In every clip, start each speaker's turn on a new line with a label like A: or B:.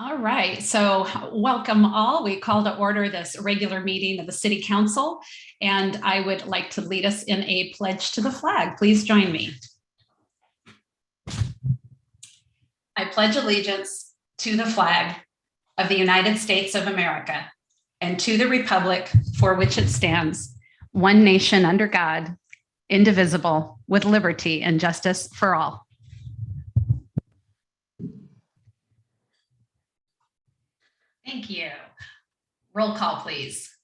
A: All right, so welcome all. We call to order this regular meeting of the City Council, and I would like to lead us in a pledge to the flag. Please join me. I pledge allegiance to the flag of the United States of America and to the republic for which it stands, one nation under God, indivisible, with liberty and justice for all. Thank you. Roll call, please.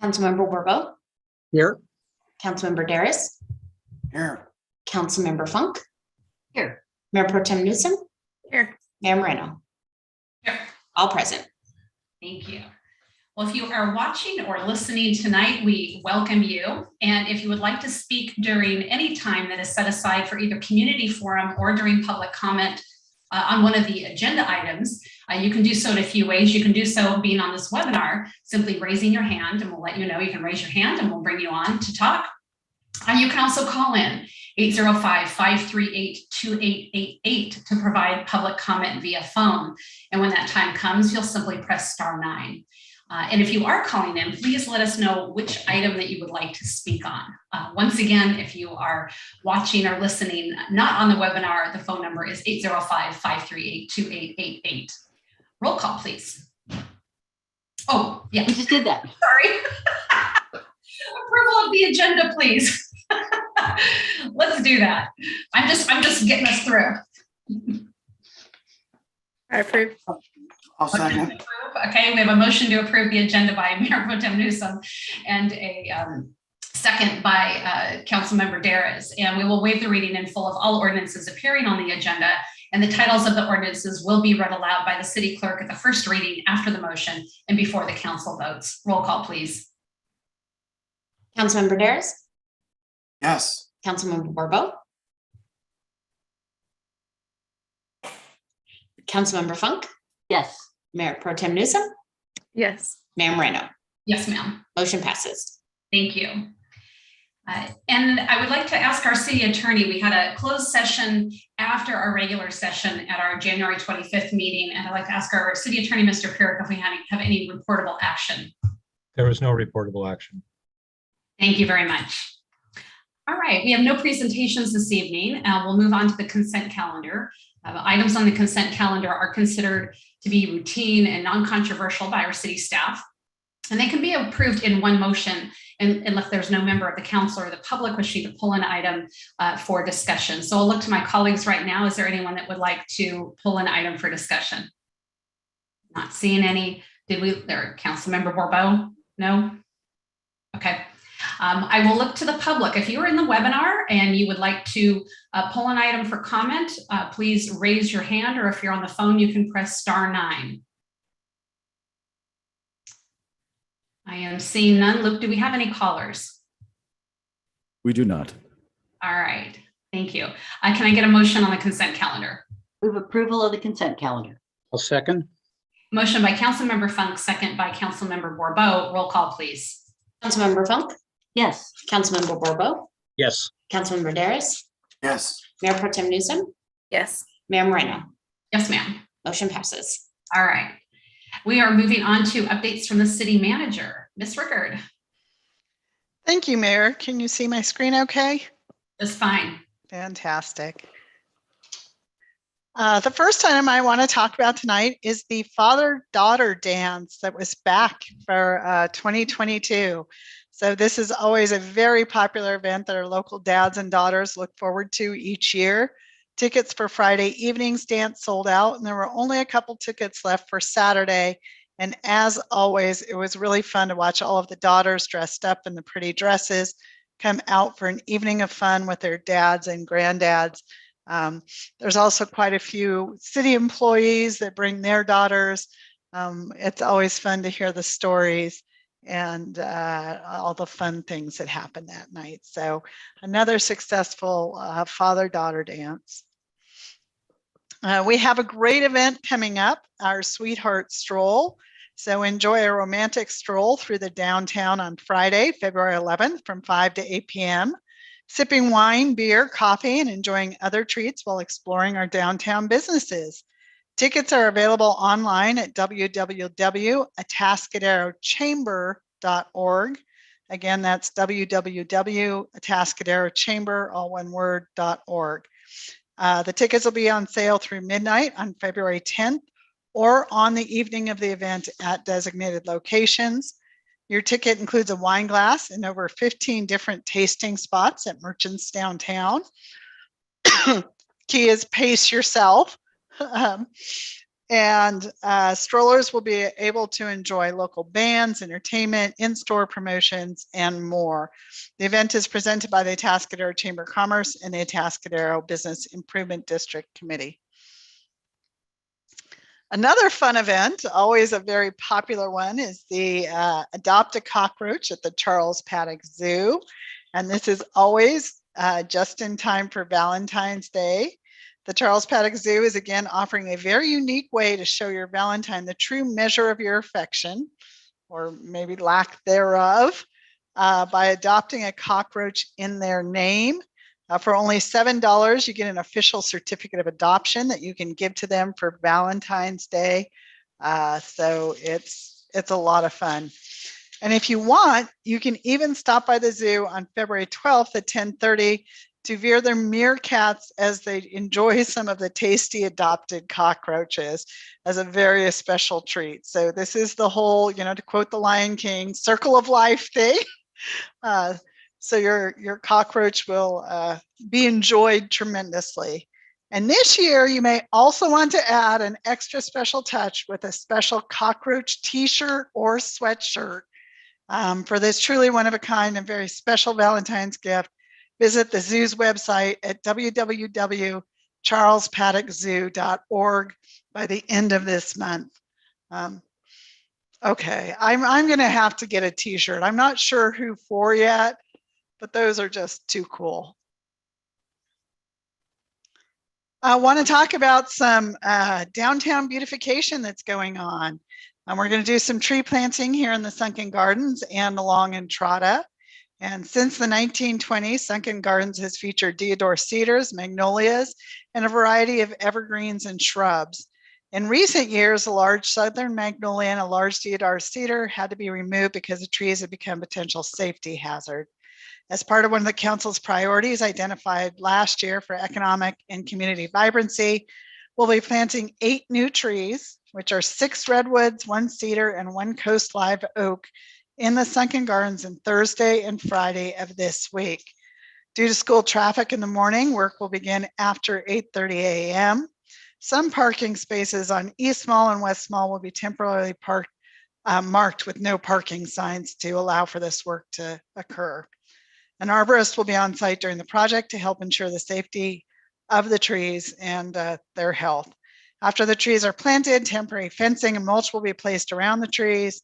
B: Councilmember Borba.
C: Here.
B: Councilmember Darris.
C: Here.
B: Councilmember Funk.
D: Here.
B: Mayor Pro Tem Newsom.
D: Here.
B: Mayor Moreno.
A: Here.
B: All present.
A: Thank you. Well, if you are watching or listening tonight, we welcome you. And if you would like to speak during any time that is set aside for either community forum or during public comment on one of the agenda items, you can do so in a few ways. You can do so being on this webinar, simply raising your hand, and we'll let you know. You can raise your hand and we'll bring you on to talk. You can also call in 805-538-2888 to provide public comment via phone. And when that time comes, you'll simply press *9. And if you are calling in, please let us know which item that you would like to speak on. Once again, if you are watching or listening, not on the webinar, the phone number is 805-538-2888. Roll call, please. Oh, yeah.
D: We just did that.
A: Sorry. Approval of the agenda, please. Let's do that. I'm just getting us through.
D: I approve.
C: I'll second.
A: Okay, we have a motion to approve the agenda by Mayor Pro Tem Newsom and a second by Councilmember Darris. And we will waive the reading in full of all ordinances appearing on the agenda, and the titles of the ordinances will be read aloud by the city clerk at the first reading after the motion and before the council votes. Roll call, please.
B: Councilmember Darris.
C: Yes.
B: Councilmember Borba. Councilmember Funk.
D: Yes.
B: Mayor Pro Tem Newsom.
D: Yes.
B: Mayor Moreno.
A: Yes, ma'am.
B: Motion passes.
A: Thank you. And I would like to ask our city attorney, we had a closed session after our regular session at our January 25th meeting. And I'd like to ask our city attorney, Mr. Pirk, if we have any reportable action.
E: There was no reportable action.
A: Thank you very much. All right, we have no presentations this evening. We'll move on to the consent calendar. Items on the consent calendar are considered to be routine and non-controversial by our city staff, and they can be approved in one motion unless there's no member of the council or the public wishing to pull an item for discussion. So I'll look to my colleagues right now. Is there anyone that would like to pull an item for discussion? Not seeing any. Councilmember Borba? No? Okay. I will look to the public. If you are in the webinar and you would like to pull an item for comment, please raise your hand, or if you're on the phone, you can press *9. I am seeing none. Luke, do we have any callers?
F: We do not.
A: All right, thank you. Can I get a motion on the consent calendar?
D: Move approval of the consent calendar.
C: I'll second.
A: Motion by Councilmember Funk, second by Councilmember Borba. Roll call, please.
B: Councilmember Funk.
D: Yes.
B: Councilmember Borba.
C: Yes.
B: Councilmember Darris.
C: Yes.
B: Mayor Pro Tem Newsom.
D: Yes.
B: Mayor Moreno.
A: Yes, ma'am.
B: Motion passes.
A: All right. We are moving on to updates from the city manager. Ms. Rickard.
G: Thank you, Mayor. Can you see my screen okay?
A: Just fine.
G: Fantastic. The first item I want to talk about tonight is the father-daughter dance that was back for 2022. So this is always a very popular event that our local dads and daughters look forward to each year. Tickets for Friday evening's dance sold out, and there were only a couple tickets left for Saturday. And as always, it was really fun to watch all of the daughters dressed up in the pretty dresses come out for an evening of fun with their dads and granddads. There's also quite a few city employees that bring their daughters. It's always fun to hear the stories and all the fun things that happen that night. So another successful father-daughter dance. We have a great event coming up, our Sweetheart Stroll. So enjoy a romantic stroll through the downtown on Friday, February 11th from 5 to 8 p.m. sipping wine, beer, coffee, and enjoying other treats while exploring our downtown businesses. Tickets are available online at www.atascaderochamber.org. Again, that's www.atascaderochamber, all one word, .org. The tickets will be on sale through midnight on February 10th or on the evening of the event at designated locations. Your ticket includes a wine glass and over 15 different tasting spots at merchants downtown. Key is pace yourself. And strollers will be able to enjoy local bands, entertainment, in-store promotions, and more. The event is presented by the Atascadero Chamber of Commerce and the Atascadero Business Improvement District Committee. Another fun event, always a very popular one, is the Adopt a Cockroach at the Charles Paddock Zoo. And this is always just in time for Valentine's Day. The Charles Paddock Zoo is again offering a very unique way to show your Valentine the true measure of your affection, or maybe lack thereof, by adopting a cockroach in their name. For only $7, you get an official certificate of adoption that you can give to them for Valentine's Day. So it's a lot of fun. And if you want, you can even stop by the zoo on February 12th at 10:30 to view their meerkats as they enjoy some of the tasty adopted cockroaches as a very special treat. So this is the whole, to quote the Lion King, circle of life thing. So your cockroach will be enjoyed tremendously. And this year, you may also want to add an extra special touch with a special cockroach t-shirt or sweatshirt. For this truly one of a kind and very special Valentine's gift, visit the zoo's website at www.charlespaddockzoo.org by the end of this month. Okay, I'm going to have to get a t-shirt. I'm not sure who for yet, but those are just too cool. I want to talk about some downtown beautification that's going on. We're going to do some tree planting here in the Sunken Gardens and along Entrada. And since the 1920s, Sunken Gardens has featured deodar cedars, magnolias, and a variety of evergreens and shrubs. In recent years, a large southern magnolia and a large deodar cedar had to be removed because the trees had become a potential safety hazard. As part of one of the council's priorities identified last year for economic and community vibrancy, we'll be planting 8 new trees, which are 6 redwoods, 1 cedar, and 1 coast live oak in the Sunken Gardens on Thursday and Friday of this week. Due to school traffic in the morning, work will begin after 8:30 a.m. Some parking spaces on East Mall and West Mall will be temporarily marked with no parking signs to allow for this work to occur. An arborist will be on site during the project to help ensure the safety of the trees and their health. After the trees are planted, temporary fencing and mulch will be placed around the trees.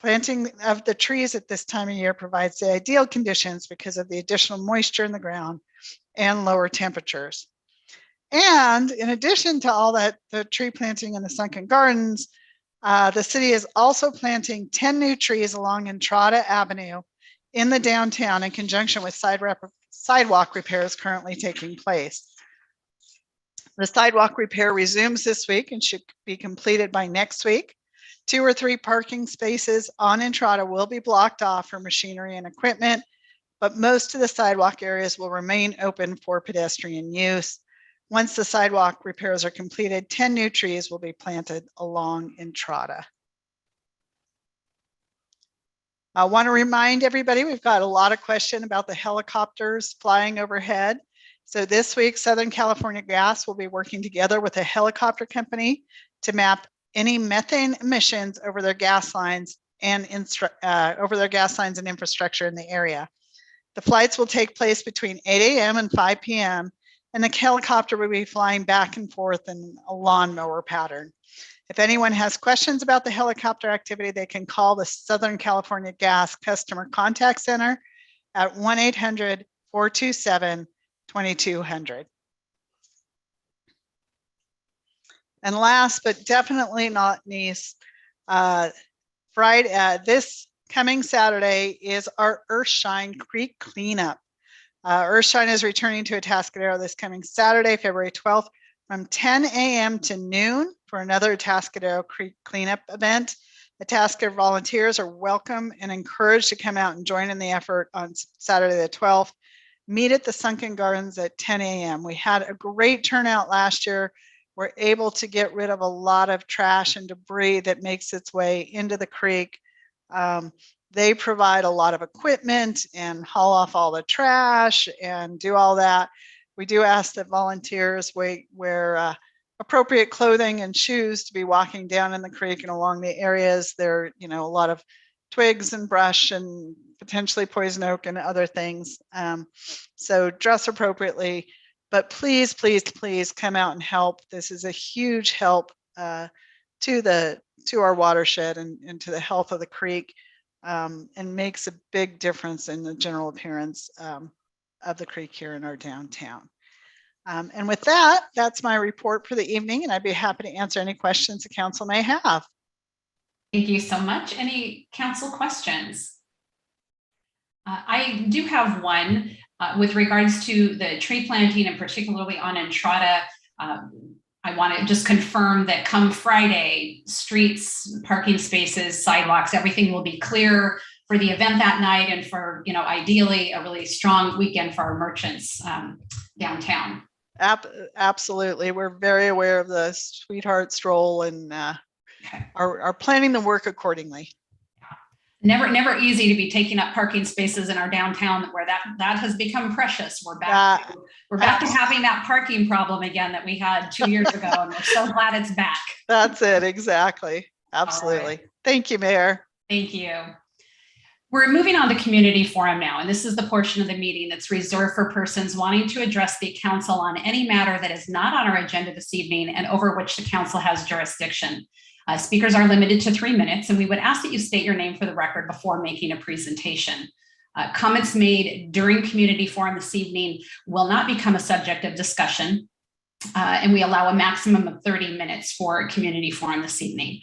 G: Planting of the trees at this time of year provides the ideal conditions because of the additional moisture in the ground and lower temperatures. And in addition to all that, the tree planting in the Sunken Gardens, the city is also planting 10 new trees along Entrada Avenue in the downtown in conjunction with sidewalk repairs currently taking place. The sidewalk repair resumes this week and should be completed by next week. 2 or 3 parking spaces on Entrada will be blocked off for machinery and equipment, but most of the sidewalk areas will remain open for pedestrian use. Once the sidewalk repairs are completed, 10 new trees will be planted along Entrada. I want to remind everybody, we've got a lot of questions about the helicopters flying overhead. So this week, Southern California Gas will be working together with a helicopter company to map any methane emissions over their gas lines and infrastructure in the area. The flights will take place between 8 a.m. and 5 p.m. and the helicopter will be flying back and forth in a lawnmower pattern. If anyone has questions about the helicopter activity, they can call the Southern California Gas Customer Contact Center at 1-800-427-2200. And last but definitely not least, this coming Saturday is our Earthshine Creek cleanup. Earthshine is returning to Atascadero this coming Saturday, February 12th, from 10 a.m. to noon for another Atascadero Creek cleanup event. Atascadero volunteers are welcome and encouraged to come out and join in the effort on Saturday the 12th. Meet at the Sunken Gardens at 10 a.m. We had a great turnout last year. We're able to get rid of a lot of trash and debris that makes its way into the creek. They provide a lot of equipment and haul off all the trash and do all that. We do ask that volunteers wear appropriate clothing and shoes to be walking down in the creek and along the areas. There are, a lot of twigs and brush and potentially poison oak and other things. So dress appropriately, but please, please, please come out and help. This is a huge help to our watershed and to the health of the creek, and makes a big difference in the general appearance of the creek here in our downtown. And with that, that's my report for the evening, and I'd be happy to answer any questions the council may have.
A: Thank you so much. Any council questions? I do have one with regards to the tree planting, and particularly on Entrada. I want to just confirm that come Friday, streets, parking spaces, sidewalks, everything will be clear for the event that night, and for, ideally a really strong weekend for our merchants downtown.
G: Absolutely. We're very aware of the Sweetheart Stroll and are planning the work accordingly.
A: Never easy to be taking up parking spaces in our downtown, where that has become precious. We're back to having that parking problem again that we had 2 years ago, and we're so glad it's back.
G: That's it. Exactly. Absolutely.
A: Right.
G: Thank you, Mayor.
A: Thank you. We're moving on to community forum now, and this is the portion of the meeting that's reserved for persons wanting to address the council on any matter that is not on our agenda this evening and over which the council has jurisdiction. Speakers are limited to 3 minutes, and we would ask that you state your name for the record before making a presentation. Comments made during community forum this evening will not become a subject of discussion, and we allow a maximum of 30 minutes for community forum this evening.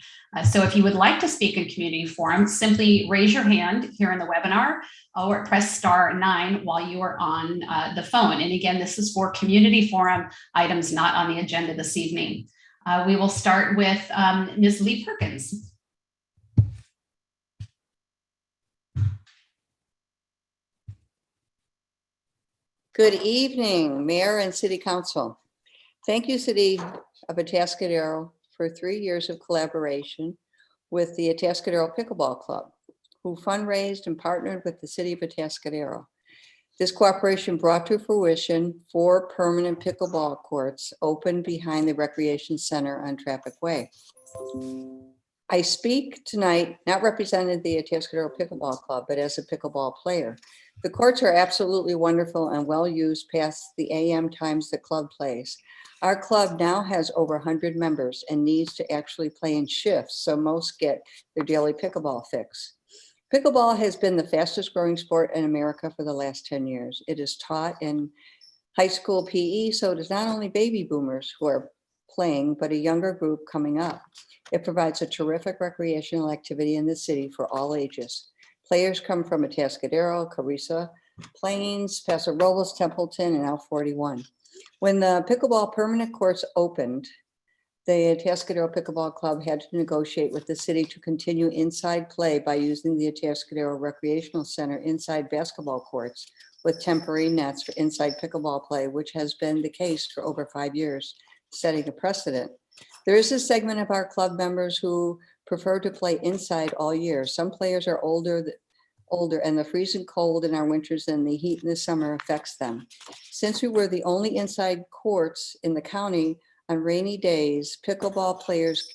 A: So if you would like to speak in community forum, simply raise your hand here in the webinar or press *9 while you are on the phone. And again, this is for community forum items not on the agenda this evening. We will start with Ms. Lee Perkins.
H: Good evening, Mayor and City Council. Thank you, City of Atascadero, for 3 years of collaboration with the Atascadero Pickleball Club, who fundraised and partnered with the City of Atascadero. This cooperation brought to fruition 4 permanent pickleball courts open behind the Recreation Center on Traffic Way. I speak tonight not representing the Atascadero Pickleball Club, but as a pickleball player. The courts are absolutely wonderful and well used past the AM times the club plays. Our club now has over 100 members and needs to actually play in shifts, so most get their daily pickleball fix. Pickleball has been the fastest growing sport in America for the last 10 years. It is taught in high school PE, so it is not only baby boomers who are playing, but a younger group coming up. It provides a terrific recreational activity in the city for all ages. Players come from Atascadero, Carrizo, Plains, Paso Robles, Templeton, and L41. When the pickleball permanent courts opened, the Atascadero Pickleball Club had to negotiate with the city to continue inside play by using the Atascadero Recreational Center inside basketball courts with temporary nets for inside pickleball play, which has been the case for over 5 years, setting a precedent. There is a segment of our club members who prefer to play inside all year. Some players are older and the freezing cold in our winters and the heat in the summer affects them. Since we were the only inside courts in the county on rainy days, pickleball players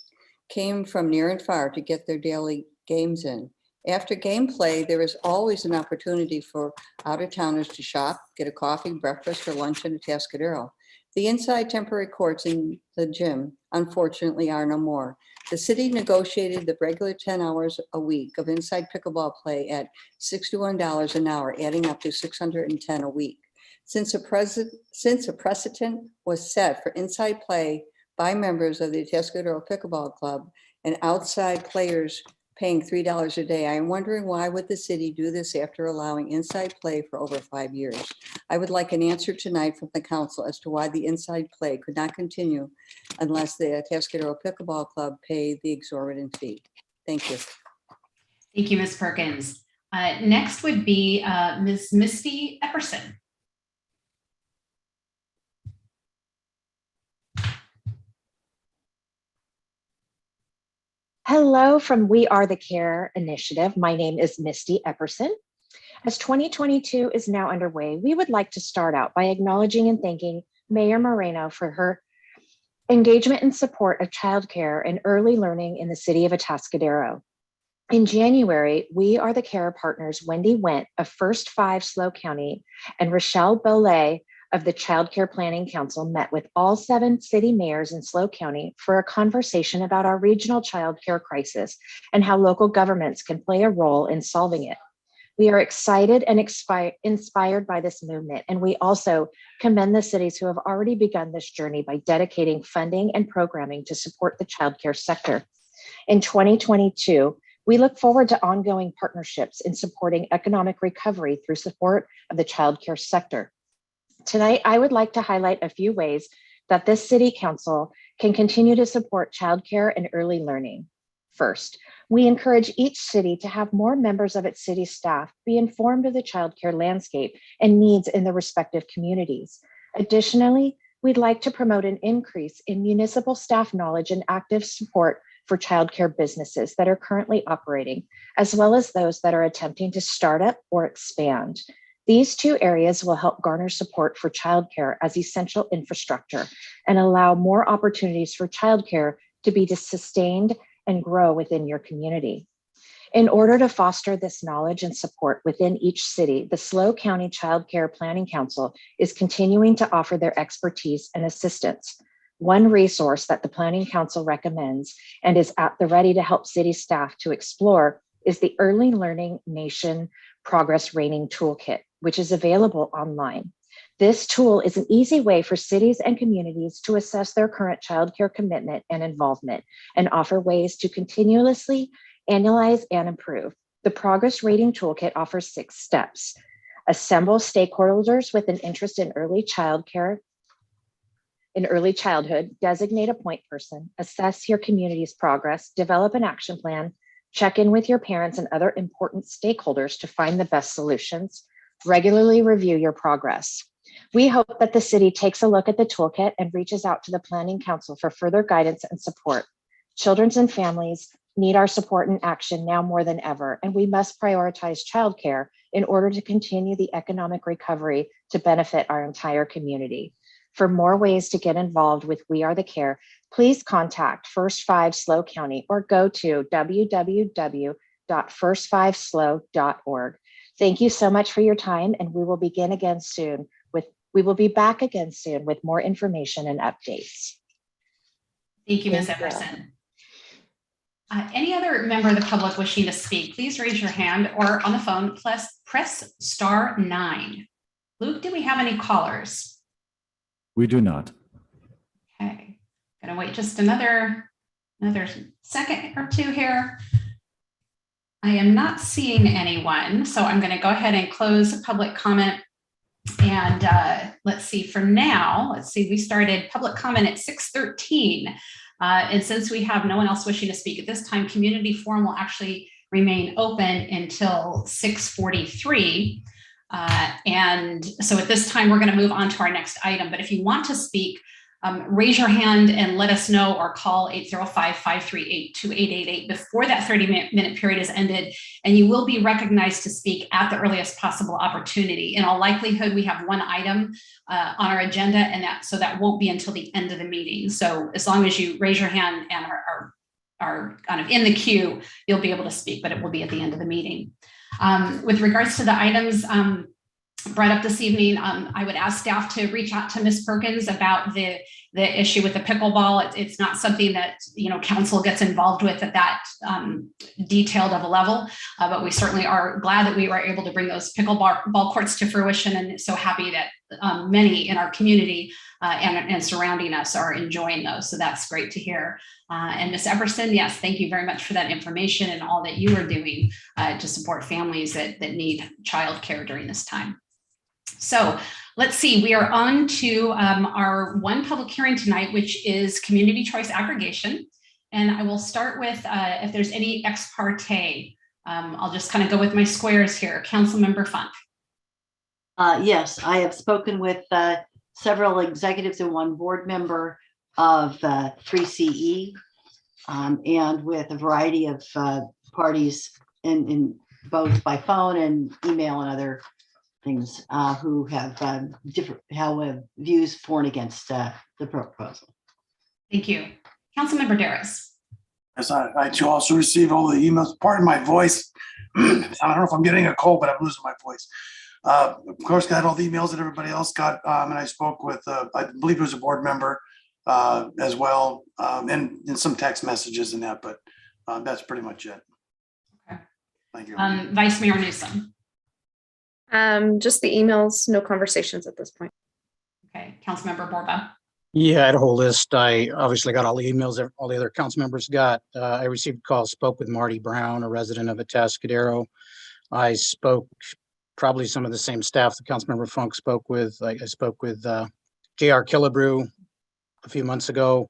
H: came from near and far to get their daily games in. After gameplay, there is always an opportunity for out-of-towners to shop, get a coffee, breakfast, or lunch in Atascadero. The inside temporary courts in the gym, unfortunately, are no more. The city negotiated the regular 10 hours a week of inside pickleball play at $61 an hour, adding up to $610 a week. Since a precedent was set for inside play by members of the Atascadero Pickleball Club and outside players paying $3 a day. I am wondering, why would the city do this after allowing inside play for over 5 years? I would like an answer tonight from the council as to why the inside play could not continue unless the Atascadero Pickleball Club pay the exorbitant fee. Thank you.
A: Thank you, Ms. Perkins. Next would be Ms. Misty Epperson.
I: Hello from We Are the Care initiative. My name is Misty Epperson. As 2022 is now underway, we would like to start out by acknowledging and thanking Mayor Moreno for her engagement and support of childcare and early learning in the city of Atascadero. In January, We Are the Care partners Wendy Went of First 5 SLO County and Rochelle Belay of the Child Care Planning Council met with all 7 city mayors in SLO County for a conversation about our regional child care crisis and how local governments can play a role in solving it. We are excited and inspired by this movement, and we also commend the cities who have already begun this journey by dedicating funding and programming to support the child care sector. In 2022, we look forward to ongoing partnerships in supporting economic recovery through support of the child care sector. Tonight, I would like to highlight a few ways that this City Council can continue to support childcare and early learning. First, we encourage each city to have more members of its city staff be informed of the childcare landscape and needs in the respective communities. Additionally, we'd like to promote an increase in municipal staff knowledge and active support for childcare businesses that are currently operating, as well as those that are attempting to start up or expand. These 2 areas will help garner support for childcare as essential infrastructure and allow more opportunities for childcare to be sustained and grow within your community. In order to foster this knowledge and support within each city, the SLO County Child Care Planning Council is continuing to offer their expertise and assistance. One resource that the Planning Council recommends and is at the ready to help city staff to explore is the Early Learning Nation Progress Rating Toolkit, which is available online. This tool is an easy way for cities and communities to assess their current childcare commitment and involvement and offer ways to continuously analyze and improve. The Progress Rating Toolkit offers 6 steps. Assemble stakeholders with an interest in early childhood, designate a point person, assess your community's progress, develop an action plan, check in with your parents and other important stakeholders to find the best solutions, regularly review your progress. We hope that the city takes a look at the toolkit and reaches out to the Planning Council for further guidance and support. Children and families need our support and action now more than ever, and we must prioritize childcare in order to continue the economic recovery to benefit our entire community. For more ways to get involved with We Are the Care, please contact First 5 SLO County or go to www.first5slo.org. Thank you so much for your time, and we will be back again soon with more information and updates.
A: Thank you, Ms.
I: Thank you.
A: Epperson. Any other member of the public wishing to speak, please raise your hand or on the phone, press *9. Luke, do we have any callers?
F: We do not.
A: Okay, gonna wait just another second or 2 here. I am not seeing anyone, so I'm gonna go ahead and close public comment. And let's see, for now, we started public comment at 6:13. And since we have no one else wishing to speak at this time, community forum will actually remain open until 6:43. And so at this time, we're going to move on to our next item. But if you want to speak, raise your hand and let us know, or call 805-538-2888 before that 30-minute period is ended, and you will be recognized to speak at the earliest possible opportunity. In all likelihood, we have one item on our agenda, and that won't be until the end of the meeting. So as long as you raise your hand and are kind of in the queue, you'll be able to speak, but it will be at the end of the meeting. With regards to the items brought up this evening, I would ask staff to reach out to Ms. Perkins about the issue with the pickleball. It's not something that council gets involved with at that detailed of a level, but we certainly are glad that we were able to bring those pickleball courts to fruition, and so happy that many in our community and surrounding us are enjoying those. So that's great to hear. And Ms. Epperson, yes, thank you very much for that information and all that you are doing to support families that need childcare during this time. So let's see, we are on to our one public hearing tonight, which is community choice aggregation. And I will start with if there's any ex parte. I'll just kind of go with my squares here. Councilmember Funk.
D: Yes, I have spoken with several executives and one board member of 3CE and with a variety of parties in both by phone and email and other things who have different views for and against the proposal.
A: Thank you. Councilmember Darris.
C: Yes, I too also received all the emails. Pardon my voice. I don't know if I'm getting a cold, but I'm losing my voice. Of course, got all the emails that everybody else got, and I spoke with, I believe it was a board member as well, and some text messages and that, but that's pretty much it.
A: Okay.
C: Thank you.
A: Vice Mayor Newsom.
J: Just the emails, no conversations at this point.
A: Okay, Councilmember Borba.
K: Yeah, I had a whole list. I obviously got all the emails that all the other council members got. I received calls, spoke with Marty Brown, a resident of Atascadero. I spoke probably some of the same staff that Councilmember Funk spoke with. I spoke with J.R. Killebrew a few months ago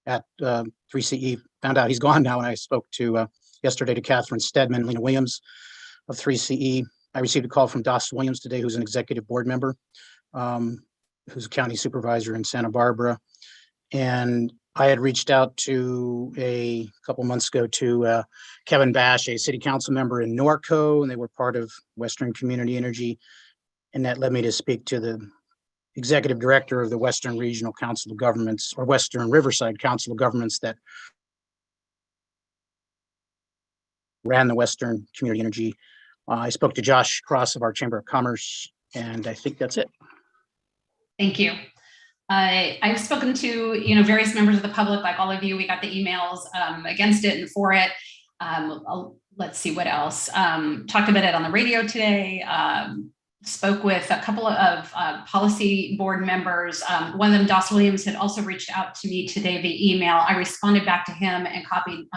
K: at 3CE. Found out he's gone now, and I spoke to yesterday to Catherine Stedman, Lena Williams of 3CE. I received a call from Doss Williams today, who's an executive board member, who's a county supervisor in Santa Barbara. And I had reached out to a couple months ago to Kevin Bash, a city council member in Norco, and they were part of Western Community Energy. And that led me to speak to the executive director of the Western Regional Council of Governments, or Western Riverside Council of Governments, that ran the Western Community Energy. I spoke to Josh Cross of our Chamber of Commerce, and I think that's it.
A: Thank you. I've spoken to various members of the public, like all of you. We got the emails against it and for it. Let's see what else. Talked about it on the radio today. Spoke with a couple of policy board members. One of them, Doss Williams, had also reached out to me today via email. I responded back to him and copied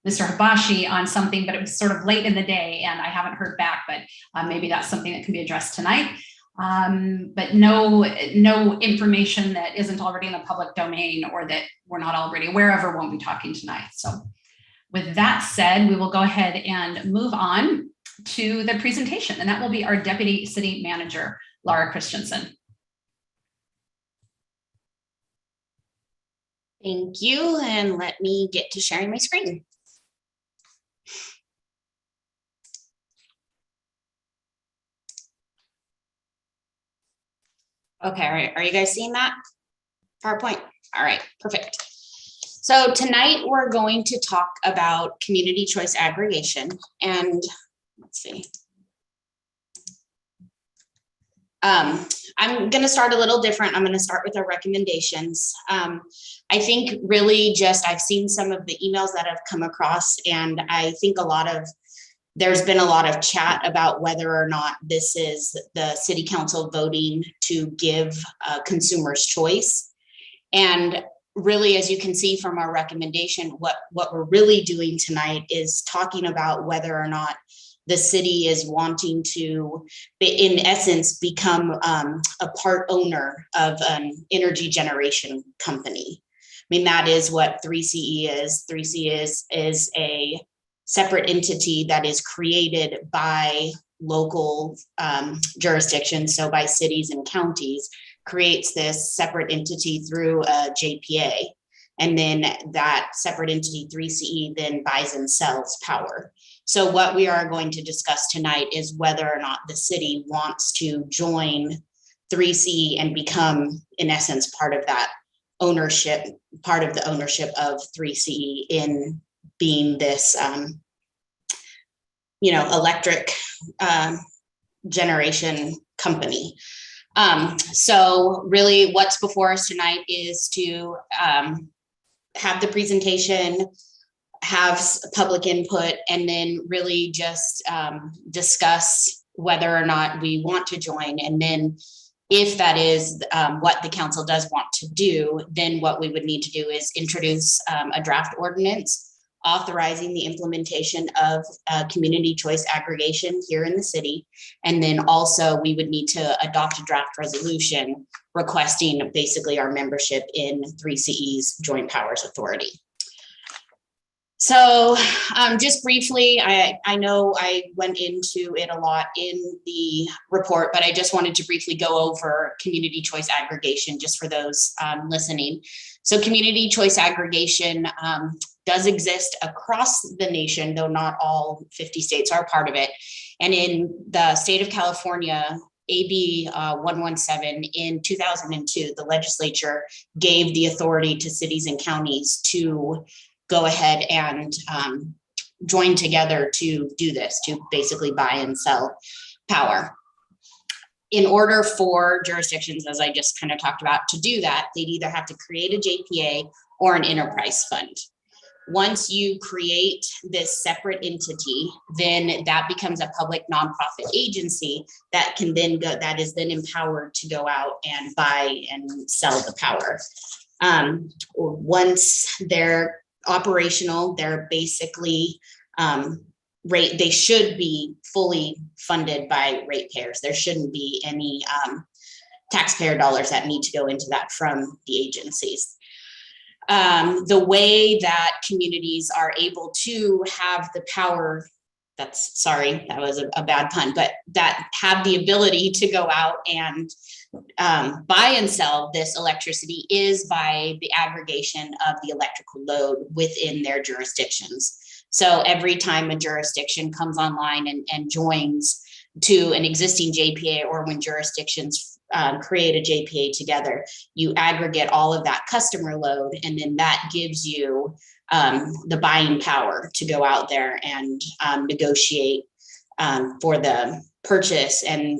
A: Mr. Hibashi on something, but it was sort of late in the day and I haven't heard back, but maybe that's something that can be addressed tonight. But no information that isn't already in the public domain or that we're not already aware of or won't be talking tonight. So with that said, we will go ahead and move on to the presentation, and that will be our Deputy City Manager, Laura Christensen.
B: Thank you, and let me get to sharing my screen. Okay, all right. Are you guys seeing that? PowerPoint? All right, perfect. So tonight we're going to talk about community choice aggregation, and let's see. I'm going to start a little different. I'm going to start with our recommendations. I think really just I've seen some of the emails that have come across, and I think there's been a lot of chat about whether or not this is the city council voting to give consumers choice. And really, as you can see from our recommendation, what we're really doing tonight is talking about whether or not the city is wanting to, in essence, become a part owner of an energy generation company. I mean, that is what 3CE is. 3CE is a separate entity that is created by local jurisdictions, so by cities and counties, creates this separate entity through a JPA. And then that separate entity, 3CE, then buys and sells power. So what we are going to discuss tonight is whether or not the city wants to join 3CE and become, in essence, part of that ownership, part of the ownership of 3CE in being this, electric generation company. So really what's before us tonight is to have the presentation, have public input, and then really just discuss whether or not we want to join. And then if that is what the council does want to do, then what we would need to do is introduce a draft ordinance authorizing the implementation of community choice aggregation here in the city. And then also we would need to adopt a draft resolution requesting basically our membership in 3CE's Joint Powers Authority. So just briefly, I know I went into it a lot in the report, but I just wanted to briefly go over community choice aggregation just for those listening. So community choice aggregation does exist across the nation, though not all 50 states are part of it. And in the state of California, AB 117 in 2002, the legislature gave the authority to cities and counties to go ahead and join together to do this, to basically buy and sell power. In order for jurisdictions, as I just kind of talked about, to do that, they'd either have to create a JPA or an enterprise fund. Once you create this separate entity, then that becomes a public nonprofit agency that can then go, that is then empowered to go out and buy and sell the power. Once they're operational, they're basically they should be fully funded by ratepayers. There shouldn't be any taxpayer dollars that need to go into that from the agencies. The way that communities are able to have the power, sorry, that was a bad pun, but that have the ability to go out and buy and sell this electricity is by the aggregation of the electrical load within their jurisdictions. So every time a jurisdiction comes online and joins to an existing JPA, or when jurisdictions create a JPA together, you aggregate all of that customer load, and then that gives you the buying power to go out there and negotiate for the purchase, and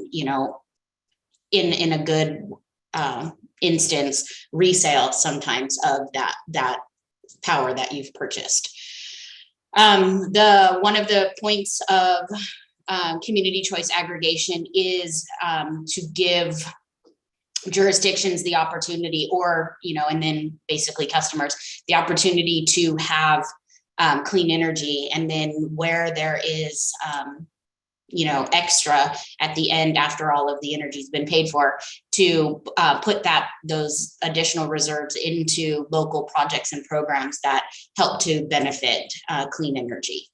B: in a good instance, resale sometimes of that power that you've purchased. One of the points of community choice aggregation is to give jurisdictions the opportunity, or and then basically customers the opportunity to have clean energy, and then where there is extra at the end after all of the energy's been paid for, to put those additional reserves into local projects and programs that help to benefit clean energy.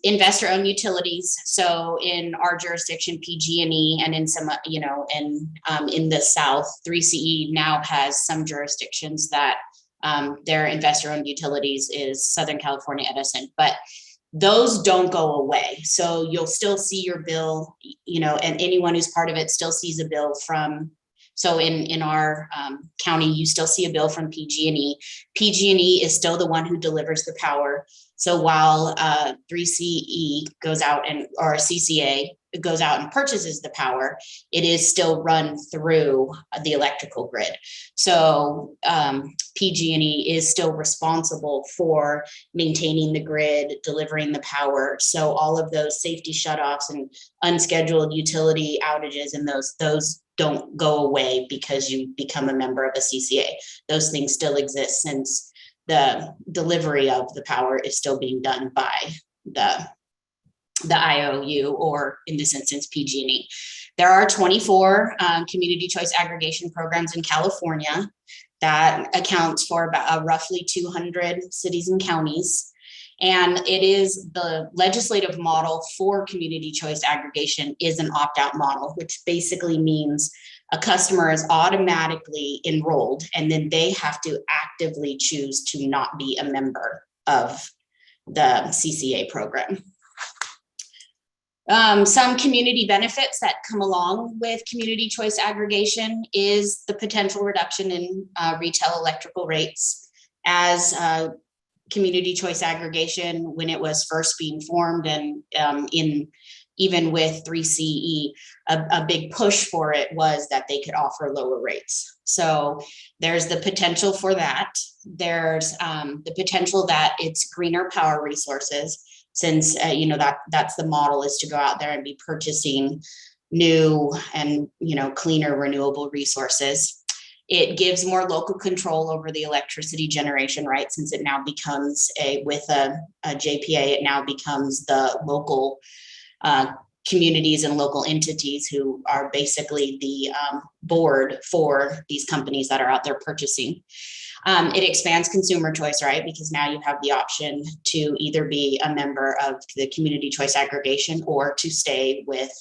B: Investor-owned utilities. So in our jurisdiction, PG&E, and in some, in the South, 3CE now has some jurisdictions that their investor-owned utilities is Southern California Edison, but those don't go away. So you'll still see your bill, and anyone who's part of it still sees a bill from, so in our county, you still see a bill from PG&E. PG&E is still the one who delivers the power. So while 3CE goes out or CCA goes out and purchases the power, it is still run through the electrical grid. So PG&E is still responsible for maintaining the grid, delivering the power. So all of those safety shutoffs and unscheduled utility outages and those don't go away because you become a member of a CCA. Those things still exist, since the delivery of the power is still being done by the IOU, or in this instance, PG&E. There are 24 community choice aggregation programs in California. That accounts for about roughly 200 cities and counties. And it is the legislative model for community choice aggregation is an opt-out model, which basically means a customer is automatically enrolled, and then they have to actively choose to not be a member of the CCA program. Some community benefits that come along with community choice aggregation is the potential reduction in retail electrical rates. As community choice aggregation, when it was first being formed, and even with 3CE, a big push for it was that they could offer lower rates. So there's the potential for that. There's the potential that it's greener power resources. since, that's the model, is to go out there and be purchasing new and, cleaner renewable resources. It gives more local control over the electricity generation, right? Since it now becomes with a JPA, it now becomes the local communities and local entities who are basically the board for these companies that are out there purchasing. It expands consumer choice, right? Because now you have the option to either be a member of the community choice aggregation or to stay with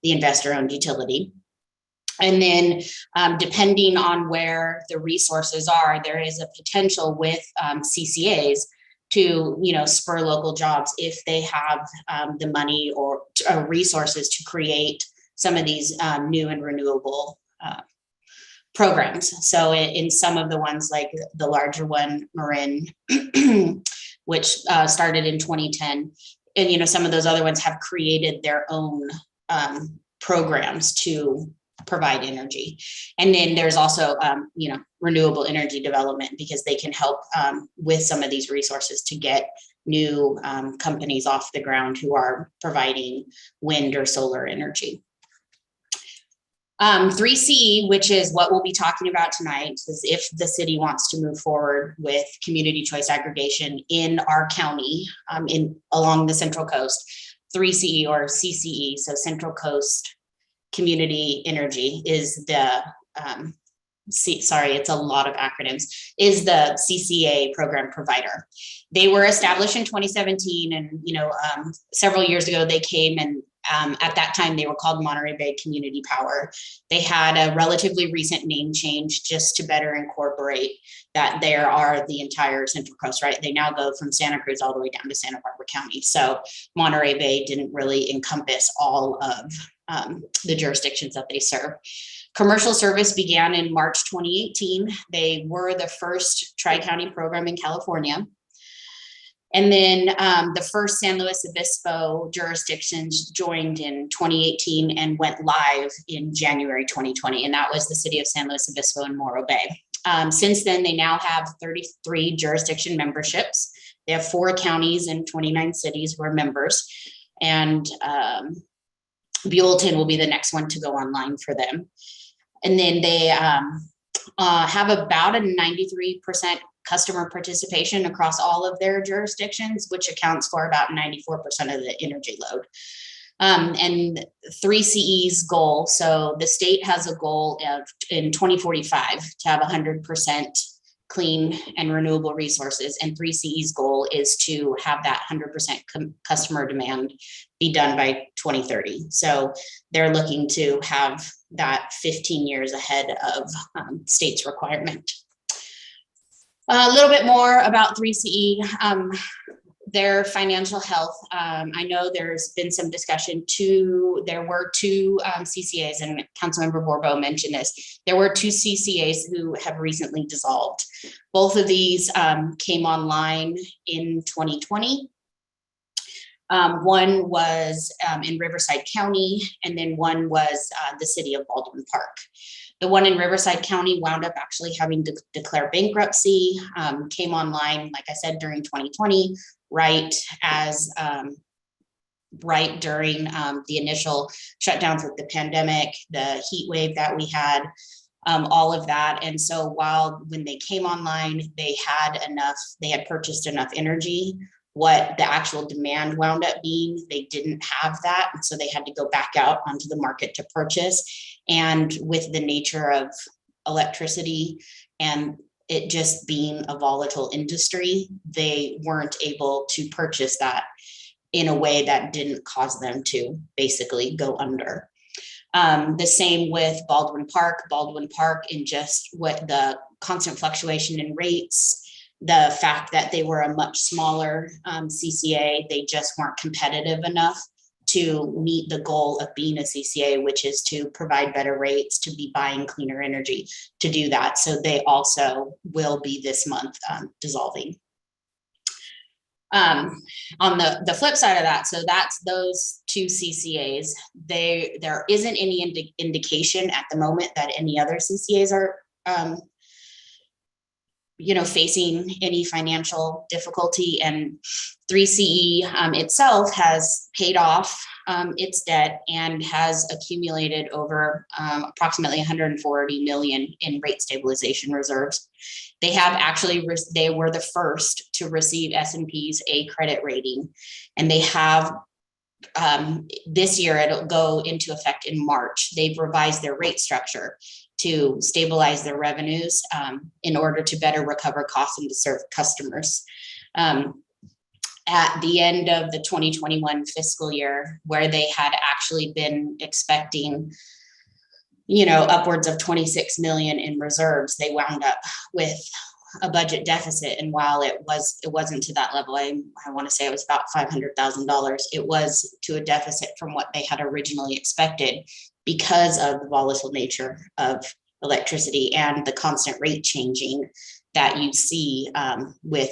B: the investor-owned utility. And then depending on where the resources are, there is a potential with CCAs to, spur local jobs if they have the money or resources to create some of these new and renewable programs. So in some of the ones, like the larger one, Marin, which started in 2010, and, some of those other ones have created their own programs to provide energy. And then there's also, renewable energy development, because they can help with some of these resources to get new companies off the ground who are providing wind or solar energy. 3CE, which is what we'll be talking about tonight, is if the city wants to move forward with community choice aggregation in our county, along the Central Coast. 3CE or CCE, so Central Coast Community Energy, is the it's a lot of acronyms, is the CCA program provider. They were established in 2017, and several years ago they came, and at that time they were called Monterey Bay Community Power. They had a relatively recent name change just to better incorporate that there are the entire Central Coast, right? They now go from Santa Cruz all the way down to Santa Barbara County. So Monterey Bay didn't really encompass all of the jurisdictions that they serve. Commercial service began in March 2018. They were the first Tri-County program in California. And then the first San Luis Obispo jurisdictions joined in 2018 and went live in January 2020. And that was the city of San Luis Obispo and Morro Bay. Since then, they now have 33 jurisdiction memberships. They have 4 counties and 29 cities who are members. And Buellton will be the next one to go online for them. And then they have about a 93% customer participation across all of their jurisdictions, which accounts for about 94% of the energy load. And 3CE's goal, so the state has a goal of in 2045 to have 100% clean and renewable resources, and 3CE's goal is to have that 100% customer demand be done by 2030. So they're looking to have that 15 years ahead of state's requirement. A little bit more about 3CE, their financial health. I know there's been some discussion there were 2 CCAs, and Councilmember Borba mentioned this. There were 2 CCAs who have recently dissolved. Both of these came online in 2020. One was in Riverside County, and then one was the city of Baldwin Park. The one in Riverside County wound up actually having to declare bankruptcy, came online, like I said, during 2020, right during the initial shutdowns with the pandemic, the heat wave that we had, all of that. And so when they came online, they had purchased enough energy. What the actual demand wound up being, they didn't have that. And so they had to go back out onto the market to purchase. And with the nature of electricity and it just being a volatile industry, they weren't able to purchase that in a way that didn't cause them to basically go under. The same with Baldwin Park, in just what the constant fluctuation in rates, the fact that they were a much smaller CCA, they just weren't competitive enough to meet the goal of being a CCA, which is to provide better rates, to be buying cleaner energy, to do that. So they also will be this month dissolving. On the flip side of that, so that's those 2 CCAs. There isn't any indication at the moment that any other CCAs are facing any financial difficulty, and 3CE itself has paid off its debt and has accumulated over approximately 140 million in rate stabilization reserves. They have actually, they were the first to receive S&P's A credit rating, and they have this year, it'll go into effect in March. They've revised their rate structure to stabilize their revenues in order to better recover costs and to serve customers. At the end of the 2021 fiscal year, where they had actually been expecting, upwards of 26 million in reserves, they wound up with a budget deficit. And while it wasn't to that level, I want to say it was about $500,000. It was to a deficit from what they had originally expected, because of the volatile nature of electricity and the constant rate changing that you see with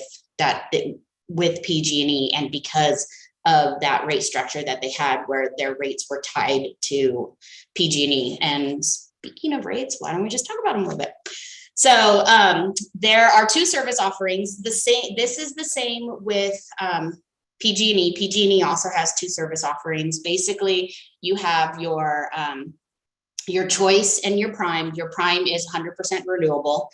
B: PG&E, and because of that rate structure that they had where their rates were tied to PG&E. And speaking of rates, why don't we just talk about them a little bit? So there are two service offerings. This is the same with PG&E. PG&E also has two service offerings. Basically, you have your choice and your prime. Your prime is 100% renewable.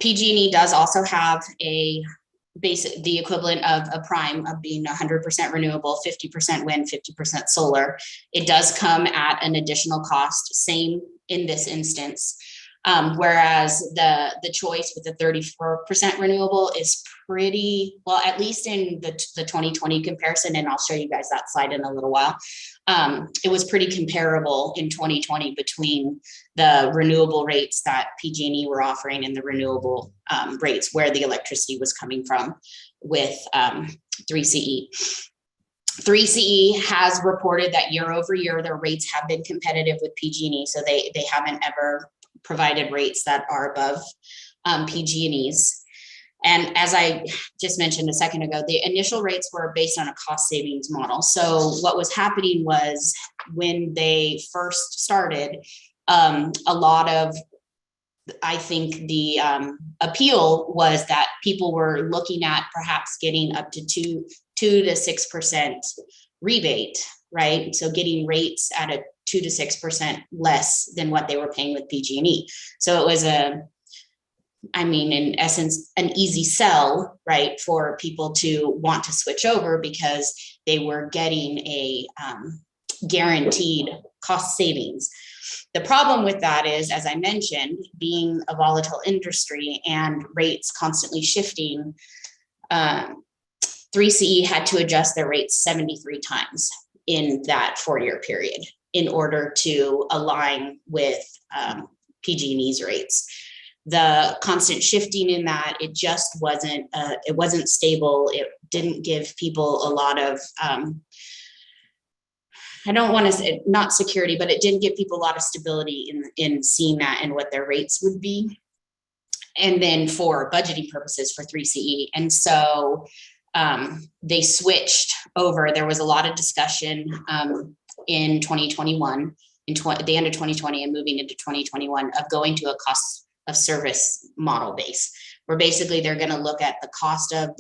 B: PG&E does also have the equivalent of a prime of being 100% renewable, 50% wind, 50% solar. It does come at an additional cost, same in this instance. Whereas the choice with the 34% renewable is pretty, well, at least in the 2020 comparison, and I'll show you guys that slide in a little while. It was pretty comparable in 2020 between the renewable rates that PG&E were offering and the renewable rates where the electricity was coming from with 3CE. 3CE has reported that year over year, their rates have been competitive with PG&E, so they haven't ever provided rates that are above PG&E's. And as I just mentioned a second ago, the initial rates were based on a cost savings model. So what was happening was, when they first started, a lot of, I think the appeal was that people were looking at perhaps getting up to 2 to 6% rebate, right? So getting rates at a 2 to 6% less than what they were paying with PG&E. So it was in essence, an easy sell, right, for people to want to switch over, because they were getting a guaranteed cost savings. The problem with that is, as I mentioned, being a volatile industry and rates constantly shifting, 3CE had to adjust their rates 73 times in that 4-year period in order to align with PG&E's rates. The constant shifting in that, it just wasn't stable. It didn't give people a lot of, I don't want to say not security, but it didn't give people a lot of stability in seeing that and what their rates would be. And then for budgeting purposes for 3CE. And so they switched over. There was a lot of discussion in 2021, the end of 2020 and moving into 2021, of going to a cost of service model base, where basically they're going to look at the cost to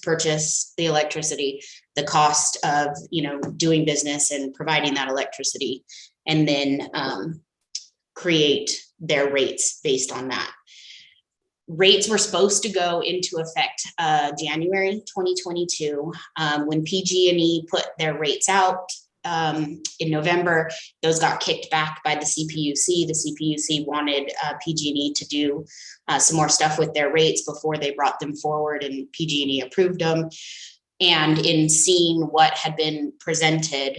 B: purchase the electricity, the cost of doing business and providing that electricity, and then create their rates based on that. Rates were supposed to go into effect January 2022. When PG&E put their rates out in November, those got kicked back by the CPUC. The CPUC wanted PG&E to do some more stuff with their rates before they brought them forward, and PG&E approved them. And in seeing what had been presented,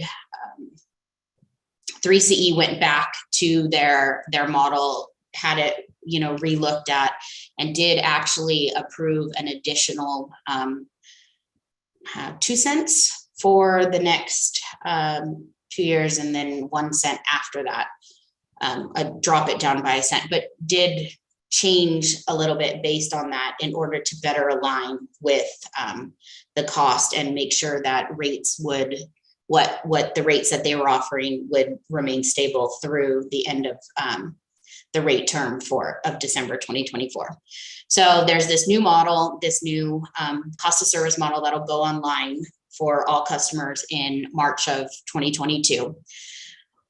B: 3CE went back to their model, had it re-looked at, and did actually approve an additional 2 cents for the next 2 years, and then 1 cent after that. Drop it down by a cent, but did change a little bit based on that in order to better align with the cost and make sure that rates would, what the rates that they were offering would remain stable through the end of the rate term of December 2024. So there's this new model, this new cost of service model that'll go online for all customers in March of 2022.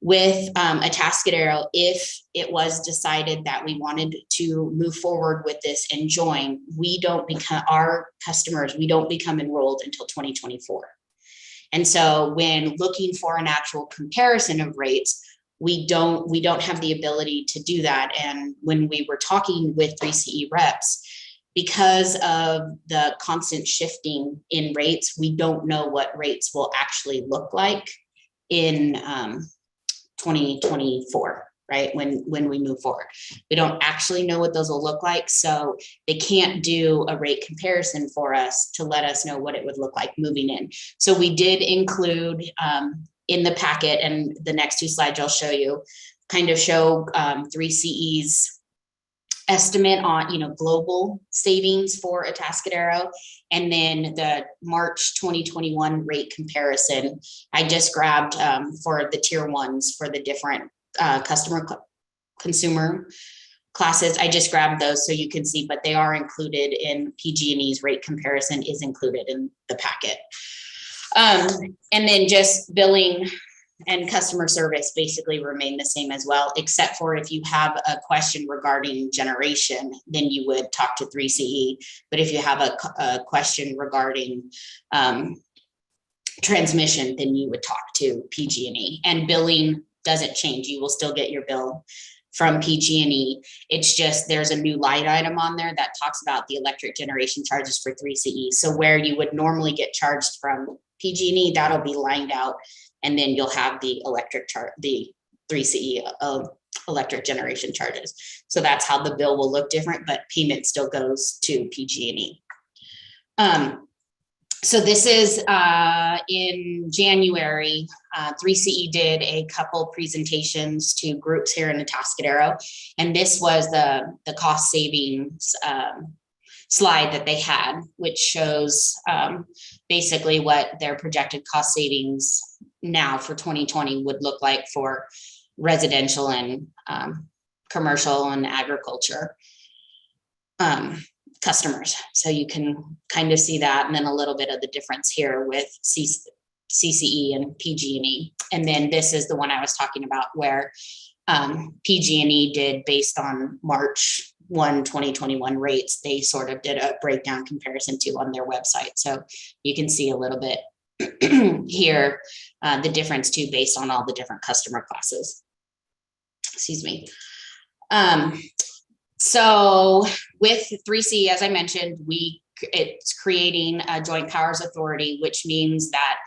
B: With Atascadero, if it was decided that we wanted to move forward with this and join, we don't become enrolled until 2024. And so when looking for an actual comparison of rates, we don't have the ability to do that. And when we were talking with 3CE reps, because of the constant shifting in rates, we don't know what rates will actually look like in 2024, right? When we move forward, we don't actually know what those will look like. So they can't do a rate comparison for us to let us know what it would look like moving in. So we did include in the packet, and the next two slides I'll show you, kind of show 3CE's estimate on, global savings for Atascadero, and then the March 2021 rate comparison. I just grabbed for the tier ones for the different consumer classes. I just grabbed those so you can see, but they are included in PG&E's rate comparison is included in the packet. And then just billing and customer service basically remain the same as well, except for if you have a question regarding generation, then you would talk to 3CE. But if you have a question regarding transmission, then you would talk to PG&E. And billing doesn't change. You will still get your bill from PG&E. It's just there's a new line item on there that talks about the electric generation charges for 3CE. So where you would normally get charged from PG&E, that'll be lined out. And then you'll have the the 3CE electric generation charges. So that's how the bill will look different, but payment still goes to PG&E. So this is in January, 3CE did a couple presentations to groups here in Atascadero, and this was the cost savings slide that they had, which shows basically what their projected cost savings now for 2020 would look like for residential and commercial and agriculture customers. So you can kind of see that, and then a little bit of the difference here with CCE and PG&E. And then this is the one I was talking about where PG&E did based on March 1, 2021 rates. They sort of did a breakdown comparison too on their website. So you can see a little bit here, the difference too, based on all the different customer classes. Excuse me. So with 3C, as I mentioned, it's creating a joint powers authority, which means that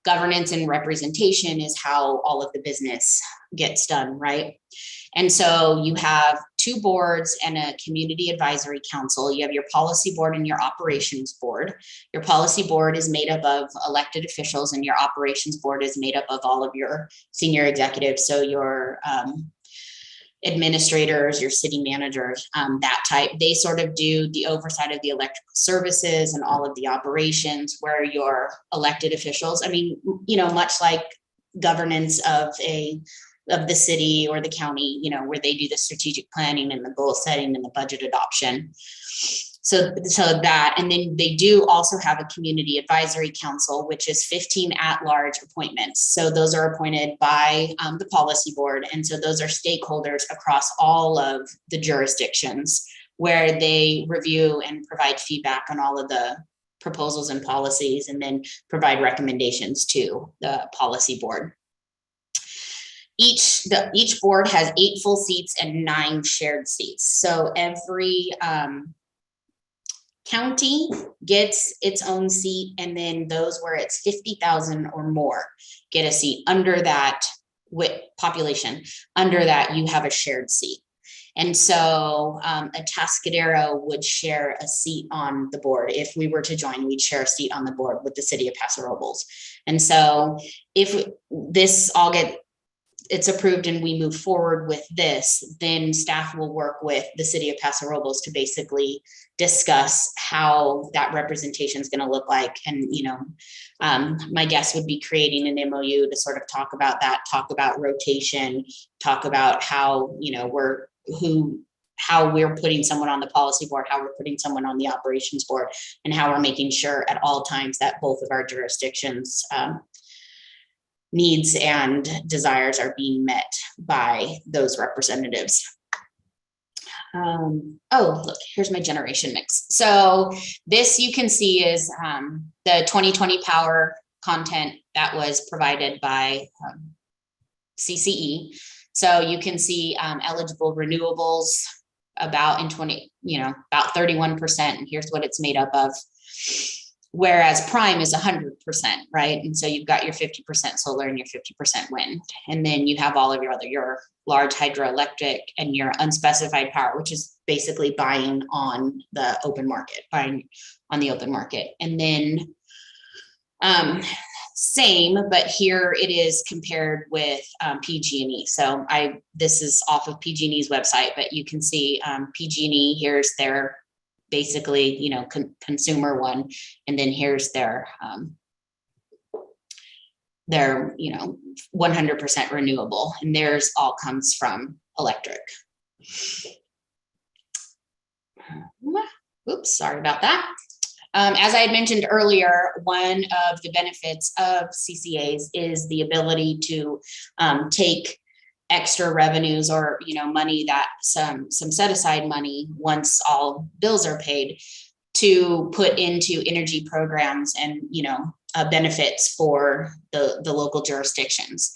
B: governance and representation is how all of the business gets done, right? And so you have 2 boards and a community advisory council. You have your policy board and your operations board. Your policy board is made up of elected officials, and your operations board is made up of all of your senior executives. So your administrators, your city managers, that type. They sort of do the oversight of the electrical services and all of the operations, where your elected officials, I mean, much like governance of the city or the county, where they do the strategic planning and the goal setting and the budget adoption. So that, and then they do also have a community advisory council, which is 15 at-large appointments. So those are appointed by the policy board. And so those are stakeholders across all of the jurisdictions, where they review and provide feedback on all of the proposals and policies, and then provide recommendations to the policy board. Each board has 8 full seats and 9 shared seats. So every county gets its own seat, and then those where it's 50,000 or more get a seat. Under that, with population, under that you have a shared seat. And so Atascadero would share a seat on the board. If we were to join, we'd share a seat on the board with the city of Paso Robles. And so if this all it's approved and we move forward with this, then staff will work with the city of Paso Robles to basically discuss how that representation is going to look like. And, my guess would be creating an MOU to sort of talk about that, talk about rotation, talk about how, we're how we're putting someone on the policy board, how we're putting someone on the operations board, and how we're making sure at all times that both of our jurisdictions needs and desires are being met by those representatives. Oh, look, here's my generation mix. So this you can see is the 2020 power content that was provided by CCE. So you can see eligible renewables about in 20, about 31%, and here's what it's made up of. Whereas prime is 100%, right? And so you've got your 50% solar and your 50% wind. And then you have all of your large hydroelectric and your unspecified power, which is basically buying on the open market, And then same, but here it is compared with PG&E. So this is off of PG&E's website, but you can see PG&E, here's their basically, consumer one. And then here's their 100% renewable, and theirs all comes from electric. Oops, sorry about that. As I had mentioned earlier, one of the benefits of CCAs is the ability to take extra revenues or money that some set aside money once all bills are paid to put into energy programs and benefits for the local jurisdictions.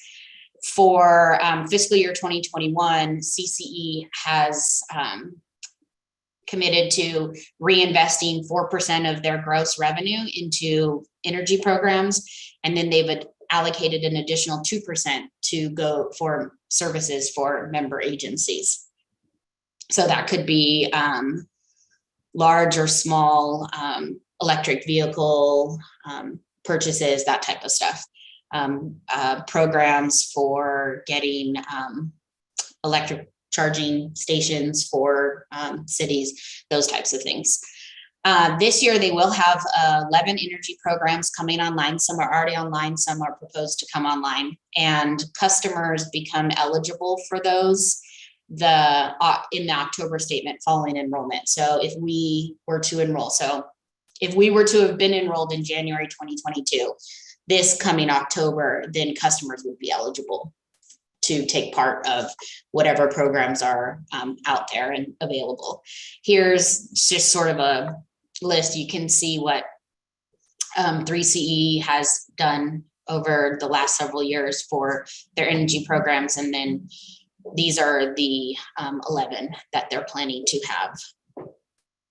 B: For fiscal year 2021, CCE has committed to reinvesting 4% of their gross revenue into energy programs, and then they've allocated an additional 2% to go for services for member agencies. So that could be large or small electric vehicle purchases, that type of stuff. Programs for getting electric charging stations for cities, those types of things. This year, they will have 11 energy programs coming online. Some are already online, some are proposed to come online, and customers become eligible for those in the October statement following enrollment. So if we were to enroll, if we were to have been enrolled in January 2022, this coming October, then customers would be eligible to take part of whatever programs are out there and available. Here's just sort of a list. You can see what 3CE has done over the last several years for their energy programs. And then these are the 11 that they're planning to have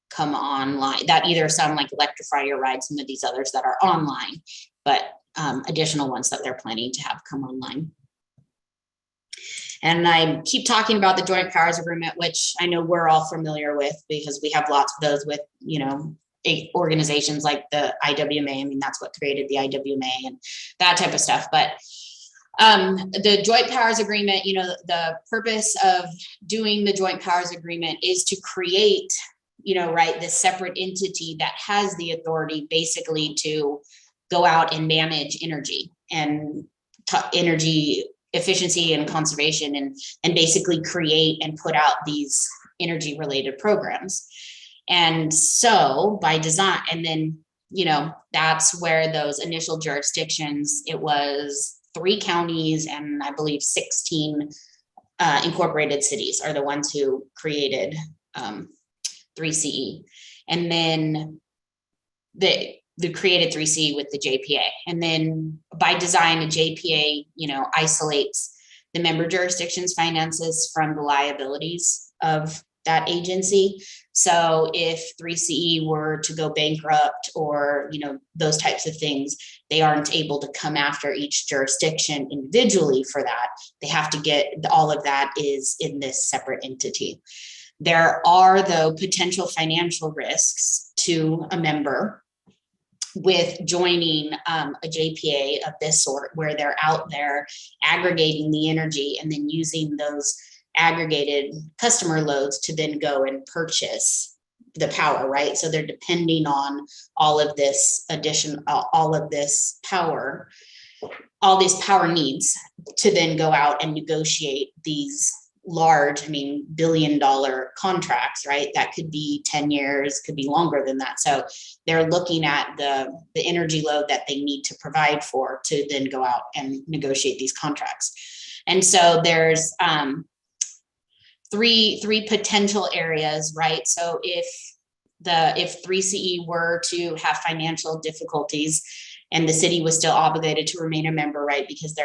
B: come online, that either some like Electrify Your Ride, some of these others that are online, but additional ones that they're planning to have come online. And I keep talking about the Joint Powers Agreement, which I know we're all familiar with because we have lots of those with, organizations like the IWMA. I mean, that's what created the IWMA and that type of stuff. But the Joint Powers Agreement, the purpose of doing the Joint Powers Agreement is to create, this separate entity that has the authority basically to go out and manage energy and energy efficiency and conservation and basically create and put out these energy related programs. And so by design, and then, that's where those initial jurisdictions, it was 3 counties and I believe 16 incorporated cities are the ones who created 3CE. And then the created 3C with the JPA. And then by design, a JPA, isolates the member jurisdiction's finances from the liabilities of that agency. So if 3CE were to go bankrupt or, those types of things, they aren't able to come after each jurisdiction individually for that. They have to get all of that is in this separate entity. There are, though, potential financial risks to a member with joining a JPA of this sort, where they're out there aggregating the energy and then using those aggregated customer loads to then go and purchase the power, right? So they're depending on all of this power needs to then go out and negotiate these large, I mean, billion-dollar contracts, right? That could be 10 years, could be longer than that. So they're looking at the energy load that they need to provide for to then go out and negotiate these contracts. And so there's three potential areas, right? So if 3CE were to have financial difficulties and the city was still obligated to remain a member, right? Because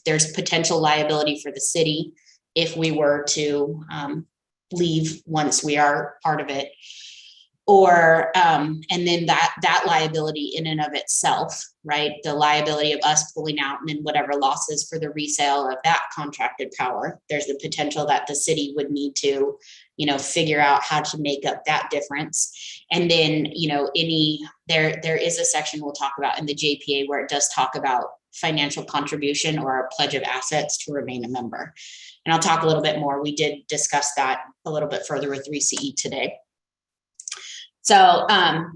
B: there's potential liability for the city if we were to leave once we are part of it. Or, and then that liability in and of itself, right? The liability of us pulling out and then whatever losses for the resale of that contracted power, there's the potential that the city would need to, figure out how to make up that difference. And then, there is a section we'll talk about in the JPA where it does talk about financial contribution or a pledge of assets to remain a member. And I'll talk a little bit more. We did discuss that a little bit further with 3CE today. So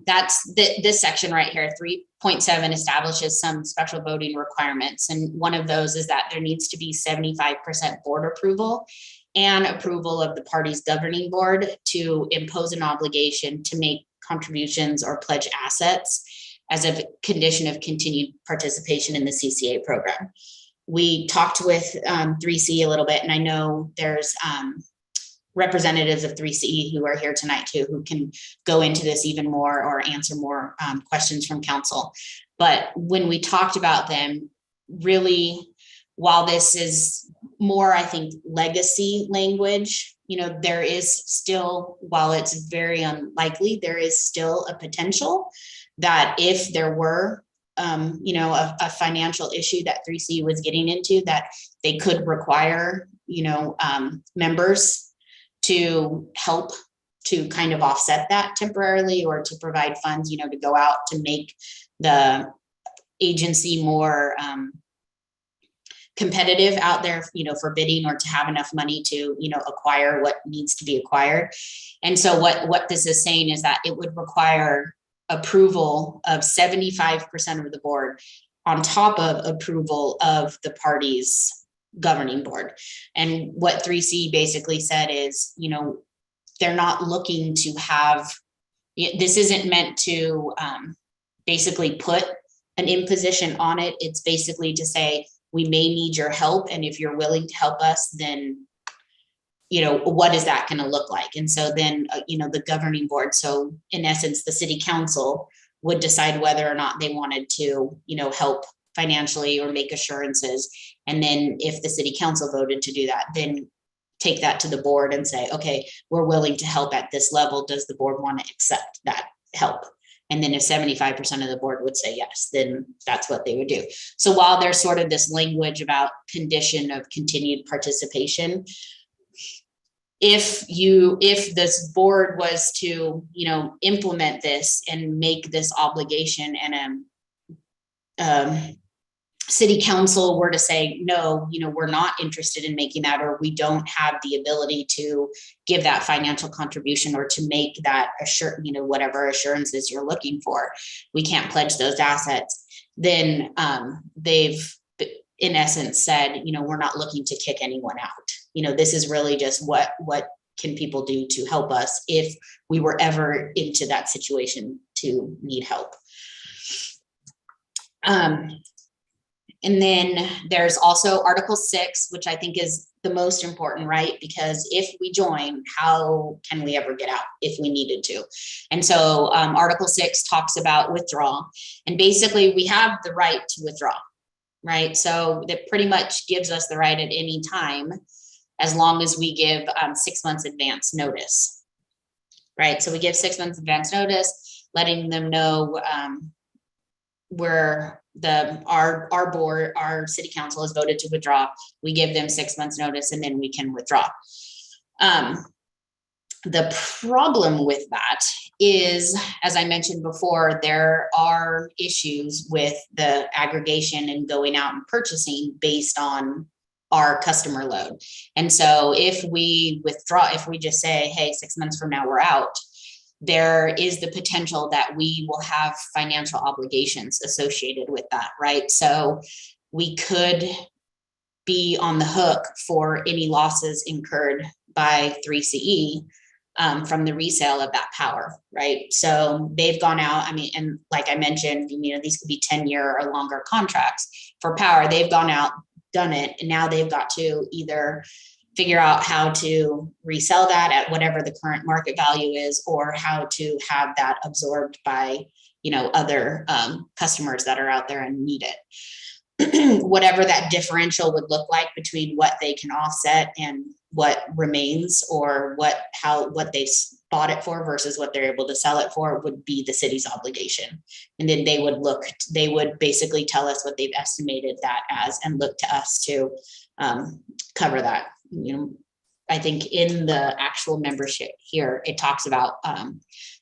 B: that's this section right here. 3.7 establishes some special voting requirements. And one of those is that there needs to be 75% board approval and approval of the party's governing board to impose an obligation to make contributions or pledge assets as a condition of continued participation in the CCA program. We talked with 3C a little bit, and I know there's representatives of 3CE who are here tonight too, who can go into this even more or answer more questions from council. But when we talked about them, really, while this is more, I think, legacy language, there is still, while it's very unlikely, there is still a potential that if there were, a financial issue that 3C was getting into, that they could require, members to help to kind of offset that temporarily, or to provide funds, to go out to make the agency more competitive out there, for bidding, or to have enough money to, acquire what needs to be acquired. And so what this is saying is that it would require approval of 75% of the board on top of approval of the party's governing board. And what 3C basically said is, they're not looking to have, this isn't meant to basically put an imposition on it. It's basically to say, we may need your help. And if you're willing to help us, then, what is that going to look like? And so then, the governing board, so in essence, the city council would decide whether or not they wanted to, help financially or make assurances. And then if the city council voted to do that, then take that to the board and say, okay, we're willing to help at this level. Does the board want to accept that help? And then if 75% of the board would say yes, then that's what they would do. So while there's sort of this language about condition of continued participation, if this board was to, implement this and make this obligation, and city council were to say, no, we're not interested in making that, or we don't have the ability to give that financial contribution or to make that whatever assurances you're looking for, we can't pledge those assets, then they've in essence said, we're not looking to kick anyone out. This is really just what can people do to help us if we were ever into that situation to need help. And then there's also Article 6, which I think is the most important, right? Because if we join, how can we ever get out if we needed to? And so Article 6 talks about withdrawal. And basically we have the right to withdraw, right? So that pretty much gives us the right at any time, as long as we give 6 months advance notice, right? So we give 6 months advance notice, letting them know where our board, our city council has voted to withdraw. We give them 6 months notice and then we can withdraw. The problem with that is, as I mentioned before, there are issues with the aggregation and going out and purchasing based on our customer load. And so if we withdraw, if we just say, hey, 6 months from now we're out, there is the potential that we will have financial obligations associated with that, right? So we could be on the hook for any losses incurred by 3CE from the resale of that power, right? So they've gone out, I mean, and like I mentioned, these could be 10-year or longer contracts for power. They've gone out, done it, and now they've got to either figure out how to resell that at whatever the current market value is, or how to have that absorbed by, other customers that are out there and need it. Whatever that differential would look like between what they can offset and what remains, or what they bought it for versus what they're able to sell it for, would be the city's obligation. And then they would basically tell us what they've estimated that as, and look to us to cover that. I think in the actual membership here, it talks about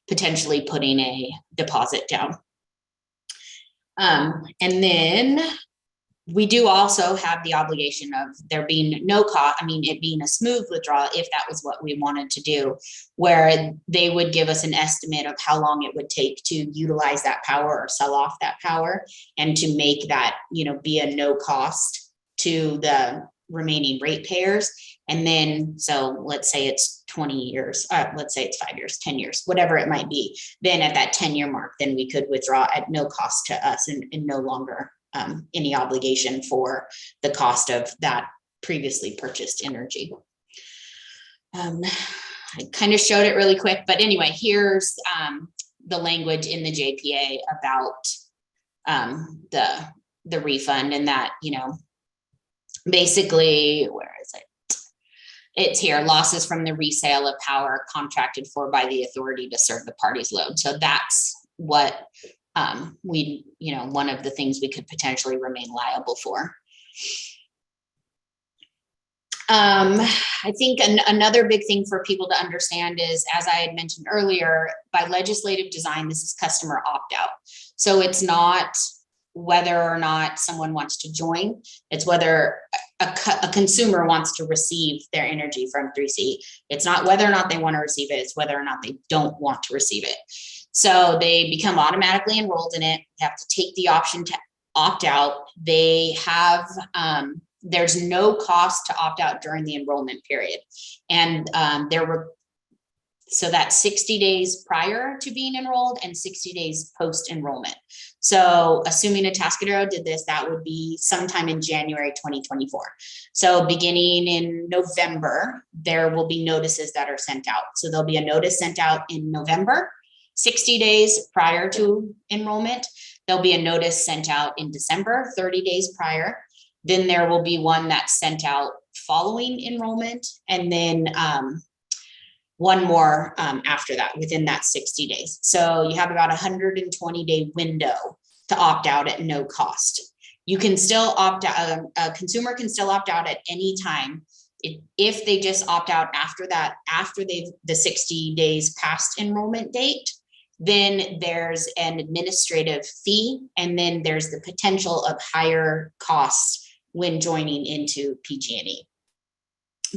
B: potentially putting a deposit down. And then we do also have the obligation of there being no cost, it being a smooth withdrawal, if that was what we wanted to do, where they would give us an estimate of how long it would take to utilize that power or sell off that power, and to make that, be a no cost to the remaining ratepayers. And then, so let's say it's 20 years, let's say it's 5 years, 10 years, whatever it might be. Then at that 10-year mark, then we could withdraw at no cost to us, and no longer any obligation for the cost of that previously purchased energy. I kind of showed it really quick, but anyway, here's the language in the JPA about the refund, and that, basically, where is it? It's here, losses from the resale of power contracted for by the authority to serve the party's load. So that's what one of the things we could potentially remain liable for. I think another big thing for people to understand is, as I had mentioned earlier, by legislative design, this is customer opt-out. So it's not whether or not someone wants to join, it's whether a consumer wants to receive their energy from 3C. It's not whether or not they want to receive it, it's whether or not they don't want to receive it. So they become automatically enrolled in it. They have to take the option to opt out. They have, there's no cost to opt out during the enrollment period. And so that's 60 days prior to being enrolled and 60 days post enrollment. So assuming Atascadero did this, that would be sometime in January 2024. So beginning in November, there will be notices that are sent out. So there'll be a notice sent out in November, 60 days prior to enrollment. There'll be a notice sent out in December, 30 days prior. Then there will be one that's sent out following enrollment, and then one more after that, within that 60 days. So you have about a 120-day window to opt out at no cost. You can still opt out, a consumer can still opt out at any time. If they just opt out after that, after the 60 days past enrollment date, then there's an administrative fee, and then there's the potential of higher costs when joining into PG&E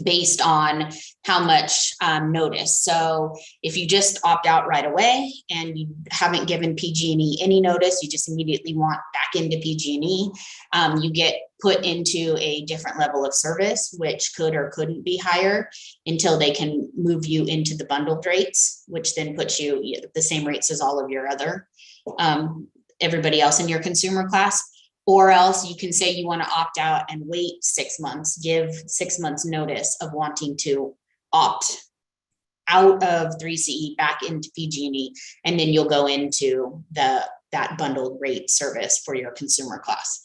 B: based on how much notice. So if you just opt out right away and you haven't given PG&E any notice, you just immediately want back into PG&E, you get put into a different level of service, which could or couldn't be higher until they can move you into the bundled rates, which then puts you the same rates as all of your other, everybody else in your consumer class. Or else you can say you want to opt out and wait 6 months, give 6 months notice of wanting to opt out of 3CE back into PG&E, and then you'll go into that bundled rate service for your consumer class.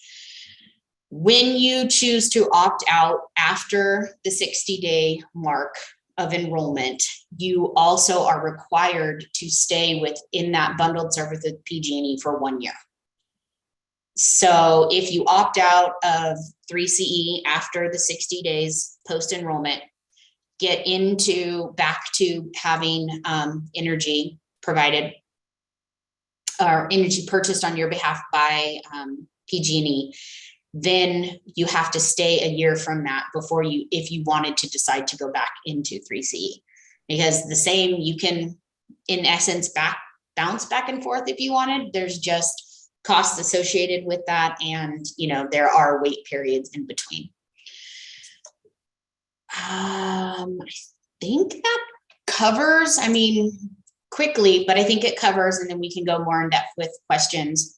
B: When you choose to opt out after the 60-day mark of enrollment, you also are required to stay within that bundled service with PG&E for 1 year. So if you opt out of 3CE after the 60 days post-enrollment, get back to having energy provided or energy purchased on your behalf by PG&E, then you have to stay a year from that before if you wanted to decide to go back into 3CE. Because you can, in essence, bounce back and forth if you wanted. There's just costs associated with that, and there are wait periods in between. I think that covers, I mean, quickly, but I think it covers, and then we can go more in depth with questions.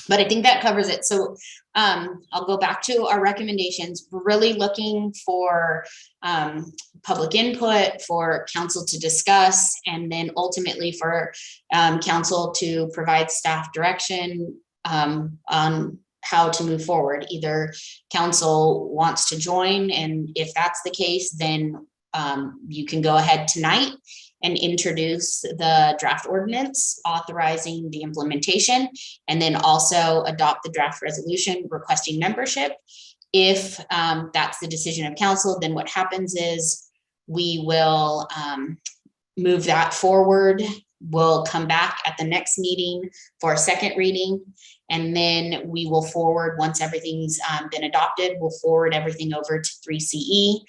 B: But I think that covers it. So I'll go back to our recommendations. We're really looking for public input, for council to discuss, and then ultimately for council to provide staff direction on how to move forward. Either council wants to join, and if that's the case, then you can go ahead tonight and introduce the draft ordinance authorizing the implementation, and then also adopt the draft resolution requesting membership. If that's the decision of council, then what happens is we will move that forward. We'll come back at the next meeting for a second reading, and then we will forward, once everything's been adopted, we'll forward everything over to 3CE.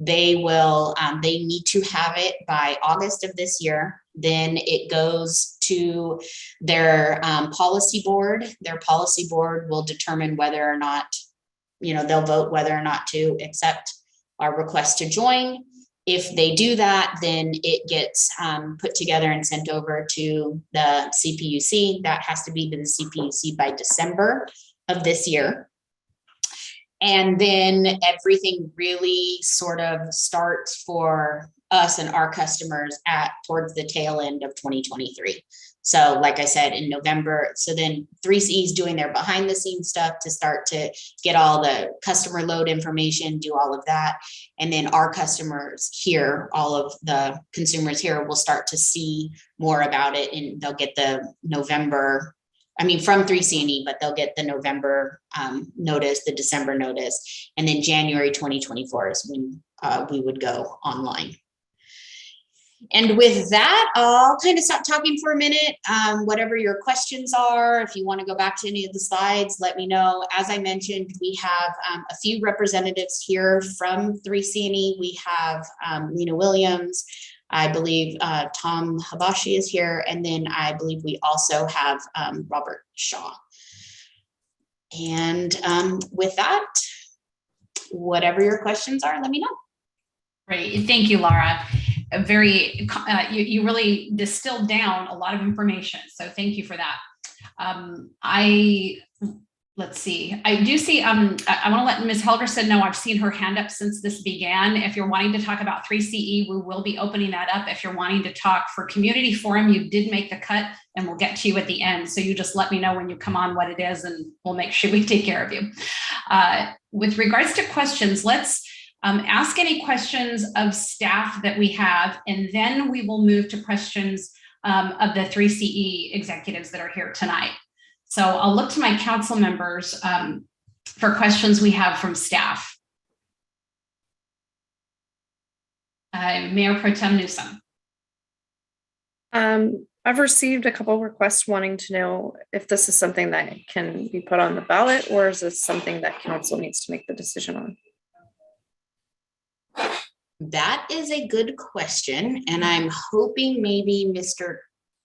B: They will, they need to have it by August of this year. Then it goes to their policy board. Their policy board will determine whether or not, you know, they'll vote whether or not to accept our request to join. If they do that, then it gets put together and sent over to the CPUC. That has to be to the CPUC by December of this year. And then everything really sort of starts for us and our customers towards the tail end of 2023. So like I said, in November, so then 3C is doing their behind the scenes stuff to start to get all the customer load information, do all of that. And then our customers here, all of the consumers here will start to see more about it, and they'll get the November, I mean, from 3C&E, but they'll get the November notice, the December notice, and then January 2024 is when we would go online. And with that, I'll kind of stop talking for a minute. Whatever your questions are, if you want to go back to any of the slides, let me know. As I mentioned, we have a few representatives here from 3C&E. We have Lena Williams. I believe Tom Habashi is here. And then I believe we also have Robert Shaw. And with that, whatever your questions are, let me know.
A: Great. Thank you, Laura. You really distilled down a lot of information. So thank you for that. Let's see. I do see, I want to let Ms. Helgerson know I've seen her hand up since this began. If you're wanting to talk about 3CE, we will be opening that up. If you're wanting to talk for community forum, you did make the cut, and we'll get to you at the end. So you just let me know when you come on what it is, and we'll make sure we take care of you. With regards to questions, let's ask any questions of staff that we have, and then we will move to questions of the 3CE executives that are here tonight. So I'll look to my council members for questions we have from staff. Mayor Pro Tem Newsom.
J: I've received a couple of requests wanting to know if this is something that can be put on the ballot, or is this something that council needs to make the decision on?
B: That is a good question, and I'm hoping maybe Mr.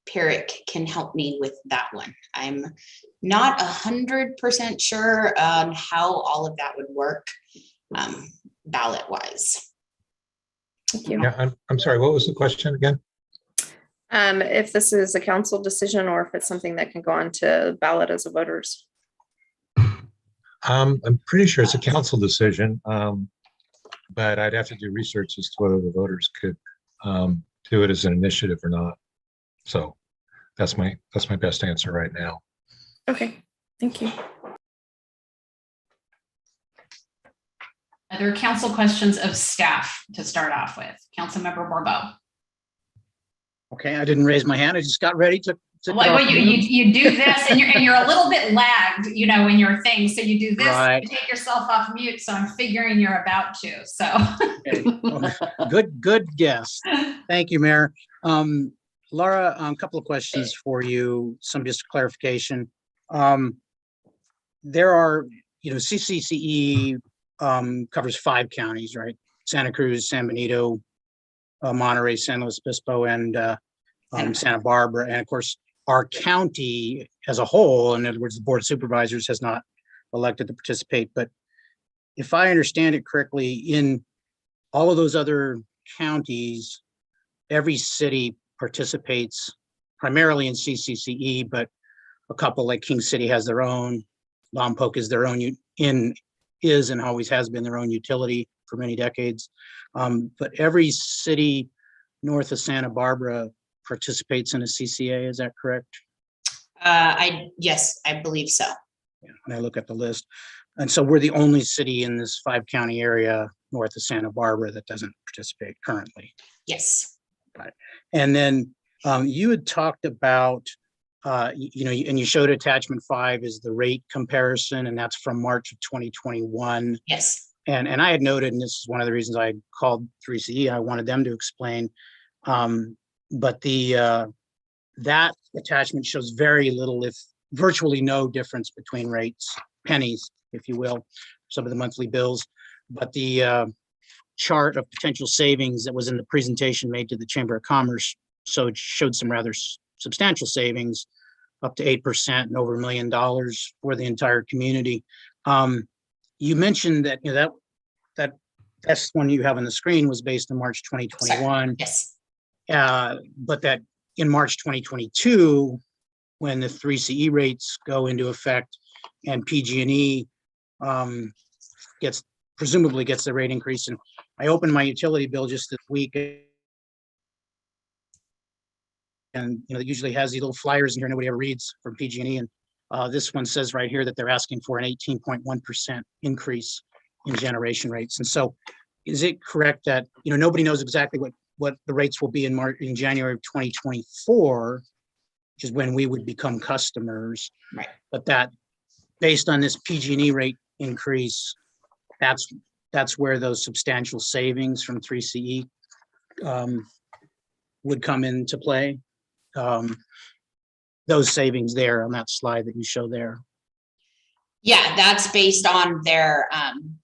B: Perrick can help me with that one. I'm not 100% sure on how all of that would work ballot wise.
J: Thank you.
E: Yeah, I'm sorry, what was the question again?
J: If this is a council decision, or if it's something that can go on to ballot as a voters.
E: I'm pretty sure it's a council decision, but I'd have to do research as to whether the voters could do it as an initiative or not. So that's my best answer right now.
J: Okay, thank you.
A: Other council questions of staff to start off with? Councilmember Borba.
K: Okay, I didn't raise my hand. I just got ready to
A: Well, you do this, and you're a little bit lagged, you know, in your thing. So you do this,
K: right.
A: You take yourself off mute. So I'm figuring you're about to. So
K: Okay. Good guess. Thank you, Mayor. Laura, a couple of questions for you. Some just clarification. There are, CCCE covers 5 counties, right? Santa Cruz, San Benito, Monterey, San Luis Obispo, and Santa Barbara. And of course, our county as a whole, in other words, the Board of Supervisors has not elected to participate. But if I understand it correctly, in all of those other counties, every city participates primarily in CCCE, but a couple like King City has their own, Lompoc is their own, is and always has been their own utility for many decades. But every city north of Santa Barbara participates in a CCA, is that correct?
B: Yes, I believe so.
K: Yeah, when I look at the list. And so we're the only city in this 5-county area north of Santa Barbara that doesn't participate currently.
B: Yes.
K: And then you had talked about, and you showed attachment 5 is the rate comparison, and that's from March of 2021.
B: Yes.
K: And I had noted, and this is one of the reasons I called 3CE, I wanted them to explain, but that attachment shows very little, if virtually no difference between rates, pennies, if you will, some of the monthly bills. But the chart of potential savings that was in the presentation made to the Chamber of Commerce, so it showed some rather substantial savings, up to 8% and over $1 million for the entire community. You mentioned that that's one you have on the screen was based in March 2021.
B: Yes.
K: But that in March 2022, when the 3CE rates go into effect and PG&E presumably gets the rate increase. And I opened my utility bill just this week, and it usually has these little flyers in here nobody ever reads from PG&E, and this one says right here that they're asking for an 18.1% increase in generation rates. And so, is it correct that nobody knows exactly what the rates will be in January of 2024, which is when we would become customers,
B: right?
K: But that based on this PG&E rate increase, that's where those substantial savings from 3CE would come into play. Those savings there on that slide that you show there.
B: Yeah, that's based on their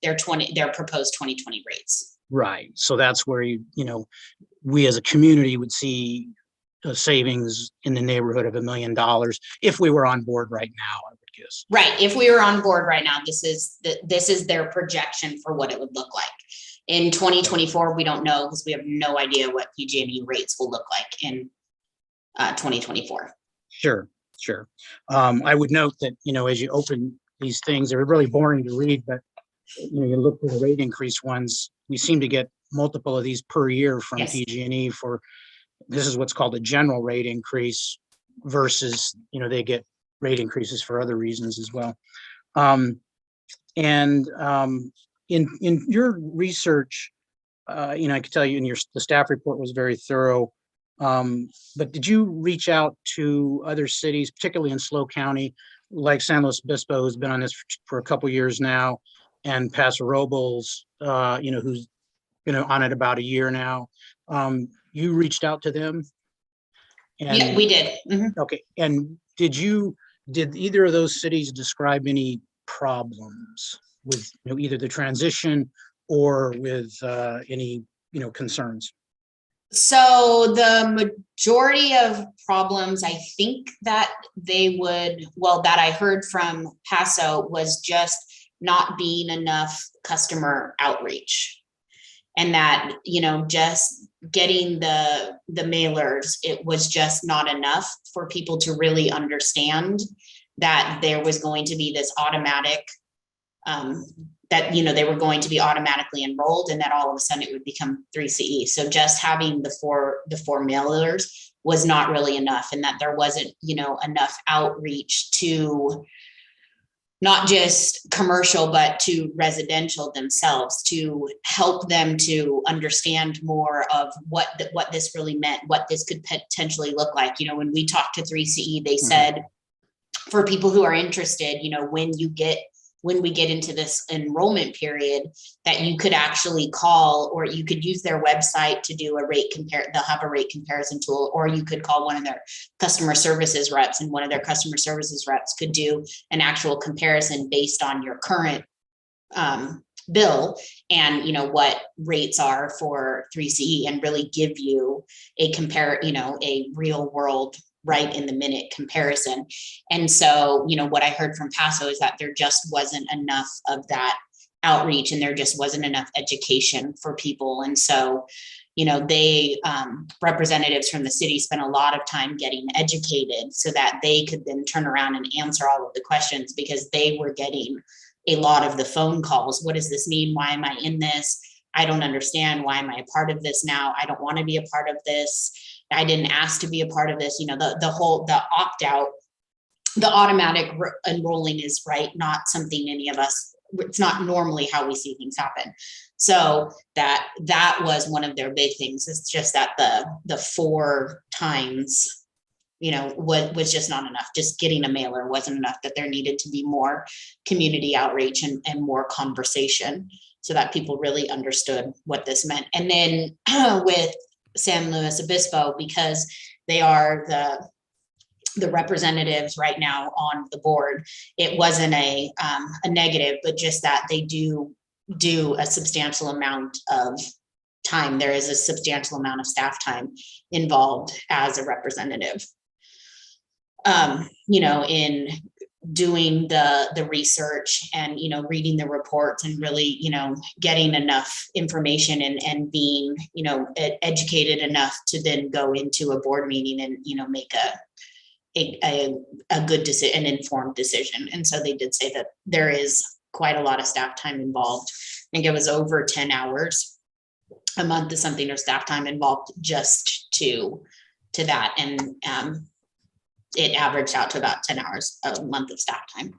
B: proposed 2020 rates.
K: Right. So that's where we as a community would see savings in the neighborhood of $1 million if we were on board right now, I would guess.
B: Right. If we were on board right now, this is their projection for what it would look like. In 2024, we don't know because we have no idea what PG&E rates will look like in 2024.
K: Sure. I would note that, as you open these things, they're really boring to read, but you look for the rate increase ones, we seem to get multiple of these per year from
B: Yes.
K: PG&E for, this is what's called a general rate increase versus, they get rate increases for other reasons as well. In your research, I could tell you the staff report was very thorough. But did you reach out to other cities, particularly in SLO County, like San Luis Obispo, who's been on this for a couple years now, and Paso Robles, who's been on it about a year now? You reached out to them? And,
B: yeah, we did. Mm-hmm.
K: Okay. And did either of those cities describe any problems with either the transition or with any concerns?
B: So the majority of problems, I think that that I heard from Paso was just not being enough customer outreach, and that, just getting the mailers, it was just not enough for people to really understand that there was going to be this automatic, that, they were going to be automatically enrolled, and that all of a sudden it would become 3CE. So just having the four mailers was not really enough, and that there wasn't, enough outreach to not just commercial, but to residential themselves, to help them to understand more of what this really meant, what this could potentially look like. When we talked to 3CE, they said, for people who are interested, when we get into this enrollment period, that you could actually call, or you could use their website to do they'll have a rate comparison tool, or you could call one of their customer services reps, and one of their customer services reps could do an actual comparison based on your current bill and, what rates are for 3CE, and really give you a real world right in the minute comparison. And so, what I heard from Paso is that there just wasn't enough of that outreach, and there just wasn't enough education for people. And so, you know, they, representatives from the city spent a lot of time getting educated so that they could then turn around and answer all of the questions, because they were getting a lot of the phone calls. What does this mean? Why am I in this? I don't understand. Why am I a part of this now? I don't want to be a part of this. I didn't ask to be a part of this. You know, the opt out, the automatic enrolling is not something any of us, it's not normally how we see things happen. So that was one of their big things. It's just that the 4 times, you know, was just not enough. Just getting a mailer wasn't enough, that there needed to be more community outreach and more conversation so that people really understood what this meant. And then with San Luis Obispo, because they are the representatives right now on the board, it wasn't a negative, but just that they do a substantial amount of time. There is a substantial amount of staff time involved as a representative, you know, in doing the research and, you know, reading the reports and really, you know, getting enough information and being, you know, educated enough to then go into a board meeting and, you know, make a good decision, an informed decision. And so they did say that there is quite a lot of staff time involved. I think it was over 10 hours a month is something of staff time involved just to that. And it averaged out to about 10 hours a month of staff time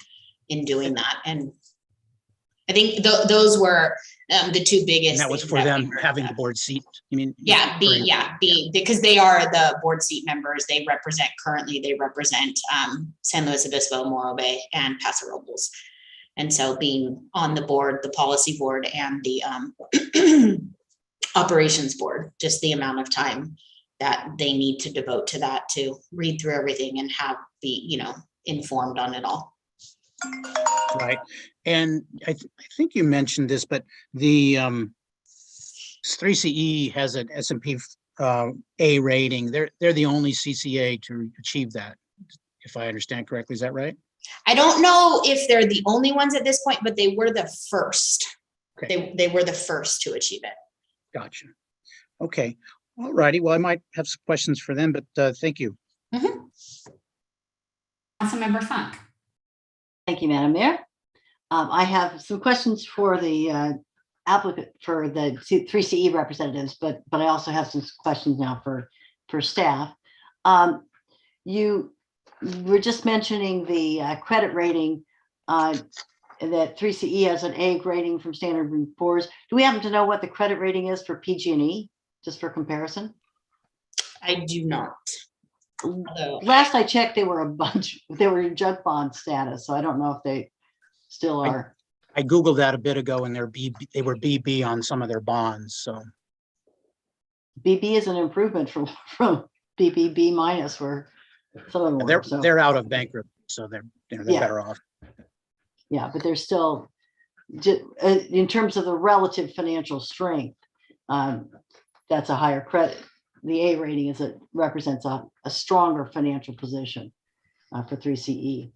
B: in doing that. And I think those were the 2 biggest.
K: And that was
B: things
K: for
B: that
K: them
B: we were,
K: having the board seat, you mean?
B: Yeah, because they are the board seat members. They represent San Luis Obispo, Morro Bay, and Paso Robles. And so being on the board, the policy board and the operations board, just the amount of time that they need to devote to that, to read through everything and be, you know, informed on it all.
K: Right. And I think you mentioned this, but the 3CE has an S&P A rating. They're the only CCA to achieve that, if I understand correctly. Is that right?
B: I don't know if they're the only ones at this point, but they were the first.
K: Okay.
B: They were the first to achieve it.
K: Gotcha. Okay. All righty. Well, I might have some questions for them, but thank you.
A: Mm-hmm. Councilmember Funk.
D: Thank you, Madam Mayor. I have some questions for the applicant, for the 3CE representatives, but I also have some questions now for staff. You were just mentioning the credit rating, that 3CE has an A rating from Standard & Poor's. Do we happen to know what the credit rating is for PG&E, just for comparison?
B: I do not. Although
D: Last I checked, they were in junk bond status, so I don't know if they still are.
K: I Googled that a bit ago, and they were BB on some of their bonds. So
D: BB is an improvement from BBB minus, where some of them were. So,
K: they're out of bankruptcy, so they're better off.
D: yeah, but they're still, in terms of the relative financial strength, that's a higher credit. The A rating represents a stronger financial position for 3CE.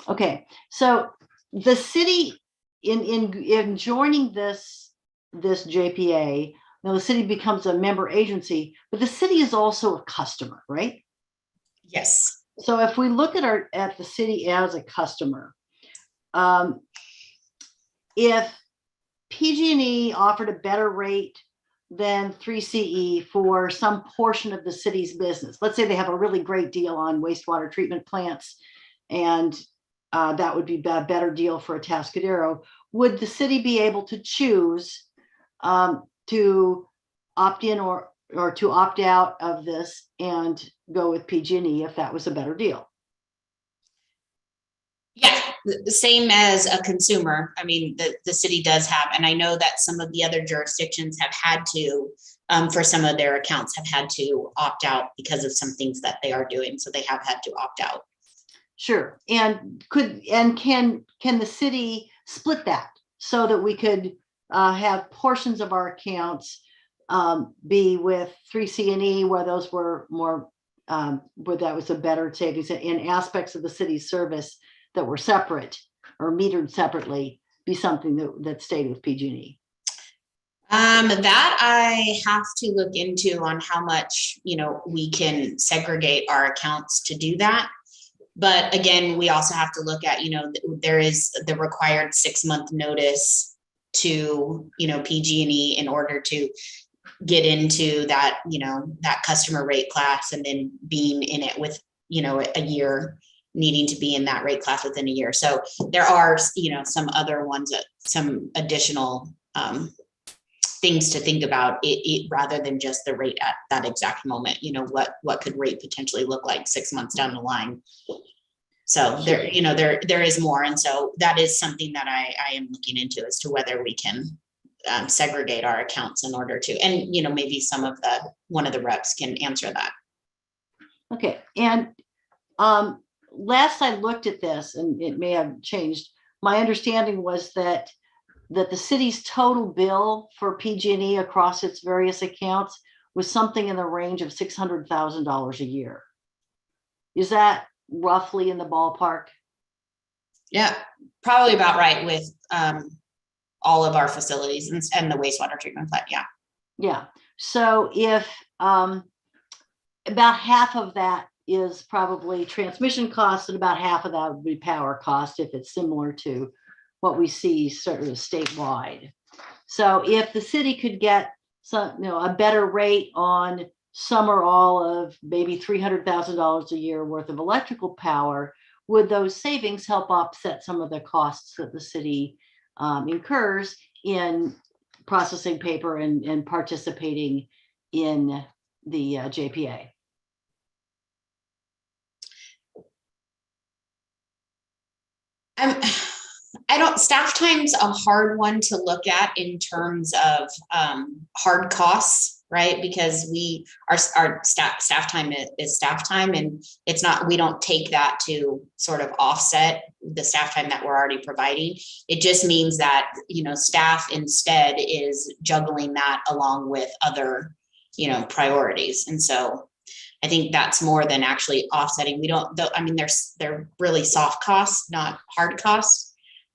D: Okay, so the city in joining this JPA, now the city becomes a member agency, but the city is also a customer, right?
B: yes.
D: So if we look at the city as a customer, if PG&E offered a better rate than 3CE for some portion of the city's business, let's say they have a really great deal on wastewater treatment plants, and that would be a better deal for Atascadero, would the city be able to choose to opt in or to opt out of this and go with PG&E if that was a better deal?
B: Yeah, the same as a consumer. I mean, the city does have, and I know that some of the other jurisdictions have had to, for some of their accounts, have had to opt out because of some things that they are doing. So they have had to opt out.
D: Sure. And can the city split that so that we could have portions of our accounts be with 3C&E where those were more, where that was a better savings, in aspects of the city's service that were separate or metered separately, be something that stayed with PG&E?
B: That I have to look into on how much, we can segregate our accounts to do that. But again, we also have to look at, there is the required 6-month notice to, PG&E in order to get into that, that customer rate class, and then being in it with, a year, needing to be in that rate class within a year. So there are, some other ones, some additional things to think about it rather than just the rate at that exact moment. What could rate potentially look like 6 months down the line. So there is more. And so that is something that I am looking into as to whether we can segregate our accounts in order to, and, maybe one of the reps can answer that.
D: Okay. And last I looked at this, and it may have changed, my understanding was that the city's total bill for PG&E across its various accounts was something in the range of $600,000 a year. Is that roughly in the ballpark?
B: Yeah, probably about right with all of our facilities and the wastewater treatment plant. Yeah.
D: Yeah. So if about half of that is probably transmission costs, and about half of that would be power cost, if it's similar to what we see sort of statewide. So if the city could get a better rate on some or all of maybe $300,000 a year worth of electrical power, would those savings help offset some of the costs that the city incurs in processing paper and participating in the JPA?
B: Staff time's a hard one to look at in terms of hard costs, right? Because our staff time is staff time, and it's not, we don't take that to sort of offset the staff time that we're already providing. It just means that, staff instead is juggling that along with other, priorities. And so I think that's more than actually offsetting. They're really soft costs, not hard costs.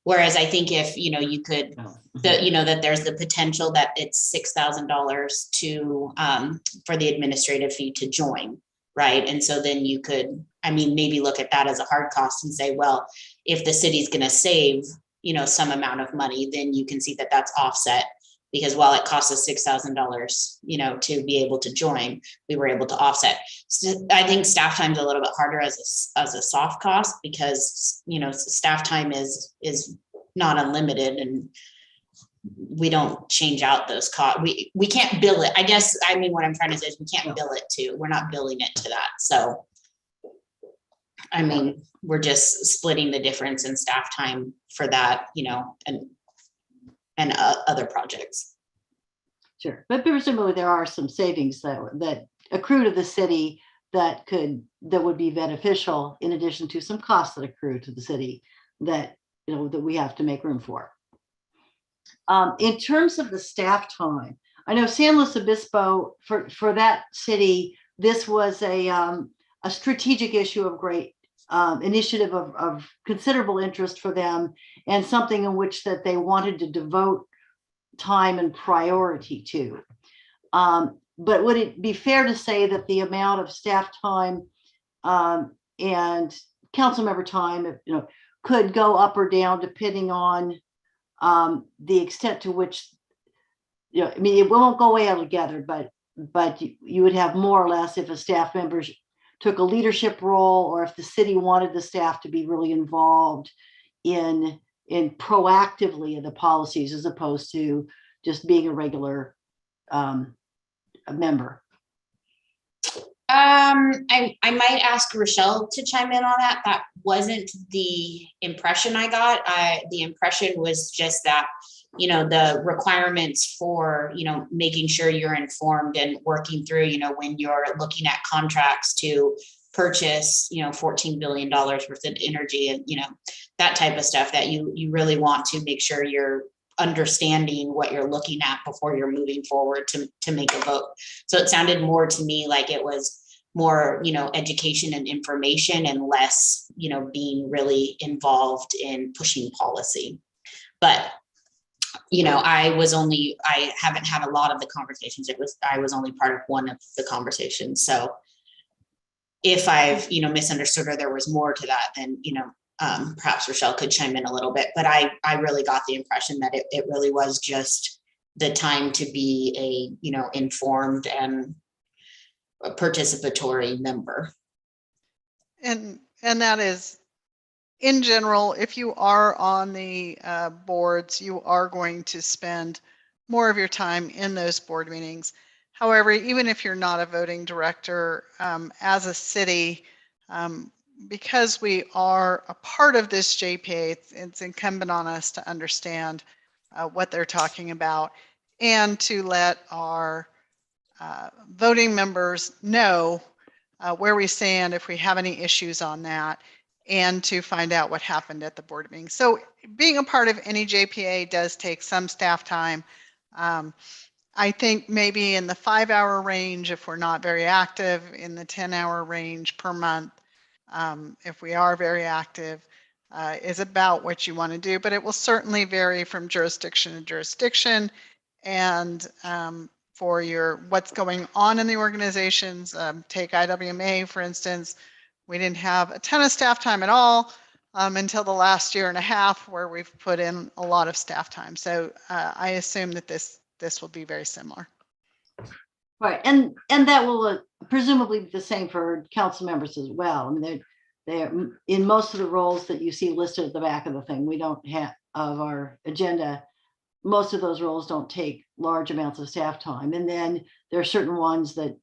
B: Whereas I think if, you could, that there's the potential that it's $6,000 to, for the administrative fee to join, right? And so then you could, maybe look at that as a hard cost and say, well, if the city's going to save, some amount of money, then you can see that that's offset, because while it costs us $6,000, to be able to join, we were able to offset. So I think staff time is a little bit harder as a soft cost, because, staff time is not unlimited, and we don't change out those costs. We can't bill it. I guess, what I'm trying to say is we can't bill it we're not billing it to that. So, we're just splitting the difference in staff time for that, and other projects.
D: Sure, but presumably there are some savings that accrue to the city that would be beneficial, in addition to some costs that accrue to the city that that we have to make room for. In terms of the staff time, I know San Luis Obispo, for that city, this was a strategic issue of great initiative of considerable interest for them, and something in which that they wanted to devote time and priority to. But would it be fair to say that the amount of staff time and council member time, could go up or down depending on the extent to which, it won't go away altogether, but you would have more or less if a staff member took a leadership role, or if the city wanted the staff to be really involved in proactively in the policies, as opposed to just being a regular member.
B: I might ask Rochelle to chime in on that. That wasn't the impression I got. The impression was just that, the requirements for, making sure you're informed and working through, when you're looking at contracts to purchase, $14 billion worth of energy and, that type of stuff, that you really want to make sure you're understanding what you're looking at before you're moving forward to make a vote. So it sounded more to me like it was more, education and information, and less, being really involved in pushing policy. But I haven't had a lot of the conversations. I was only part of one of the conversations. So if I've, misunderstood or there was more to that, then, perhaps Rochelle could chime in a little bit, but I really got the impression that it really was just the time to be a, informed and a participatory member.
G: And that is, in general, if you are on the boards, you are going to spend more of your time in those board meetings. However, even if you're not a voting director, as a city, because we are a part of this JPA, it's incumbent on us to understand what they're talking about and to let our voting members know where we stand if we have any issues on that, and to find out what happened at the board meeting. So being a part of any JPA does take some staff time. I think maybe in the 5-hour range, if we're not very active, in the 10-hour range per month, if we are very active, is about what you want to do, but it will certainly vary from jurisdiction to jurisdiction. And for what's going on in the organizations, take IWMA, for instance, we didn't have a ton of staff time at all until the last year and a half, where we've put in a lot of staff time. So I assume that this will be very similar.
D: Right, and that will presumably be the same for council members as well. I mean, they're in most of the roles that you see listed at the back of the thing. We don't have of our agenda. Most of those roles don't take large amounts of staff time, and then there are certain ones that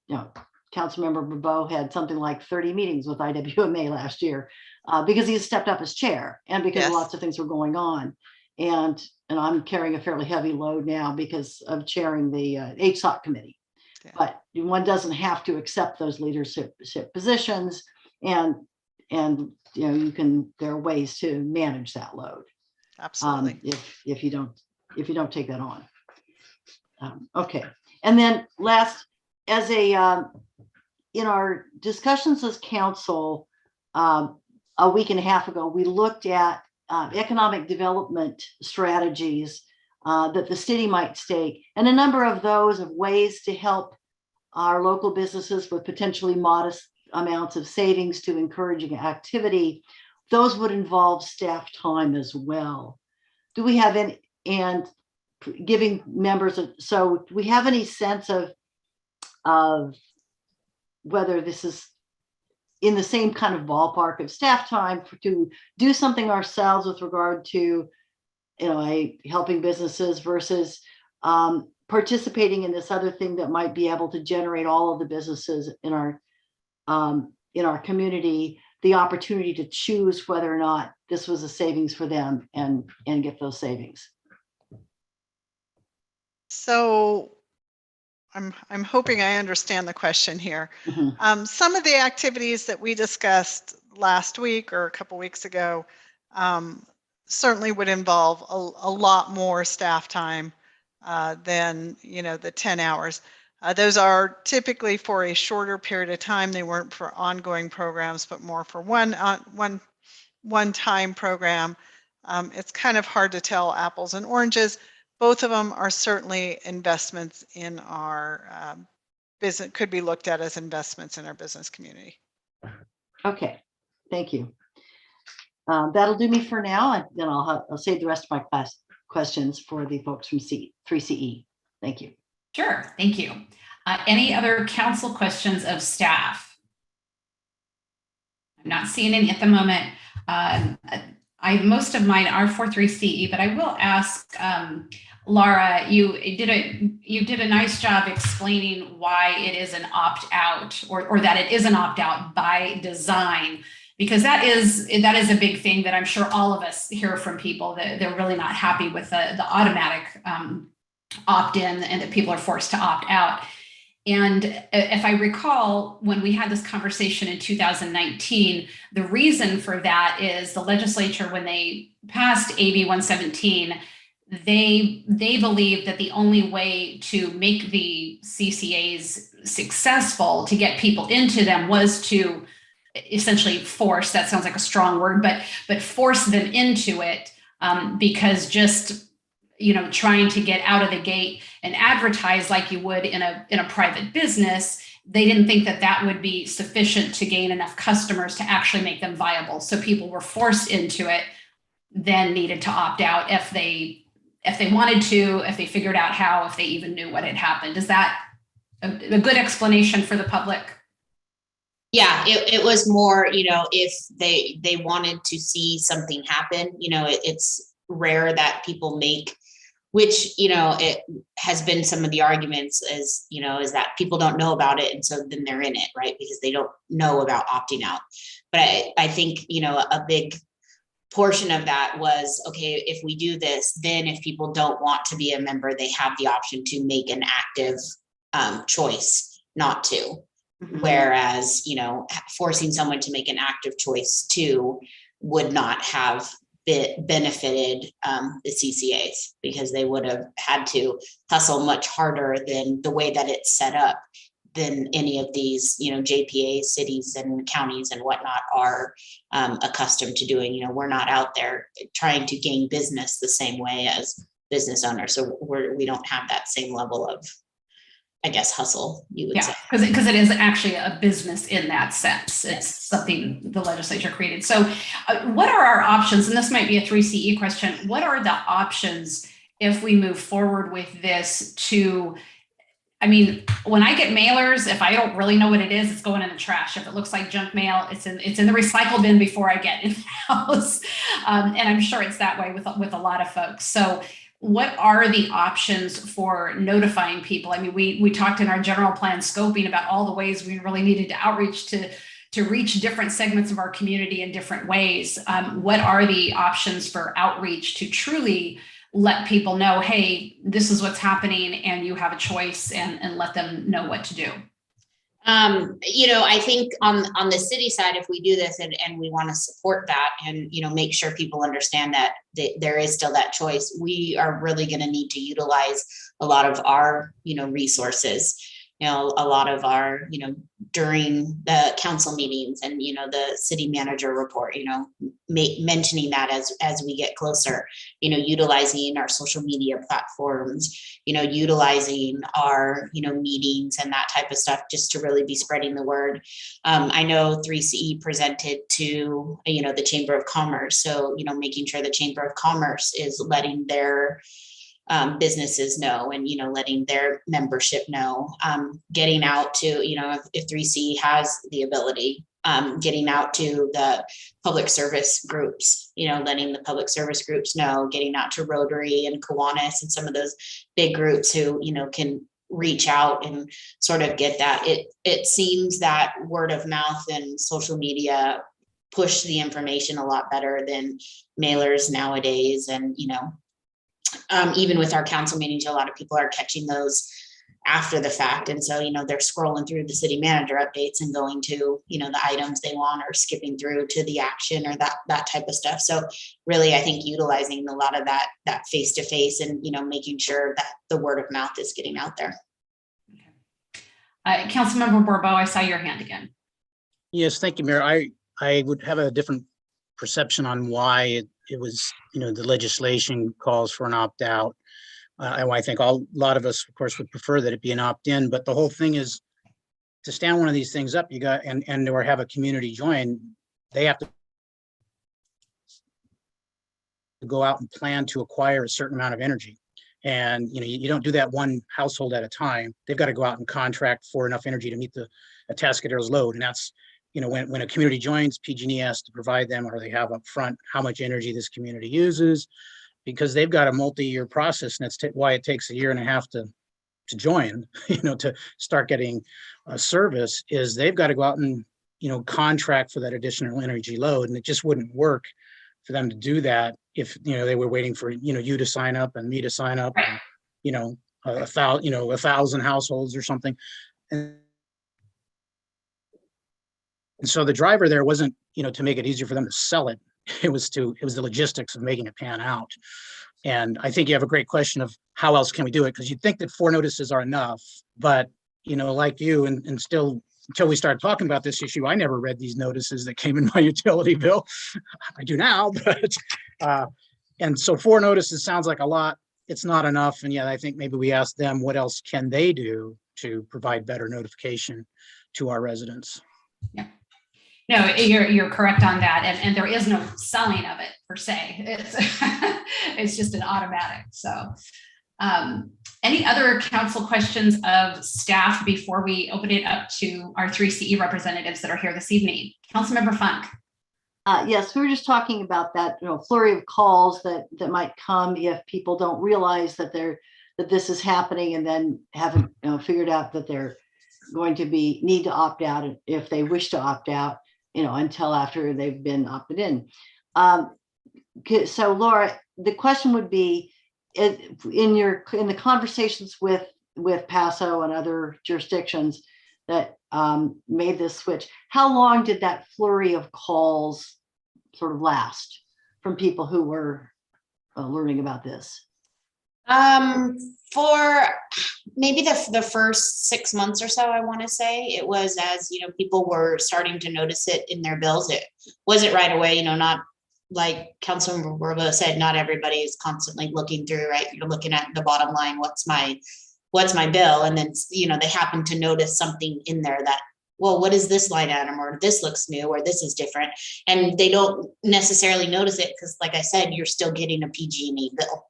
D: Councilmember Borba had something like 30 meetings with IWMA last year because he stepped up as chair and because lots of things were going on. And I'm carrying a fairly heavy load now because of chairing the HSOC committee. Yeah. But one doesn't have to accept those leadership positions, and there are ways to manage that load.
G: Absolutely.
D: If you don't take that on. Okay, and then last, as in our discussions as council a week and a half ago, we looked at economic development strategies that the city might take, and a number of those of ways to help our local businesses with potentially modest amounts of savings to encouraging activity. Those would involve staff time as well. Do we have any, and giving members, so do we have any sense of whether this is in the same kind of ballpark of staff time to do something ourselves with regard to, helping businesses versus participating in this other thing that might be able to generate all of the businesses in our community the opportunity to choose whether or not this was a savings for them and get those savings.
G: So I'm hoping I understand the question here. Mm-hmm. Some of the activities that we discussed last week or a couple weeks ago certainly would involve a lot more staff time than the 10 hours. Those are typically for a shorter period of time. They weren't for ongoing programs, but more for one-time program. It's kind of hard to tell apples and oranges. Both of them are certainly investments in our business, could be looked at as investments in our business community.
D: Okay, thank you. That'll do me for now, and then I'll save the rest of my questions for the folks from 3CE. Thank you.
A: Sure, thank you. Any other council questions of staff? I'm not seeing any at the moment. Most of mine are for 3CE, but I will ask Laura, you did a nice job explaining why it is an opt-out or that it is an opt-out by design, because that is a big thing that I'm sure all of us hear from people that they're really not happy with the automatic opt-in and that people are forced to opt out. And if I recall, when we had this conversation in 2019, the reason for that is the legislature, when they passed AB 117, they believed that the only way to make the CCAs successful, to get people into them, was to essentially force, that sounds like a strong word, but force them into it because just, trying to get out of the gate and advertise like you would in a private business, they didn't think that that would be sufficient to gain enough customers to actually make them viable. So people were forced into it, then needed to opt out if they wanted to, if they figured out how, if they even knew what had happened. Is that a good explanation for the public?
B: Yeah, it was more, if they wanted to see something happen, it's rare that people make, which, it has been some of the arguments is that people don't know about it. And so then they're in it, right? Because they don't know about opting out. But I think, a big portion of that was, okay, if we do this, then if people don't want to be a member, they have the option to make an active choice not to. Whereas, forcing someone to make an active choice to would not have benefited the CCAs, because they would have had to hustle much harder than the way that it's set up than any of these, JPA cities and counties and whatnot are accustomed to doing. We're not out there trying to gain business the same way as business owners. So we don't have that same level of, I guess, hustle, you would say.
A: Because it is actually a business in that sense. It's something the legislature created. So what are our options? And this might be a 3CE question. What are the options if we move forward with this when I get mailers, if I don't really know what it is, it's going in the trash. If it looks like junk mail, it's in the recycle bin before I get in the house. And I'm sure it's that way with a lot of folks. So what are the options for notifying people? We talked in our general plan scoping about all the ways we really needed to outreach to reach different segments of our community in different ways. What are the options for outreach to truly let people know, hey, this is what's happening and you have a choice, and let them know what to do?
B: I think on the city side, if we do this and we want to support that and, make sure people understand that there is still that choice, we are really going to need to utilize a lot of our, resources, a lot of our, during the council meetings and, the city manager report, mentioning that as we get closer, utilizing our social media platforms, utilizing our, meetings and that type of stuff, just to really be spreading the word. I know 3CE presented to, the Chamber of Commerce. So, making sure the Chamber of Commerce is letting their businesses know and, letting their membership know, getting out to, if 3C has the ability, getting out to the public service groups, letting the public service groups know, getting out to Rotary and Kiwanis and some of those big groups who, can reach out and sort of get that. It seems that word of mouth and social media push the information a lot better than mailers nowadays. And, even with our council meetings, a lot of people are catching those after the fact. And so, they're scrolling through the city manager updates and going to, the items they want, or skipping through to the action or that type of stuff. So really, I think utilizing a lot of that face-to-face and, making sure that the word of mouth is getting out there.
A: Councilmember Borba, I saw your hand again.
K: Yes, thank you, Mayor. I would have a different perception on why it was, the legislation calls for an opt-out. I think a lot of us, of course, would prefer that it be an opt-in, but the whole thing is to stand one of these things up, you got, or have a community join, they have to go out and plan to acquire a certain amount of energy. And, you don't do that one household at a time. They've got to go out and contract for enough energy to meet the Atascadero's load. And that's, when a community joins, PG&E has to provide them, or they have up front, how much energy this community uses, because they've got a multi-year process. And that's why it takes a year and a half to join, to start getting a service, is they've got to go out and, contract for that additional energy load. And it just wouldn't work for them to do that if, they were waiting for, you to sign up and me to sign up, and, 1,000 households or something. And so the driver there wasn't, to make it easier for them to sell it. It was the logistics of making it pan out. And I think you have a great question of how else can we do it? Because you'd think that 4 notices are enough, but, like you, and still, until we started talking about this issue, I never read these notices that came in my utility bill. I do now, but And so 4 notices sounds like a lot. It's not enough. And yet I think maybe we ask them what else can they do to provide better notification to our residents.
A: Yeah. No, you're correct on that. And there is no selling of it per se. It's, it's just an automatic. So any other council questions of staff before we open it up to our 3CE representatives that are here this evening? Councilmember Funk.
D: Yes, we were just talking about that, flurry of calls that might come if people don't realize that this is happening and then haven't figured out that they're going to need to opt out if they wish to opt out, until after they've been opted in. So Laura, the question would be, in the conversations with Paso and other jurisdictions that made this switch, how long did that flurry of calls sort of last from people who were learning about this?
B: For maybe the first 6 months or so, I want to say it was, as people were starting to notice it in their bills. It wasn't right away, not like Councilman Borba said, not everybody is constantly looking through, right? You're looking at the bottom line, what's my bill? And then, they happen to notice something in there that, well, what is this line item, or this looks new, or this is different. And they don't necessarily notice it because, like I said, you're still getting a PG&E bill.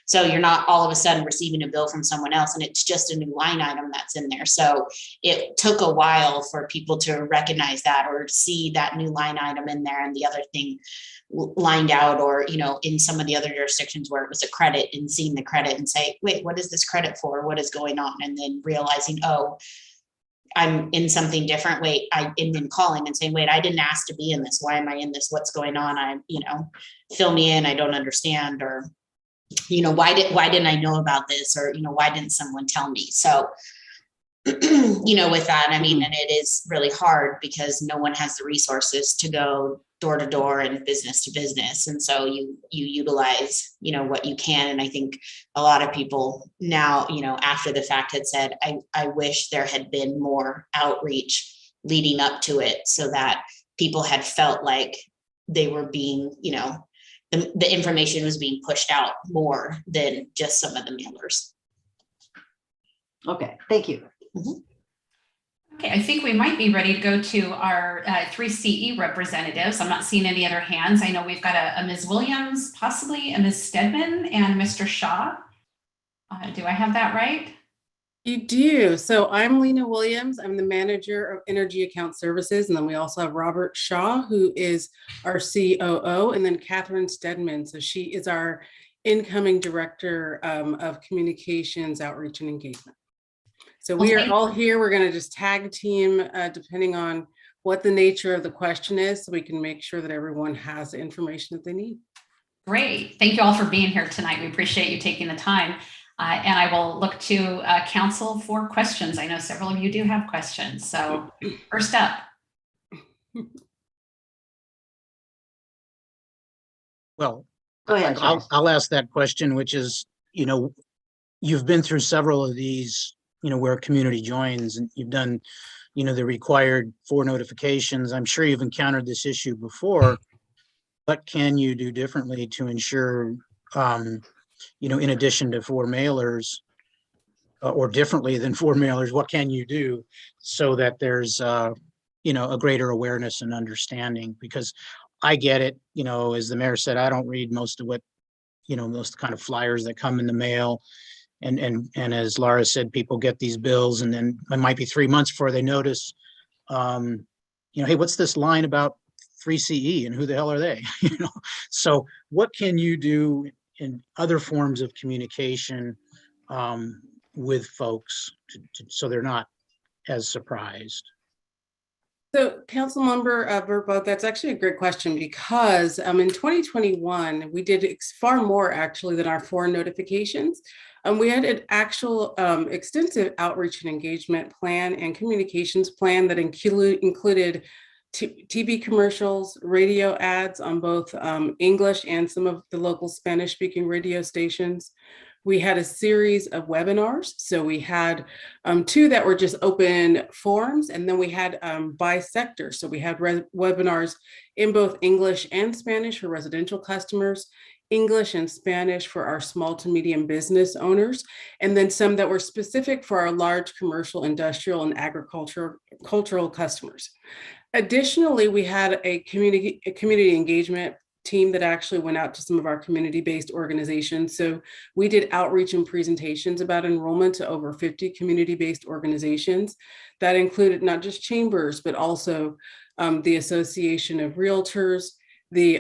B: So you're not all of a sudden receiving a bill from someone else and it's just a new line item that's in there. So it took a while for people to recognize that or see that new line item in there and the other thing lined out, or, in some of the other jurisdictions where it was a credit, and seeing the credit and say, wait, what is this credit for? What is going on? And then realizing, oh, I'm in something different. And then calling and saying, wait, I didn't ask to be in this. Why am I in this? What's going on? Fill me in. I don't understand. Or, why didn't I know about this? Or, why didn't someone tell me? So, with that, and it is really hard because no one has the resources to go door to door and business to business. And so you utilize, what you can. And I think a lot of people now, after the fact had said, I wish there had been more outreach leading up to it so that people had felt like they were being, the information was being pushed out more than just some of the mailers.
D: Okay, thank you.
B: Mm-hmm.
A: Okay, I think we might be ready to go to our 3CE representatives. I'm not seeing any other hands. I know we've got a Ms. Williams, possibly a Ms. Stedman, and Mr. Shaw. Do I have that right?
L: You do. So I'm Lena Williams. I'm the manager of Energy Account Services. And then we also have Robert Shaw, who is our COO, and then Catherine Stedman. So she is our incoming director of communications, outreach, and engagement. So we are all here. We're going to just tag team depending on what the nature of the question is, so we can make sure that everyone has the information that they need.
A: Great. Thank you all for being here tonight. We appreciate you taking the time. And I will look to council for questions. I know several of you do have questions. So first up.
K: Well,
D: go ahead.
K: I'll ask that question, which is, you've been through several of these, where a community joins, and you've done, the required 4 notifications. I'm sure you've encountered this issue before. What can you do differently to ensure, in addition to 4 mailers, or differently than 4 mailers, what can you do so that there's, a greater awareness and understanding? Because I get it, as the mayor said, I don't read most of what, most kind of flyers that come in the mail. And as Laura said, people get these bills and then it might be 3 months before they notice, hey, what's this line about 3CE and who the hell are they? So what can you do in other forms of communication with folks so they're not as surprised?
L: So Councilmember Borba, that's actually a great question, because in 2021, we did far more actually than our 4 notifications. We had an actual extensive outreach and engagement plan and communications plan that included TV commercials, radio ads on both English and some of the local Spanish-speaking radio stations. We had a series of webinars. So we had 2 that were just open forums, and then we had by sector. So we had webinars in both English and Spanish for residential customers, English and Spanish for our small to medium business owners, and then some that were specific for our large commercial, industrial, and cultural customers. Additionally, we had a community engagement team that actually went out to some of our community-based organizations. So we did outreach and presentations about enrollment to over 50 community-based organizations. That included not just chambers, but also the Association of Realtors, the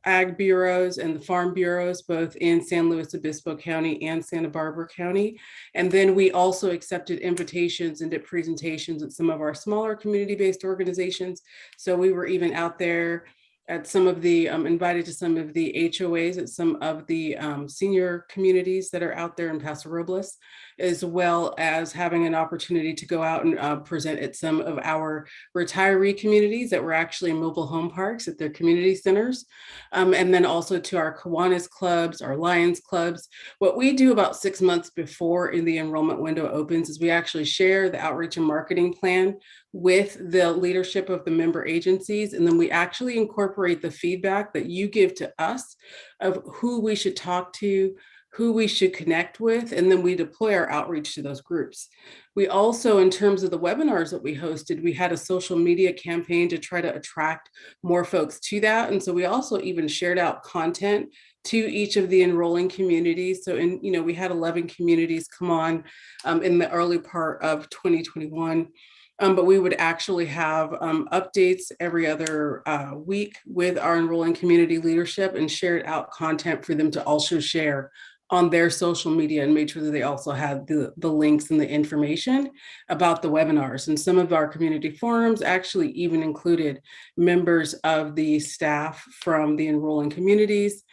L: ag bureaus and the farm bureaus, both in San Luis Obispo County and Santa Barbara County. And then we also accepted invitations and did presentations at some of our smaller community-based organizations. So we were even out there at some of the, invited to some of the HOAs at some of the senior communities that are out there in Paso Robles, as well as having an opportunity to go out and present at some of our retiree communities that were actually mobile home parks at their community centers. And then also to our Kiwanis clubs, our Lions clubs. What we do about 6 months before in the enrollment window opens is we actually share the outreach and marketing plan with the leadership of the member agencies. And then we actually incorporate the feedback that you give to us of who we should talk to, who we should connect with, and then we deploy our outreach to those groups. We also, in terms of the webinars that we hosted, we had a social media campaign to try to attract more folks to that. And so we also even shared out content to each of the enrolling communities. So we had 11 communities come on in the early part of 2021. But we would actually have updates every other week with our enrolling community leadership and shared out content for them to also share on their social media, and made sure that they also had the links and the information about the webinars. And some of our community forums actually even included members of the staff from the enrolling communities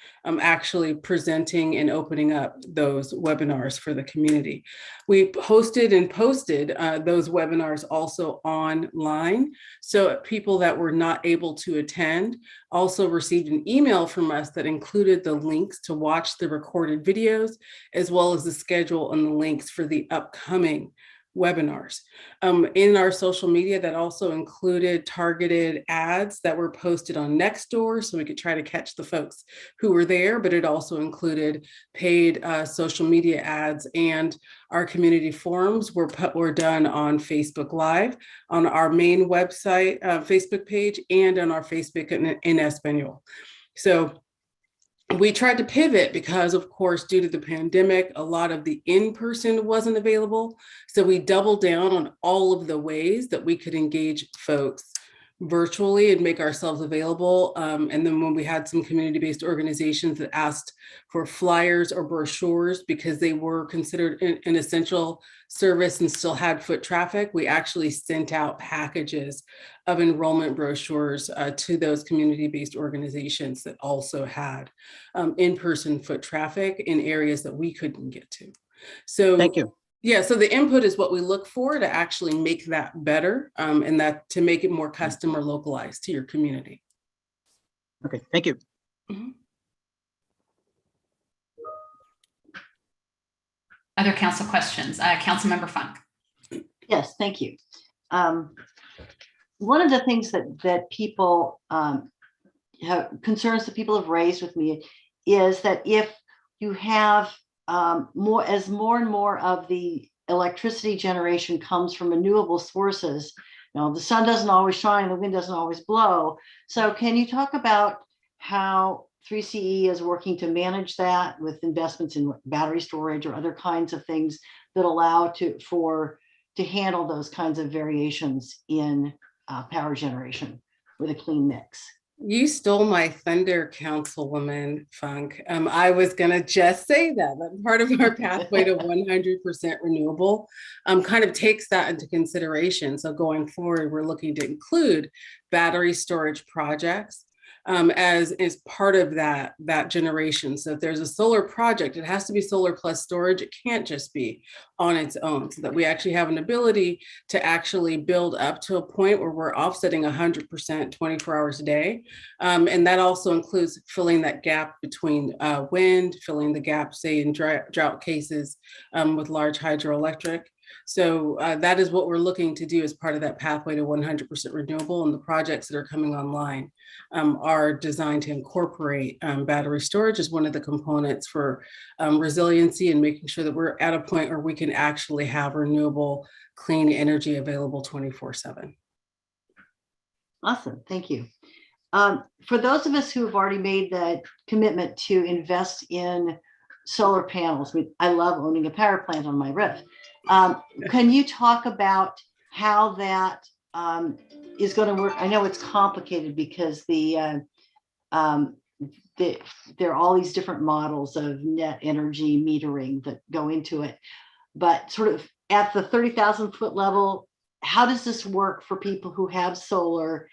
L: actually presenting and opening up those webinars for the community. We hosted and posted those webinars also online. So people that were not able to attend also received an email from us that included the links to watch the recorded videos, as well as the schedule and the links for the upcoming webinars. In our social media, that also included targeted ads that were posted on Nextdoor, so we could try to catch the folks who were there, but it also included paid social media ads, and our community forums were done on Facebook Live, on our main website, Facebook page, and on our Facebook in Espanol. So we tried to pivot because, of course, due to the pandemic, a lot of the in-person wasn't available. So we doubled down on all of the ways that we could engage folks virtually and make ourselves available. And then when we had some community-based organizations that asked for flyers or brochures because they were considered an essential service and still had foot traffic, we actually sent out packages of enrollment brochures to those community-based organizations that also had in-person foot traffic in areas that we couldn't get to. So
K: Thank you.
L: Yeah, so the input is what we look for to actually make that better, and that to make it more custom or localized to your community.
K: Okay, thank you.
L: Mm-hmm.
A: Other council questions? Councilmember Funk.
D: Yes, thank you. One of the things that people concerns that people have raised with me is that if you have more and more of the electricity generation comes from renewable sources, the sun doesn't always shine, the wind doesn't always blow. So can you talk about how 3CE is working to manage that with investments in battery storage or other kinds of things that allow to handle those kinds of variations in power generation with a clean mix?
L: You stole my thunder, Councilwoman Funk. I was going to just say that part of our pathway to 100% renewable kind of takes that into consideration. So going forward, we're looking to include battery storage projects as part of that generation. So if there's a solar project, it has to be solar plus storage. It can't just be on its own, so that we actually have an ability to actually build up to a point where we're offsetting 100% 24 hours a day. And that also includes filling that gap between wind, filling the gap, say in drought cases with large hydroelectric. So that is what we're looking to do as part of that pathway to 100% renewable. And the projects that are coming online are designed to incorporate battery storage as one of the components for resiliency and making sure that we're at a point where we can actually have renewable, clean energy available 24/7.
D: Awesome, thank you. For those of us who have already made that commitment to invest in solar panels, I love owning a power plant on my roof. Can you talk about how that is going to work? I know it's complicated because there are all these different models of net energy metering that go into it, but sort of at the 30,000 foot level, how does this work for people who have solar?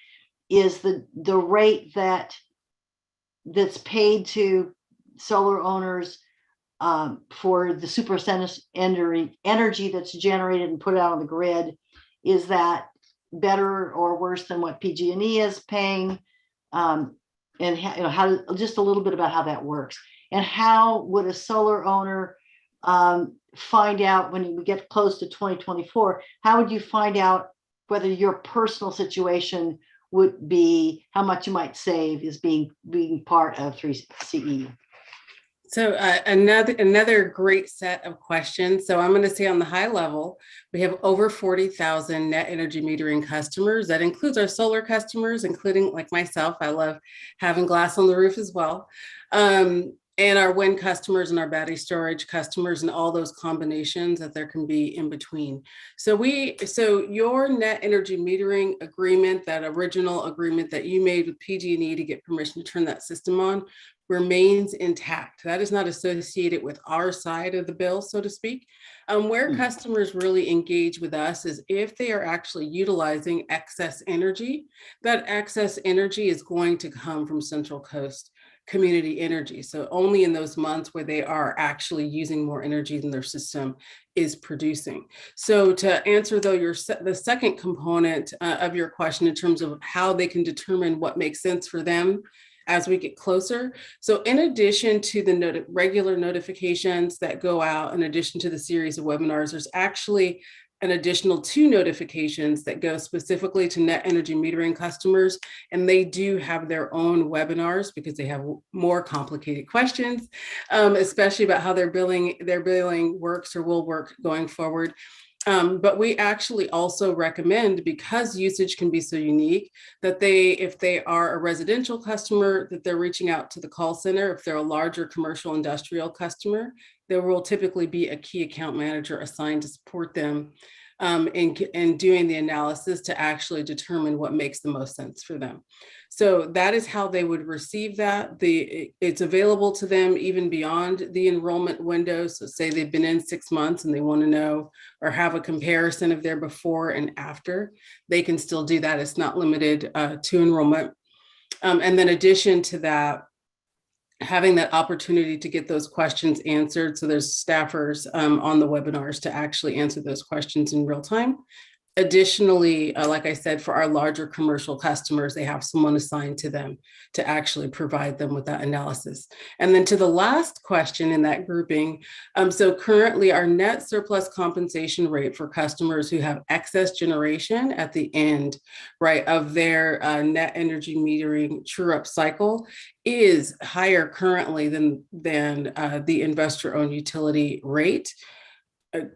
D: Is the rate that's paid to solar owners for the super energy that's generated and put out on the grid, is that better or worse than what PG&E is paying? And how just a little bit about how that works, and how would a solar owner find out when we get close to 2024? How would you find out whether your personal situation would be, how much you might save is being part of 3CE?
L: So another great set of questions. So I'm going to say on the high level, we have over 40,000 net energy metering customers. That includes our solar customers, including like myself. I love having glass on the roof as well. And our wind customers and our battery storage customers and all those combinations that there can be in between. So your net energy metering agreement, that original agreement that you made with PG&E to get permission to turn that system on, remains intact. That is not associated with our side of the bill, so to speak. Where customers really engage with us is if they are actually utilizing excess energy. That excess energy is going to come from Central Coast community energy. So only in those months where they are actually using more energy than their system is producing. So to answer though the second component of your question in terms of how they can determine what makes sense for them as we get closer. So in addition to the regular notifications that go out, in addition to the series of webinars, there's actually an additional 2 notifications that go specifically to net energy metering customers. And they do have their own webinars because they have more complicated questions, especially about how their billing works or will work going forward. But we actually also recommend, because usage can be so unique, that if they are a residential customer, that they're reaching out to the call center. If they're a larger commercial industrial customer, there will typically be a key account manager assigned to support them in doing the analysis to actually determine what makes the most sense for them. So that is how they would receive that. It's available to them even beyond the enrollment window. So say they've been in 6 months and they want to know or have a comparison of their before and after, they can still do that. It's not limited to enrollment. And then in addition to that, having that opportunity to get those questions answered. So there's staffers on the webinars to actually answer those questions in real time. Additionally, like I said, for our larger commercial customers, they have someone assigned to them to actually provide them with that analysis. And then to the last question in that grouping, so currently our net surplus compensation rate for customers who have excess generation at the end, right, of their net energy metering true-up cycle is higher currently than the investor-owned utility rate.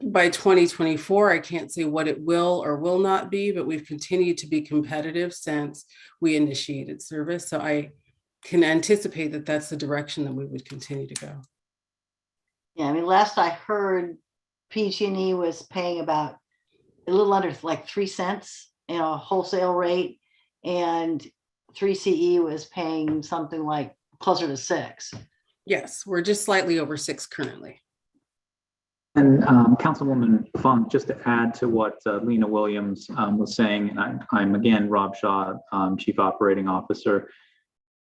L: By 2024, I can't say what it will or will not be, but we've continued to be competitive since we initiated service. So I can anticipate that that's the direction that we would continue to go.
D: Yeah, I mean, last I heard, PG&E was paying about a little under like 3 cents, wholesale rate, and 3CE was paying something like closer to 6.
L: Yes, we're just slightly over 6 currently.
M: And Councilwoman Funk, just to add to what Lena Williams was saying, and I'm again Rob Shaw, Chief Operating Officer.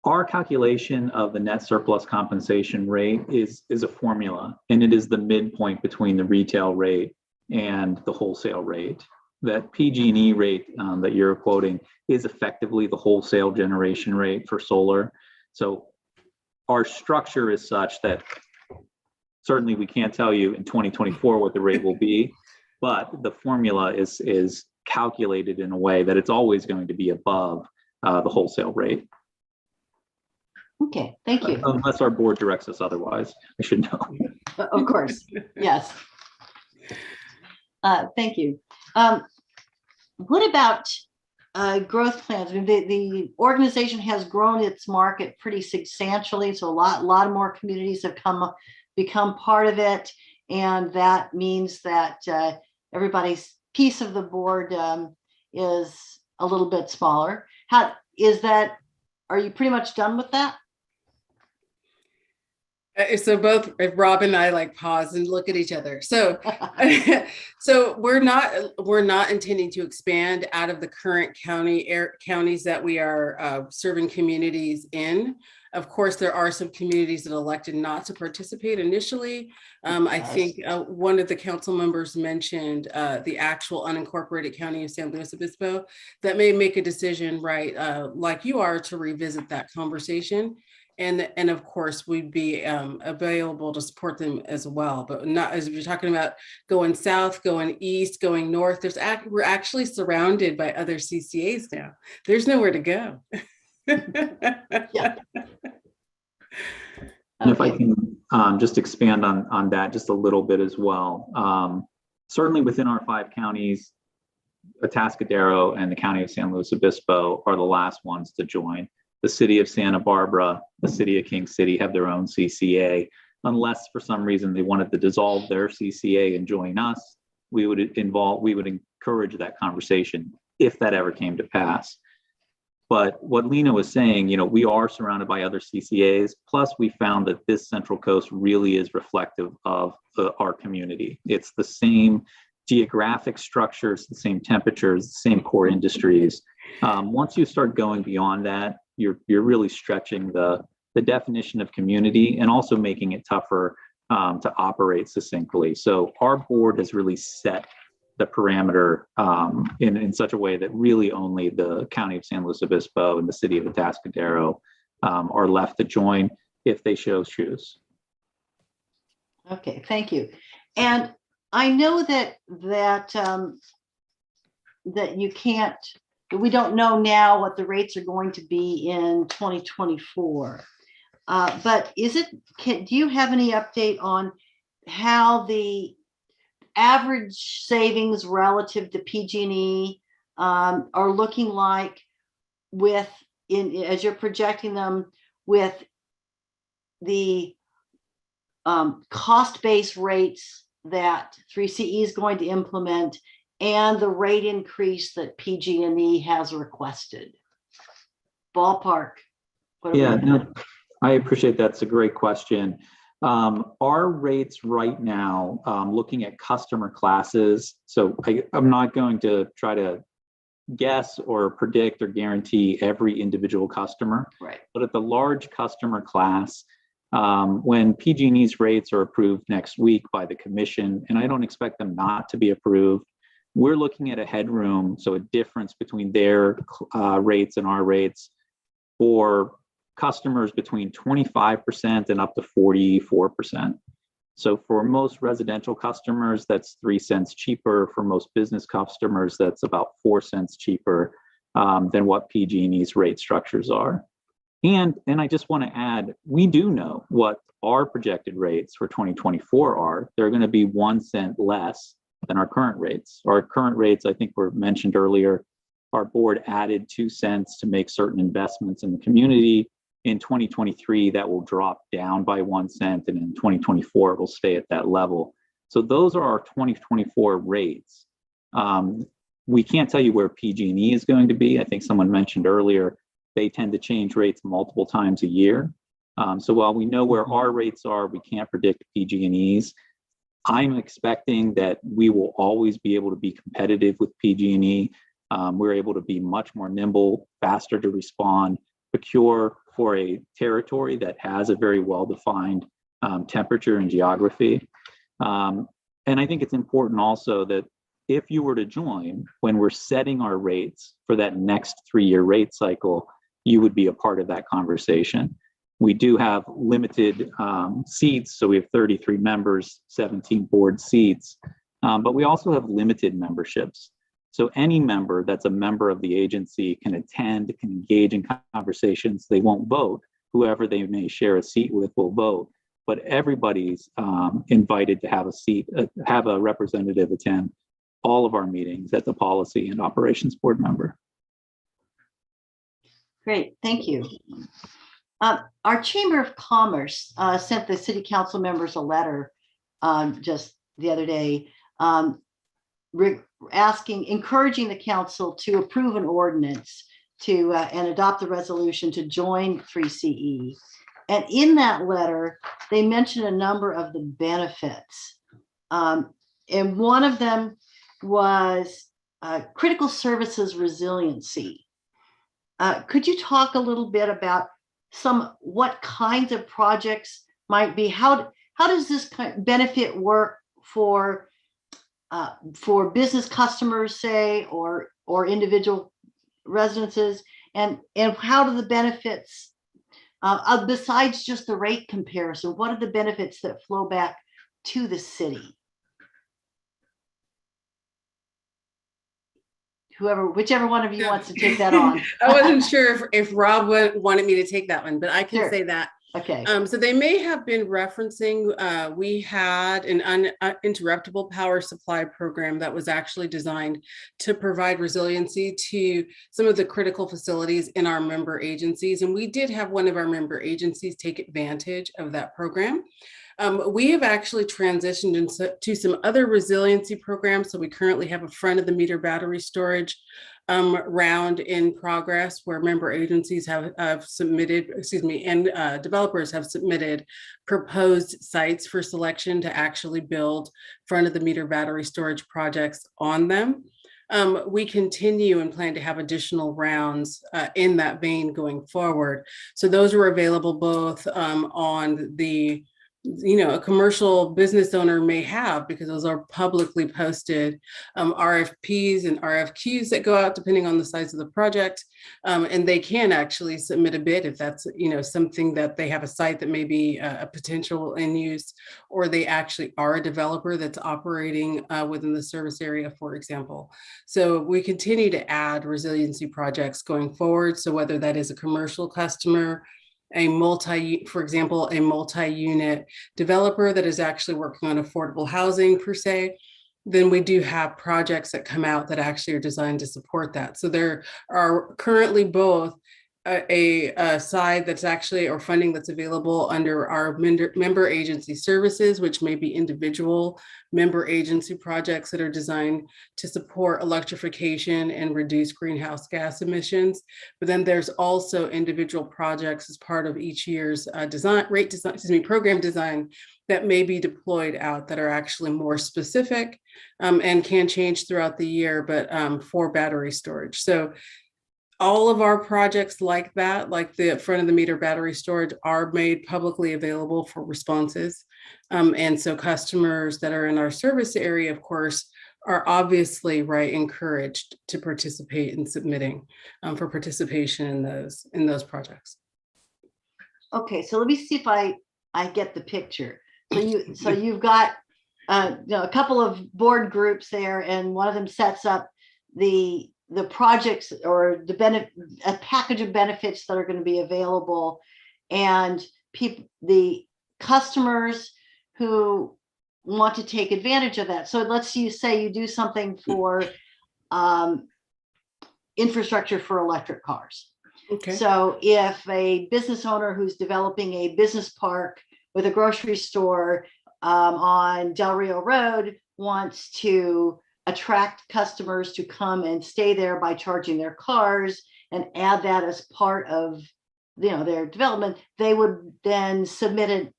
M: Our calculation of the net surplus compensation rate is a formula, and it is the midpoint between the retail rate and the wholesale rate. That PG&E rate that you're quoting is effectively the wholesale generation rate for solar. So our structure is such that certainly we can't tell you in 2024 what the rate will be, but the formula is calculated in a way that it's always going to be above the wholesale rate.
D: Okay, thank you.
M: Unless our board directs us otherwise, I should know.
D: Of course, yes. Thank you. What about growth plans? I mean, the organization has grown its market pretty substantially, so a lot more communities have become part of it, and that means that everybody's piece of the board is a little bit smaller. How is that? Are you pretty much done with that?
L: So both Rob and I like pause and look at each other. So, so we're not intending to expand out of the current counties that we are serving communities in. Of course, there are some communities that elected not to participate initially. I think one of the council members mentioned the actual unincorporated county of San Luis Obispo that may make a decision, right, like you are, to revisit that conversation. And of course, we'd be available to support them as well, but not as you're talking about going south, going east, going north. We're actually surrounded by other CCAs now. There's nowhere to go.
D: Yeah.
M: And if I can just expand on that just a little bit as well. Certainly within our 5 counties, Atascadero and the county of San Luis Obispo are the last ones to join. The city of Santa Barbara, the city of King City have their own CCA. Unless for some reason they wanted to dissolve their CCA and join us, we would encourage that conversation if that ever came to pass. But what Lena was saying, we are surrounded by other CCAs. Plus, we found that this Central Coast really is reflective of our community. It's the same geographic structures, the same temperatures, the same core industries. Once you start going beyond that, you're really stretching the definition of community and also making it tougher to operate succinctly. So our board has really set the parameter in such a way that really only the county of San Luis Obispo and the city of Atascadero are left to join if they choose.
D: Okay, thank you. And I know that you can't. We don't know now what the rates are going to be in 2024. But do you have any update on how the average savings relative to PG&E are looking like as you're projecting them with the cost-based rates that 3CE is going to implement and the rate increase that PG&E has requested? Ballpark.
M: I appreciate that. It's a great question. Our rates right now, looking at customer classes, so I'm not going to try to guess or predict or guarantee every individual customer,
D: right?
M: But at the large customer class, when PG&E's rates are approved next week by the commission, and I don't expect them not to be approved, we're looking at a headroom, so a difference between their rates and our rates for customers between 25% and up to 44%. So for most residential customers, that's 3 cents cheaper. For most business customers, that's about 4 cents cheaper than what PG&E's rate structures are. And I just want to add, we do know what our projected rates for 2024 are. They're going to be 1 cent less than our current rates. Our current rates, I think were mentioned earlier, our board added 2 cents to make certain investments in the community. In 2023, that will drop down by 1 cent, and in 2024, it will stay at that level. So those are our 2024 rates. We can't tell you where PG&E is going to be. I think someone mentioned earlier, they tend to change rates multiple times a year. So while we know where our rates are, we can't predict PG&E's. I'm expecting that we will always be able to be competitive with PG&E. We're able to be much more nimble, faster to respond, procure for a territory that has a very well-defined temperature and geography. And I think it's important also that if you were to join, when we're setting our rates for that next 3-year rate cycle, you would be a part of that conversation. We do have limited seats, so we have 33 members, 17 board seats. But we also have limited memberships. So any member that's a member of the agency can attend, can engage in conversations. They won't vote. Whoever they may share a seat with will vote. But everybody's invited to have a seat, have a representative attend all of our meetings as a policy and operations board member.
D: Great, thank you. Our Chamber of Commerce sent the city council members a letter just the other day encouraging the council to approve an ordinance to and adopt the resolution to join 3CE. And in that letter, they mentioned a number of the benefits. And one of them was critical services resiliency. Could you talk a little bit about what kinds of projects might be? How does this benefit work for business customers, say, or individual residences, and how do the benefits, besides just the rate comparison, what are the benefits that flow back to the city? Whichever one of you wants to take that on.
L: I wasn't sure if Rob wanted me to take that one, but I can say that.
D: Okay.
L: So they may have been referencing, we had an uninterruptible power supply program that was actually designed to provide resiliency to some of the critical facilities in our member agencies. And we did have one of our member agencies take advantage of that program. We have actually transitioned into some other resiliency programs. So we currently have a front of the meter battery storage round in progress where member agencies have submitted, and developers have submitted proposed sites for selection to actually build front of the meter battery storage projects on them. We continue and plan to have additional rounds in that vein going forward. So those are available both on the a commercial business owner may have, because those are publicly posted RFPs and RFQs that go out depending on the size of the project. And they can actually submit a bid if that's, something that they have a site that may be a potential end use, or they actually are a developer that's operating within the service area, for example. So we continue to add resiliency projects going forward. So whether that is a commercial customer, for example, a multi-unit developer that is actually working on affordable housing per se, then we do have projects that come out that actually are designed to support that. So there are currently both a side that's actually, or funding that's available under our member agency services, which may be individual member agency projects that are designed to support electrification and reduce greenhouse gas emissions. But then there's also individual projects as part of each year's program design that may be deployed out that are actually more specific and can change throughout the year, but for battery storage. So all of our projects like that, like the front of the meter battery storage, are made publicly available for responses. And so customers that are in our service area, of course, are obviously encouraged to participate in submitting for participation in those projects.
D: Okay, so let me see if I get the picture. So you've got a couple of board groups there, and one of them sets up the projects or a package of benefits that are going to be available, and the customers who want to take advantage of that. So let's say you do something for infrastructure for electric cars.
L: Okay.
D: So if a business owner who's developing a business park with a grocery store on Del Rio Road wants to attract customers to come and stay there by charging their cars and add that as part of their development, they would then submit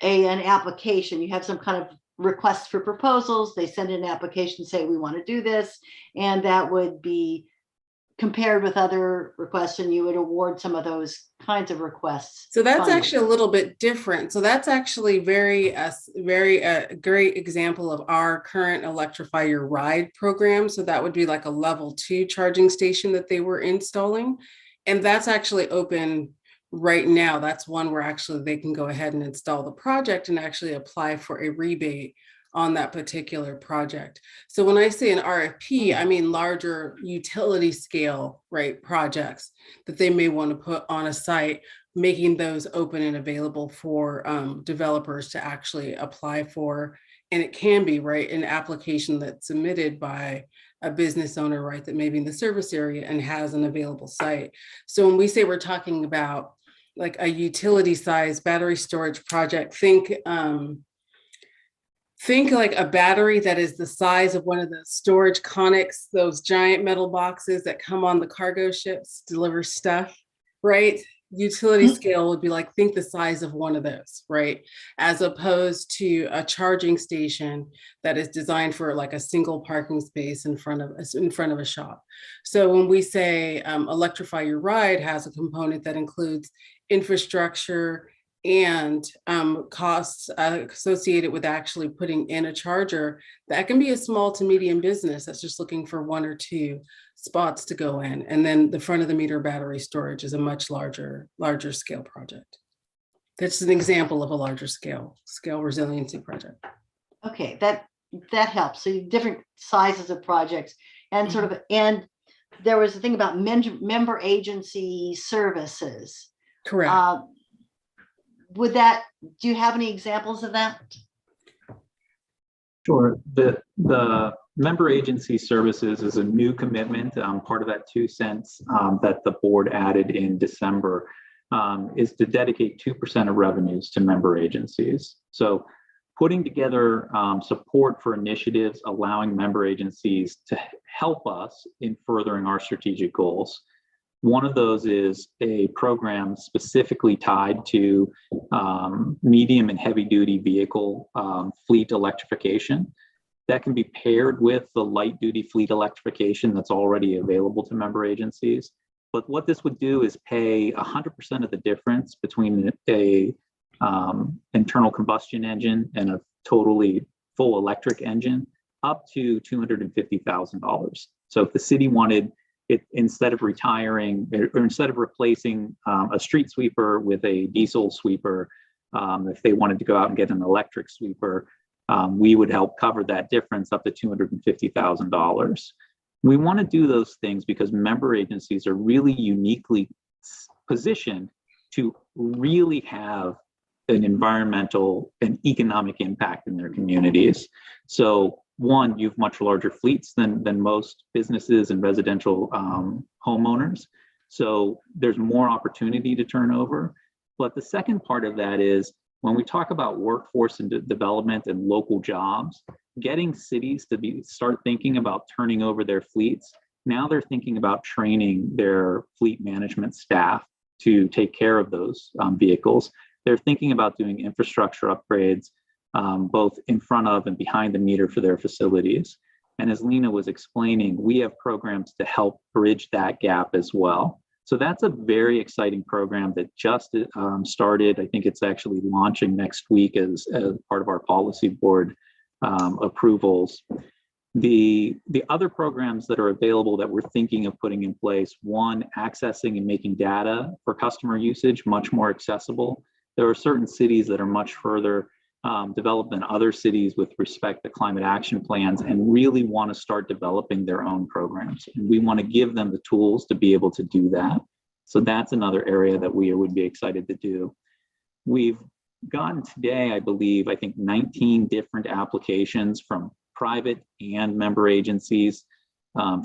D: an application. You have some kind of request for proposals. They send in an application, say we want to do this, and that would be compared with other requests, and you would award some of those kinds of requests.
L: So that's actually a little bit different. So that's actually very great example of our current Electrify Your Ride program. So that would be like a level 2 charging station that they were installing. And that's actually open right now. That's one where actually they can go ahead and install the project and actually apply for a rebate on that particular project. So when I say an RFP, I mean larger utility scale, right, projects that they may want to put on a site, making those open and available for developers to actually apply for. And it can be, right, an application that's submitted by a business owner, right, that may be in the service area and has an available site. So when we say we're talking about like a utility size battery storage project, think like a battery that is the size of one of the storage conics, those giant metal boxes that come on the cargo ships, deliver stuff, right? Utility scale would be like, think the size of one of those, right? As opposed to a charging station that is designed for like a single parking space in front of a shop. So when we say electrify your ride has a component that includes infrastructure and costs associated with actually putting in a charger, that can be a small to medium business that's just looking for 1 or 2 spots to go in. And then the front of the meter battery storage is a much larger scale project. That's an example of a larger scale resiliency project.
D: Okay, that helps. So different sizes of projects and sort of, and there was a thing about member agency services.
L: Correct.
D: Do you have any examples of that?
M: Sure. The member agency services is a new commitment. Part of that 2 cents that the board added in December is to dedicate 2% of revenues to member agencies. So putting together support for initiatives allowing member agencies to help us in furthering our strategic goals. One of those is a program specifically tied to medium and heavy duty vehicle fleet electrification that can be paired with the light duty fleet electrification that's already available to member agencies. But what this would do is pay 100% of the difference between a internal combustion engine and a totally full electric engine up to $250,000. So if the city wanted it, instead of retiring or instead of replacing a street sweeper with a diesel sweeper, if they wanted to go out and get an electric sweeper, we would help cover that difference up to $250,000. We want to do those things because member agencies are really uniquely positioned to really have an environmental and economic impact in their communities. So one, you have much larger fleets than most businesses and residential homeowners. So there's more opportunity to turn over. But the second part of that is when we talk about workforce and development and local jobs, getting cities to start thinking about turning over their fleets. Now they're thinking about training their fleet management staff to take care of those vehicles. They're thinking about doing infrastructure upgrades, both in front of and behind the meter for their facilities. And as Lena was explaining, we have programs to help bridge that gap as well. So that's a very exciting program that just started. I think it's actually launching next week as part of our policy board approvals. The other programs that are available that we're thinking of putting in place, one, accessing and making data for customer usage much more accessible. There are certain cities that are much further developed than other cities with respect to climate action plans and really want to start developing their own programs. And we want to give them the tools to be able to do that. So that's another area that we would be excited to do. We've gotten today, I think 19 different applications from private and member agencies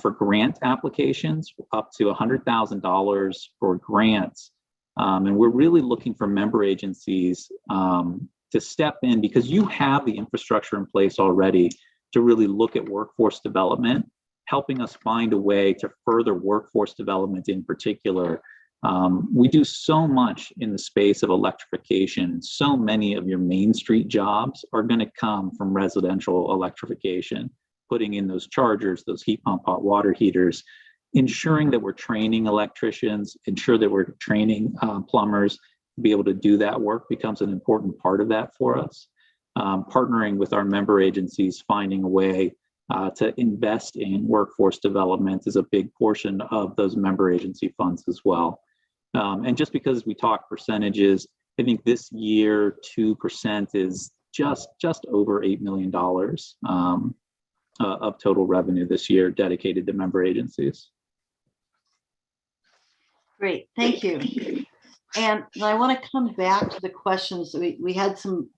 M: for grant applications up to $100,000 for grants. And we're really looking for member agencies to step in because you have the infrastructure in place already to really look at workforce development, helping us find a way to further workforce development in particular. We do so much in the space of electrification. So many of your Main Street jobs are going to come from residential electrification, putting in those chargers, those heat pump hot water heaters, ensuring that we're training electricians, ensure that we're training plumbers to be able to do that work becomes an important part of that for us. Partnering with our member agencies, finding a way to invest in workforce development is a big portion of those member agency funds as well. And just because we talk percentages, I think this year 2% is just over $8 million of total revenue this year dedicated to member agencies.
D: Great, thank you. And I want to come back to the questions. We had some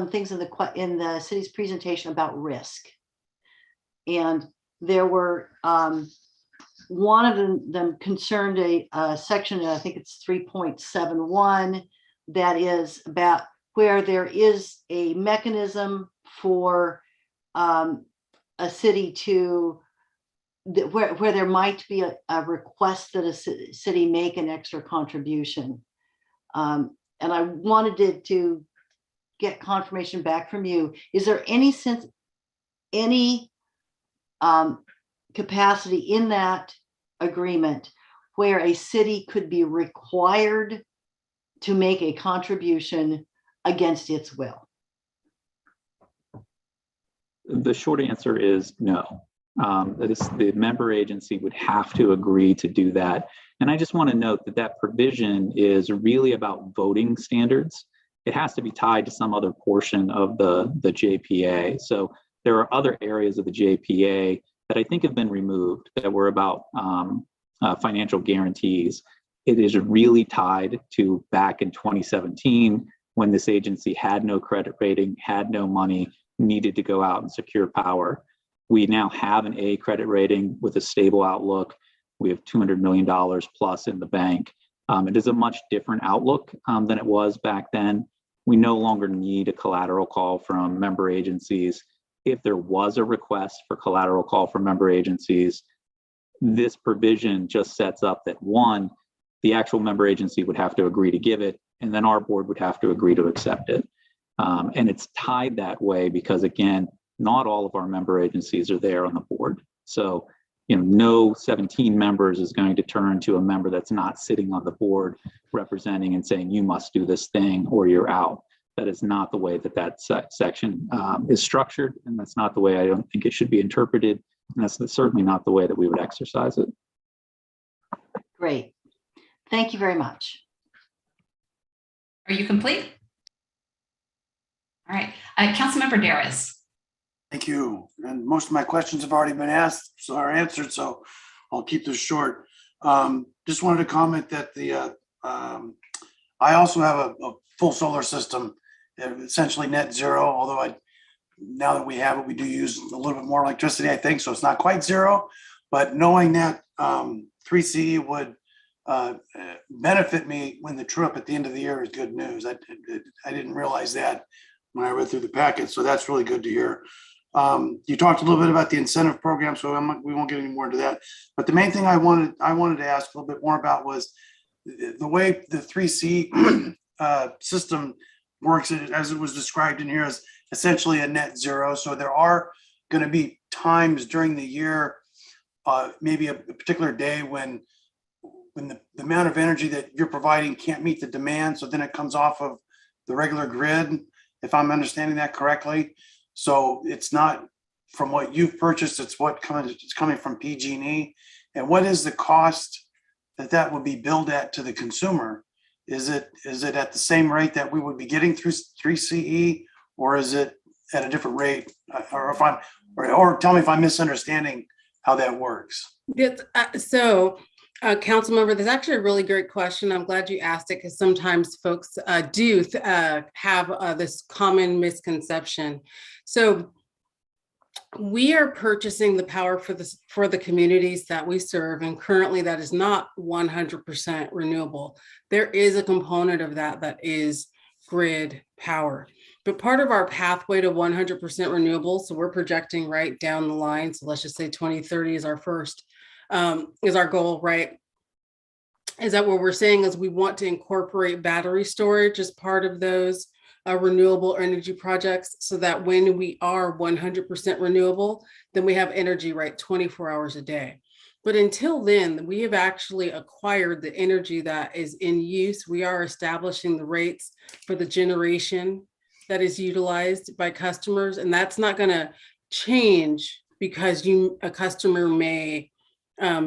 D: things in the city's presentation about risk. And there were one of them concerned a section, I think it's 3.71, that is about where there is a mechanism for a city to, where there might be a request that a city make an extra contribution. And I wanted to get confirmation back from you. Is there any capacity in that agreement where a city could be required to make a contribution against its will?
M: The short answer is no. The member agency would have to agree to do that. And I just want to note that provision is really about voting standards. It has to be tied to some other portion of the JPA. So there are other areas of the JPA that I think have been removed that were about financial guarantees. It is really tied to back in 2017 when this agency had no credit rating, had no money, needed to go out and secure power. We now have an A credit rating with a stable outlook. We have $200 million plus in the bank. It is a much different outlook than it was back then. We no longer need a collateral call from member agencies. If there was a request for collateral call from member agencies, this provision just sets up that one, the actual member agency would have to agree to give it, and then our board would have to agree to accept it. And it's tied that way because, again, not all of our member agencies are there on the board. So, no 17 members is going to turn to a member that's not sitting on the board representing and saying, you must do this thing or you're out. That is not the way that section is structured. And that's not the way I don't think it should be interpreted. And that's certainly not the way that we would exercise it.
D: Great. Thank you very much.
A: Are you complete? All right, Councilmember Daris.
C: Thank you. And most of my questions have already been asked, so are answered, so I'll keep this short. Just wanted to comment that I also have a full solar system, essentially net zero, although now that we have it, we do use a little bit more electricity, I think, so it's not quite zero, but knowing that 3CE would benefit me when the true up at the end of the year is good news. I didn't realize that when I read through the packet, so that's really good to hear. You talked a little bit about the incentive program, so we won't get any more into that. But the main thing I wanted to ask a little bit more about was the way the 3C system works, as it was described in here, as essentially a net zero. So there are going to be times during the year, maybe a particular day when the amount of energy that you're providing can't meet the demand. So then it comes off of the regular grid, if I'm understanding that correctly. So it's not from what you've purchased, it's coming from PG&E. And what is the cost that would be billed at to the consumer? Is it at the same rate that we would be getting through 3CE, or is it at a different rate? Or tell me if I'm misunderstanding how that works.
L: Yes, Council member, that's actually a really great question. I'm glad you asked it because sometimes folks do have this common misconception. So we are purchasing the power for the communities that we serve, and currently that is not 100% renewable. There is a component of that is grid power. But part of our pathway to 100% renewable, so we're projecting right down the line, so let's just say 2030 is our first, is our goal, right? Is that what we're saying is we want to incorporate battery storage as part of those renewable energy projects, so that when we are 100% renewable, then we have energy, right, 24 hours a day. But until then, we have actually acquired the energy that is in use. We are establishing the rates for the generation that is utilized by customers, and that's not going to change because a customer may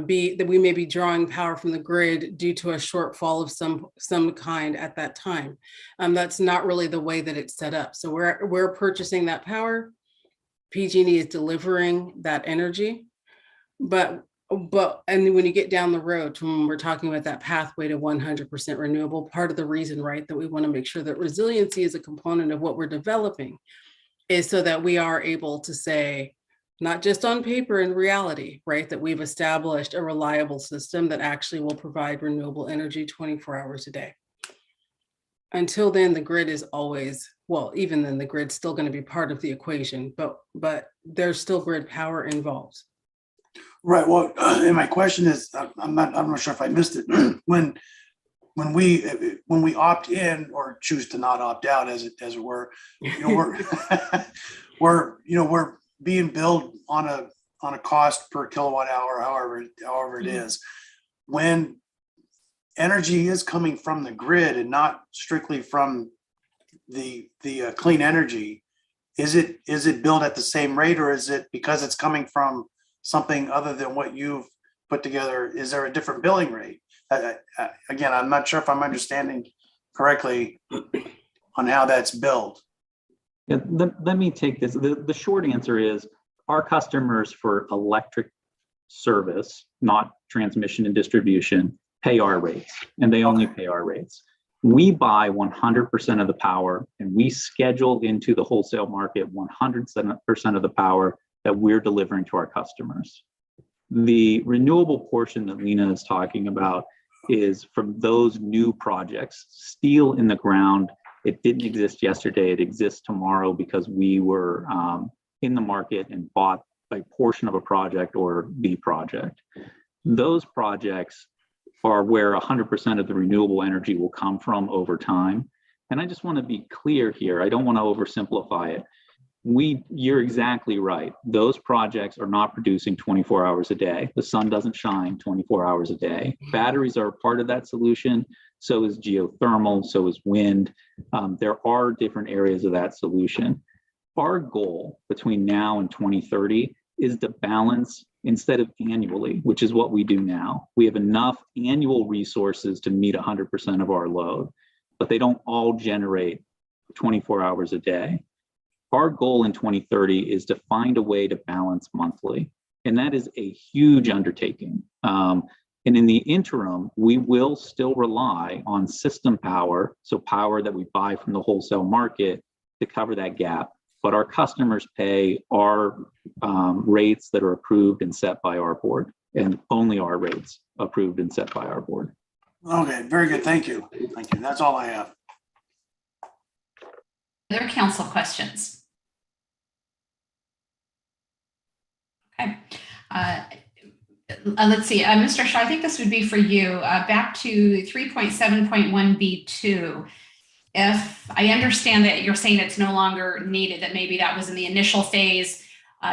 L: be that we may be drawing power from the grid due to a shortfall of some kind at that time. That's not really the way that it's set up. So we're purchasing that power. PG&E is delivering that energy, and when you get down the road to when we're talking about that pathway to 100% renewable, part of the reason, right, that we want to make sure that resiliency is a component of what we're developing is so that we are able to say, not just on paper, in reality, right, that we've established a reliable system that actually will provide renewable energy 24 hours a day. Until then, the grid is always, well, even then the grid's still going to be part of the equation, but there's still grid power involved.
C: Right. Well, and my question is, I'm not sure if I missed it. When we opt in or choose to not opt out, as it were, we're being billed on a cost per kilowatt hour, however it is. When energy is coming from the grid and not strictly from the clean energy, is it billed at the same rate, or is it because it's coming from something other than what you've put together? Is there a different billing rate? Again, I'm not sure if I'm understanding correctly on how that's billed.
M: Yeah, let me take this. The short answer is our customers for electric service, not transmission and distribution, pay our rates, and they only pay our rates. We buy 100% of the power, and we schedule into the wholesale market 100% of the power that we're delivering to our customers. The renewable portion that Lena is talking about is from those new projects, steel in the ground. It didn't exist yesterday, it exists tomorrow because we were in the market and bought a portion of a project or the project. Those projects are where 100% of the renewable energy will come from over time. And I just want to be clear here, I don't want to oversimplify it. You're exactly right. Those projects are not producing 24 hours a day. The sun doesn't shine 24 hours a day. Batteries are a part of that solution. So is geothermal, so is wind. There are different areas of that solution. Our goal between now and 2030 is to balance instead of annually, which is what we do now. We have enough annual resources to meet 100% of our load, but they don't all generate 24 hours a day. Our goal in 2030 is to find a way to balance monthly, and that is a huge undertaking. And in the interim, we will still rely on system power, so power that we buy from the wholesale market to cover that gap. But our customers pay our rates that are approved and set by our board, and only our rates approved and set by our board.
C: Okay, very good. Thank you. Thank you. That's all I have.
A: Other council questions? Okay. Let's see, Mr. Shaw, I think this would be for you. Back to 3.7.1B2. If I understand that you're saying it's no longer needed, that maybe that was in the initial phase.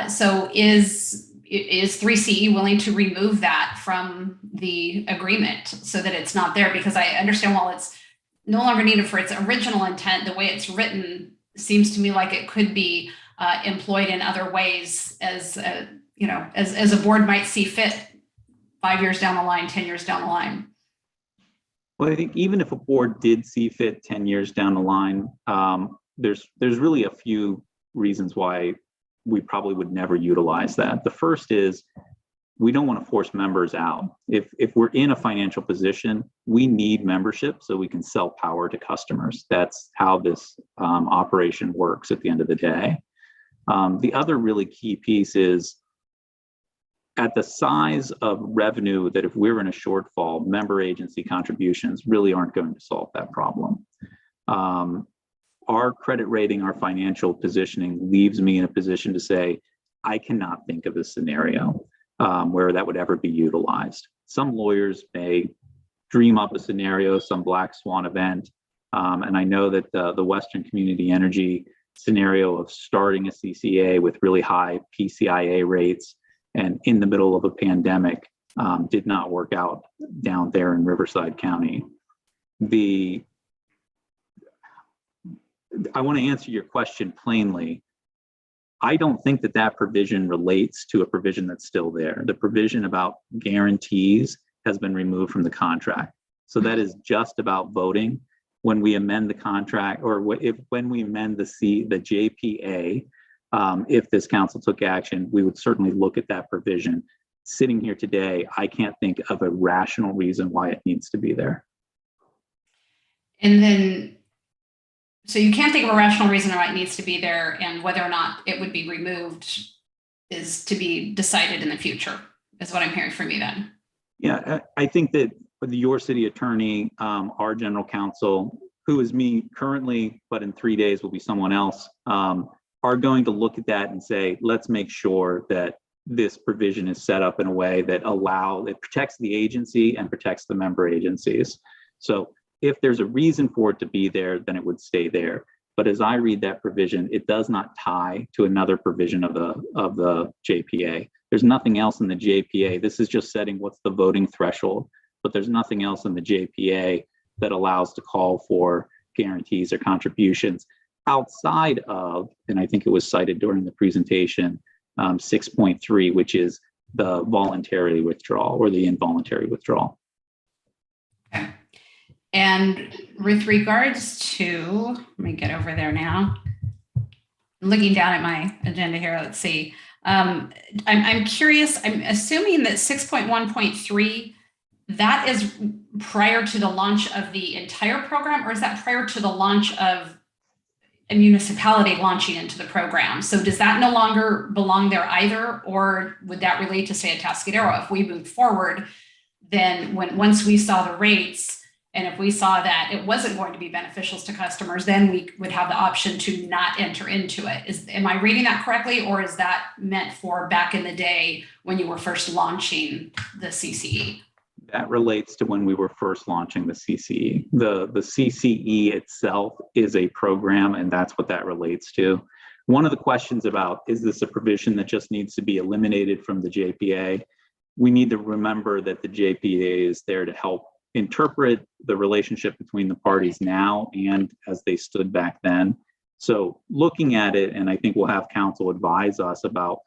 A: So is 3CE willing to remove that from the agreement so that it's not there? Because I understand while it's no longer needed for its original intent, the way it's written seems to me like it could be employed in other ways as a board might see fit 5 years down the line, 10 years down the line.
M: Well, I think even if a board did see fit 10 years down the line, there's really a few reasons why we probably would never utilize that. The first is we don't want to force members out. If we're in a financial position, we need membership so we can sell power to customers. That's how this operation works at the end of the day. The other really key piece is at the size of revenue that if we're in a shortfall, member agency contributions really aren't going to solve that problem. Our credit rating, our financial positioning leaves me in a position to say, I cannot think of a scenario where that would ever be utilized. Some lawyers may dream up a scenario, some black swan event. And I know that the Western Community Energy scenario of starting a CCA with really high PCIA rates and in the middle of a pandemic did not work out down there in Riverside County. I want to answer your question plainly. I don't think that that provision relates to a provision that's still there. The provision about guarantees has been removed from the contract. So that is just about voting. When we amend the contract, or when we amend the JPA, if this council took action, we would certainly look at that provision. Sitting here today, I can't think of a rational reason why it needs to be there.
A: And then, so you can't think of a rational reason why it needs to be there, and whether or not it would be removed is to be decided in the future, is what I'm hearing from you then.
M: Yeah, I think that your city attorney, our general counsel, who is me currently, but in 3 days will be someone else, are going to look at that and say, let's make sure that this provision is set up in a way that it protects the agency and protects the member agencies. So if there's a reason for it to be there, then it would stay there. But as I read that provision, it does not tie to another provision of the JPA. There's nothing else in the JPA. This is just setting what's the voting threshold, but there's nothing else in the JPA that allows to call for guarantees or contributions outside of, and I think it was cited during the presentation, 6.3, which is the voluntary withdrawal or the involuntary withdrawal.
A: Okay. And with regards to, let me get over there now. I'm looking down at my agenda here. Let's see. I'm curious. I'm assuming that 6.1.3, that is prior to the launch of the entire program, or is that prior to the launch of a municipality launching into the program? So does that no longer belong there either, or would that relate to, say, Atascadero? If we moved forward, then once we saw the rates, and if we saw that it wasn't going to be beneficial to customers, then we would have the option to not enter into it. Am I reading that correctly, or is that meant for back in the day when you were first launching the CCE?
M: That relates to when we were first launching the CCE. The CCE itself is a program, and that's what that relates to. One of the questions about, is this a provision that just needs to be eliminated from the JPA? We need to remember that the JPA is there to help interpret the relationship between the parties now and as they stood back then. So looking at it, and I think we'll have counsel advise us about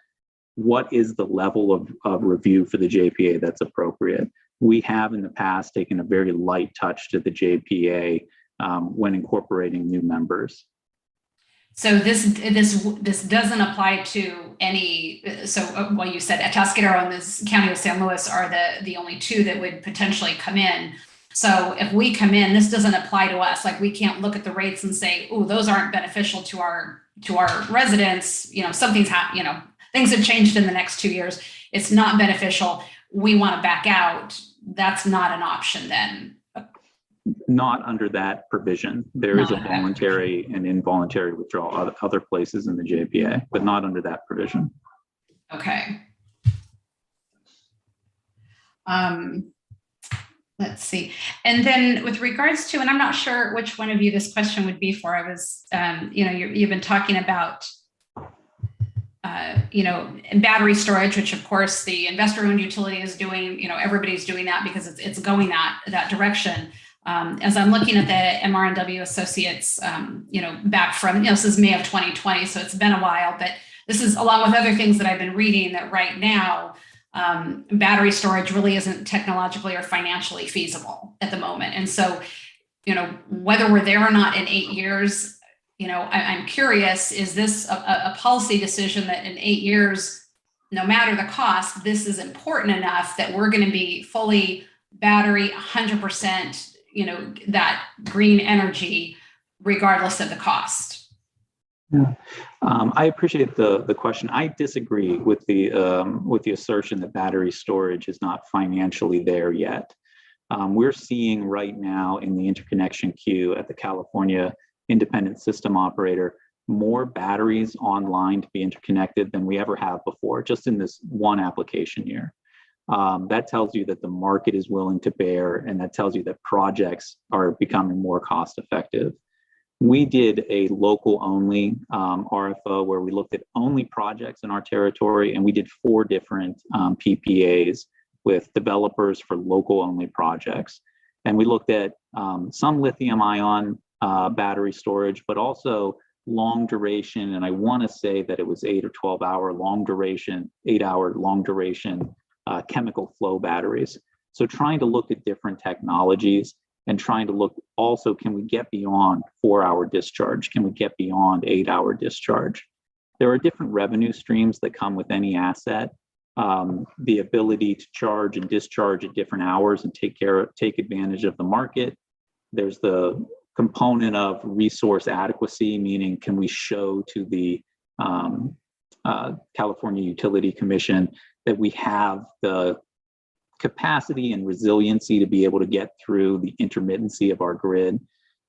M: what is the level of review for the JPA that's appropriate. We have in the past taken a very light touch to the JPA when incorporating new members.
A: So this doesn't apply to any. So well, you said Atascadero and the County of San Luis are the only two that would potentially come in. So if we come in, this doesn't apply to us. Like, we can't look at the rates and say, oh, those aren't beneficial to our residents. You know, something's happened. You know, things have changed in the next 2 years. It's not beneficial. We want to back out. That's not an option then.
M: Not under that provision. There is a voluntary and involuntary withdrawal other places in the JPA, but not under that provision.
A: Okay. Let's see. And then with regards to, and I'm not sure which one of you this question would be for. I was, you've been talking about, battery storage, which of course the investor-owned utility is doing. Everybody's doing that because it's going that direction. As I'm looking at the MR&W Associates, back from, this is May of 2020, so it's been a while, but this is along with other things that I've been reading that right now, battery storage really isn't technologically or financially feasible at the moment. And so, whether we're there or not in 8 years, I'm curious, is this a policy decision that in 8 years, no matter the cost, this is important enough that we're going to be fully battery 100%, that green energy, regardless of the cost?
M: Yeah, I appreciate the question. I disagree with the assertion that battery storage is not financially there yet. We're seeing right now in the interconnection queue at the California Independent System Operator more batteries online to be interconnected than we ever have before, just in this one application year. That tells you that the market is willing to bear, and that tells you that projects are becoming more cost effective. We did a local only RFO where we looked at only projects in our territory, and we did 4 different PPAs with developers for local only projects. And we looked at some lithium ion battery storage, but also long duration, and I want to say that it was 8 or 12 hour long duration, 8-hour long duration chemical flow batteries. So trying to look at different technologies and trying to look also, can we get beyond 4-hour discharge? Can we get beyond 8-hour discharge? There are different revenue streams that come with any asset. The ability to charge and discharge at different hours and take advantage of the market. There's the component of resource adequacy, meaning can we show to the California Utility Commission that we have the capacity and resiliency to be able to get through the intermittency of our grid.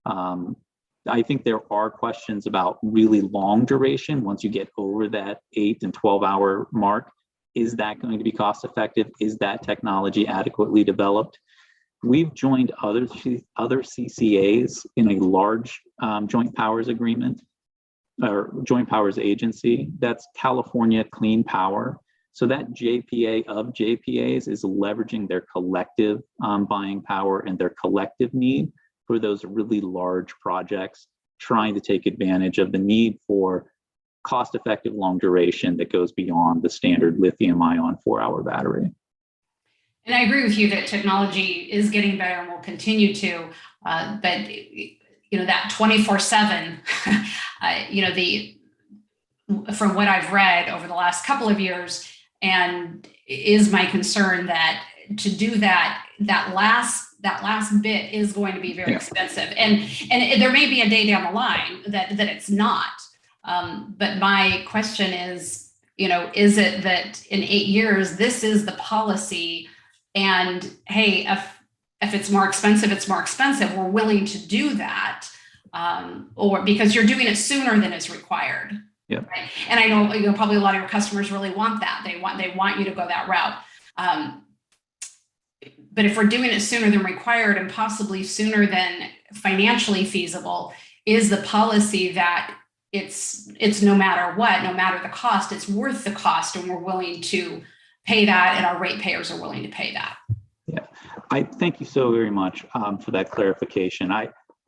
M: I think there are questions about really long duration. Once you get over that 8 and 12-hour mark, is that going to be cost effective? Is that technology adequately developed? We've joined other CCAs in a large joint powers agreement or joint powers agency. That's California Clean Power. So that JPA of JPAs is leveraging their collective buying power and their collective need for those really large projects, trying to take advantage of the need for cost-effective long duration that goes beyond the standard lithium-ion 4-hour battery.
A: And I agree with you that technology is getting better and will continue to, but that 24/7, from what I've read over the last couple of years, and is my concern that to do that last bit is going to be very expensive, and there may be a day down the line that it's not. But my question is, is it that in 8 years this is the policy, and hey, if it's more expensive, it's more expensive. We're willing to do that, or because you're doing it sooner than is required.
M: Yeah.
A: Right? And I know probably a lot of your customers really want that. They want you to go that route. But if we're doing it sooner than required and possibly sooner than financially feasible, is the policy that it's no matter what, no matter the cost, it's worth the cost, and we're willing to pay that, and our ratepayers are willing to pay that.
M: Yeah, I thank you so very much for that clarification.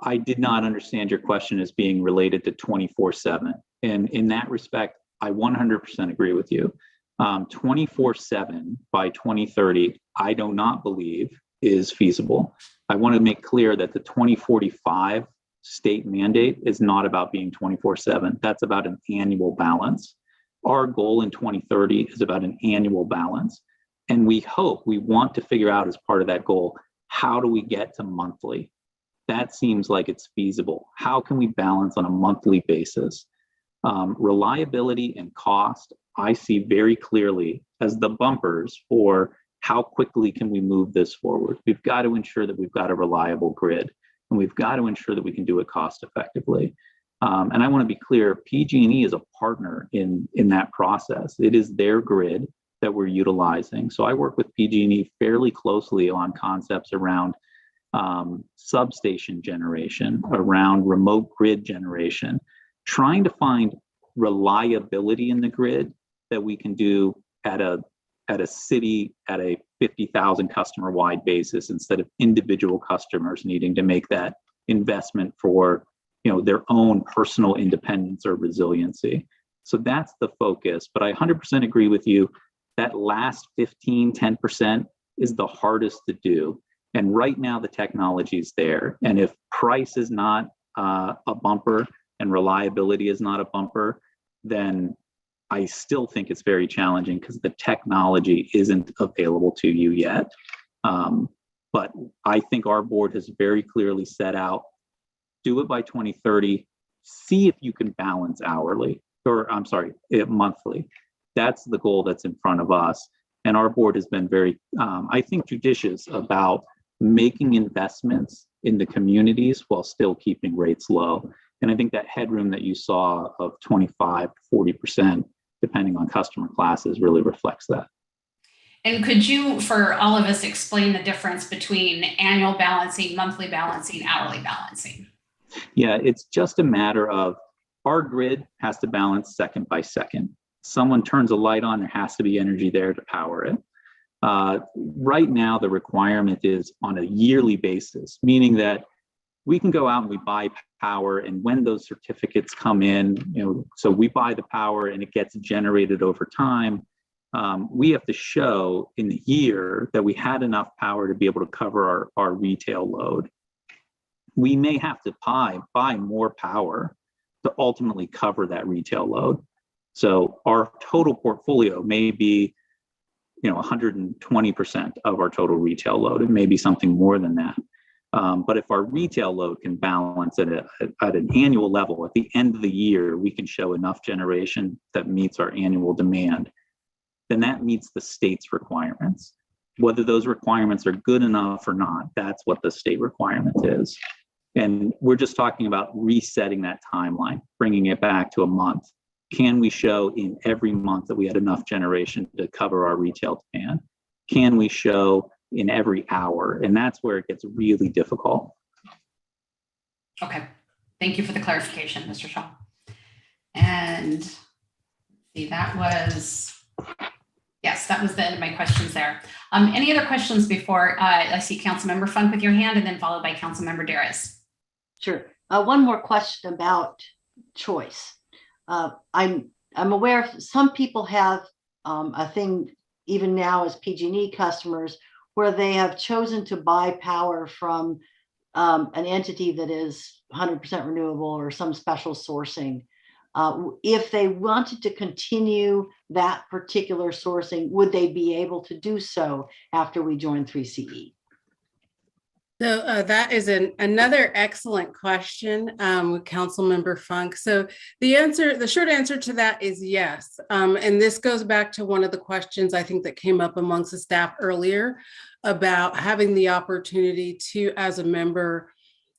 M: I did not understand your question as being related to 24/7. And in that respect, I 100% agree with you. 24/7 by 2030, I do not believe is feasible. I want to make clear that the 2045 state mandate is not about being 24/7. That's about an annual balance. Our goal in 2030 is about an annual balance. And we want to figure out as part of that goal, how do we get to monthly? That seems like it's feasible. How can we balance on a monthly basis? Reliability and cost, I see very clearly as the bumpers for how quickly can we move this forward. We've got to ensure that we've got a reliable grid, and we've got to ensure that we can do it cost effectively. And I want to be clear, PG&E is a partner in that process. It is their grid that we're utilizing. So I work with PG&E fairly closely on concepts around substation generation, around remote grid generation, trying to find reliability in the grid that we can do at a city, at a 50,000 customer wide basis, instead of individual customers needing to make that investment for their own personal independence or resiliency. So that's the focus. But I 100% agree with you. That last 10% is the hardest to do. And right now the technology is there. And if price is not a bumper and reliability is not a bumper, then I still think it's very challenging because the technology isn't available to you yet. But I think our board has very clearly set out, do it by 2030, see if you can balance monthly. That's the goal that's in front of us. And our board has been very, I think, judicious about making investments in the communities while still keeping rates low. And I think that headroom that you saw of 25 to 40%, depending on customer classes, really reflects that.
A: And could you, for all of us, explain the difference between annual balancing, monthly balancing, hourly balancing?
M: Yeah, it's just a matter of our grid has to balance second by second. Someone turns a light on, there has to be energy there to power it. Right now, the requirement is on a yearly basis, meaning that we can go out and we buy power, and when those certificates come in, so we buy the power and it gets generated over time. We have to show in the year that we had enough power to be able to cover our retail load. We may have to buy more power to ultimately cover that retail load. So our total portfolio may be 120% of our total retail load. It may be something more than that. But if our retail load can balance at an annual level, at the end of the year, we can show enough generation that meets our annual demand, then that meets the state's requirements. Whether those requirements are good enough or not, that's what the state requirement is. And we're just talking about resetting that timeline, bringing it back to a month. Can we show in every month that we had enough generation to cover our retail demand? Can we show in every hour? And that's where it gets really difficult.
A: Okay, thank you for the clarification, Mr. Shaw. And see, that was the end of my questions there. Any other questions before I see Councilmember Funk with your hand, and then followed by Councilmember Darris?
D: Sure. One more question about choice. I'm aware some people have a thing even now as PG&E customers where they have chosen to buy power from an entity that is 100% renewable or some special sourcing. If they wanted to continue that particular sourcing, would they be able to do so after we join 3CE?
L: So that is another excellent question with Councilmember Funk. So the short answer to that is yes. And this goes back to one of the questions I think that came up amongst the staff earlier about having the opportunity to, as a member,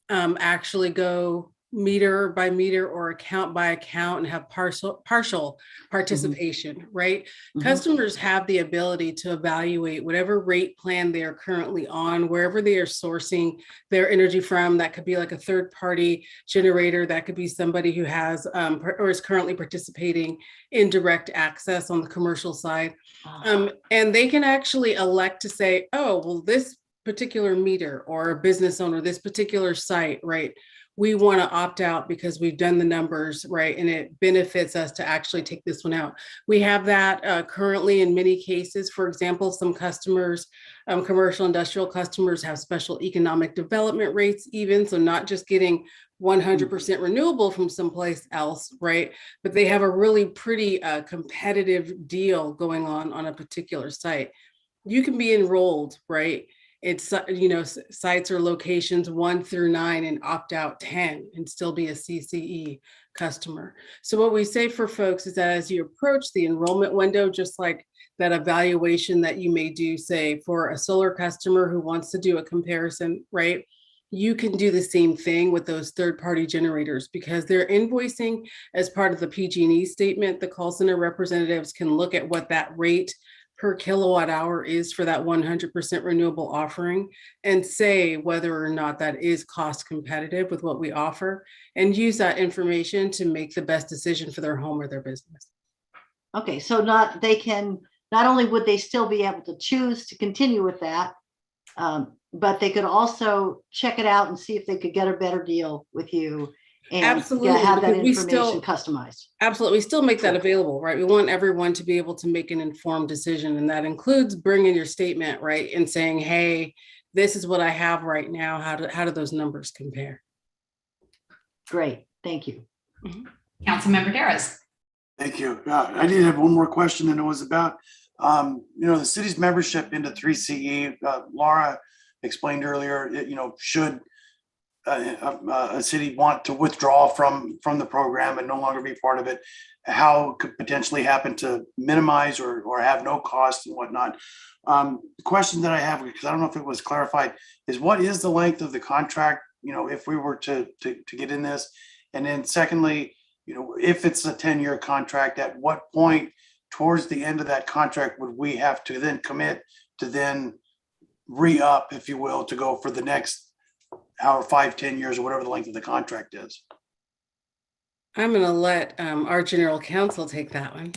L: actually go meter by meter or account by account and have partial participation, right? Customers have the ability to evaluate whatever rate plan they are currently on, wherever they are sourcing their energy from. That could be like a third party generator. That could be somebody who has or is currently participating in direct access on the commercial side. And they can actually elect to say, oh, well, this particular meter or a business owner, this particular site, right? We want to opt out because we've done the numbers, right? And it benefits us to actually take this one out. We have that currently in many cases. For example, some customers, commercial industrial customers have special economic development rates even. So not just getting 100% renewable from someplace else, right? But they have a really pretty competitive deal going on a particular site. You can be enrolled, right? It's, sites or locations 1 through 9 and opt out 10 and still be a CCE customer. So what we say for folks is that as you approach the enrollment window, just like that evaluation that you may do, say, for a solar customer who wants to do a comparison, right? You can do the same thing with those third-party generators because they're invoicing as part of the PG&E statement. The call center representatives can look at what that rate per kilowatt hour is for that 100% renewable offering and say whether or not that is cost competitive with what we offer and use that information to make the best decision for their home or their business.
D: Okay, so not only would they still be able to choose to continue with that, but they could also check it out and see if they could get a better deal with you. And
L: absolutely,
D: have that information customized.
L: Absolutely, we still make that available, right? We want everyone to be able to make an informed decision, and that includes bringing your statement, right, and saying, "Hey, this is what I have right now. How do those numbers compare?"
D: Great, thank you.
A: Councilmember Darris.
C: Thank you. I did have one more question, and it was about the city's membership into 3CE. Laura explained earlier, should a city want to withdraw from the program and no longer be part of it, how it could potentially happen to minimize or have no cost and whatnot. The question that I have, because I don't know if it was clarified, is what is the length of the contract, if we were to get in this? And then secondly, if it's a 10-year contract, at what point towards the end of that contract would we have to then commit to then re-up, if you will, to go for the next 5-10 years or whatever the length of the contract is?
L: I'm going to let our general counsel take that one.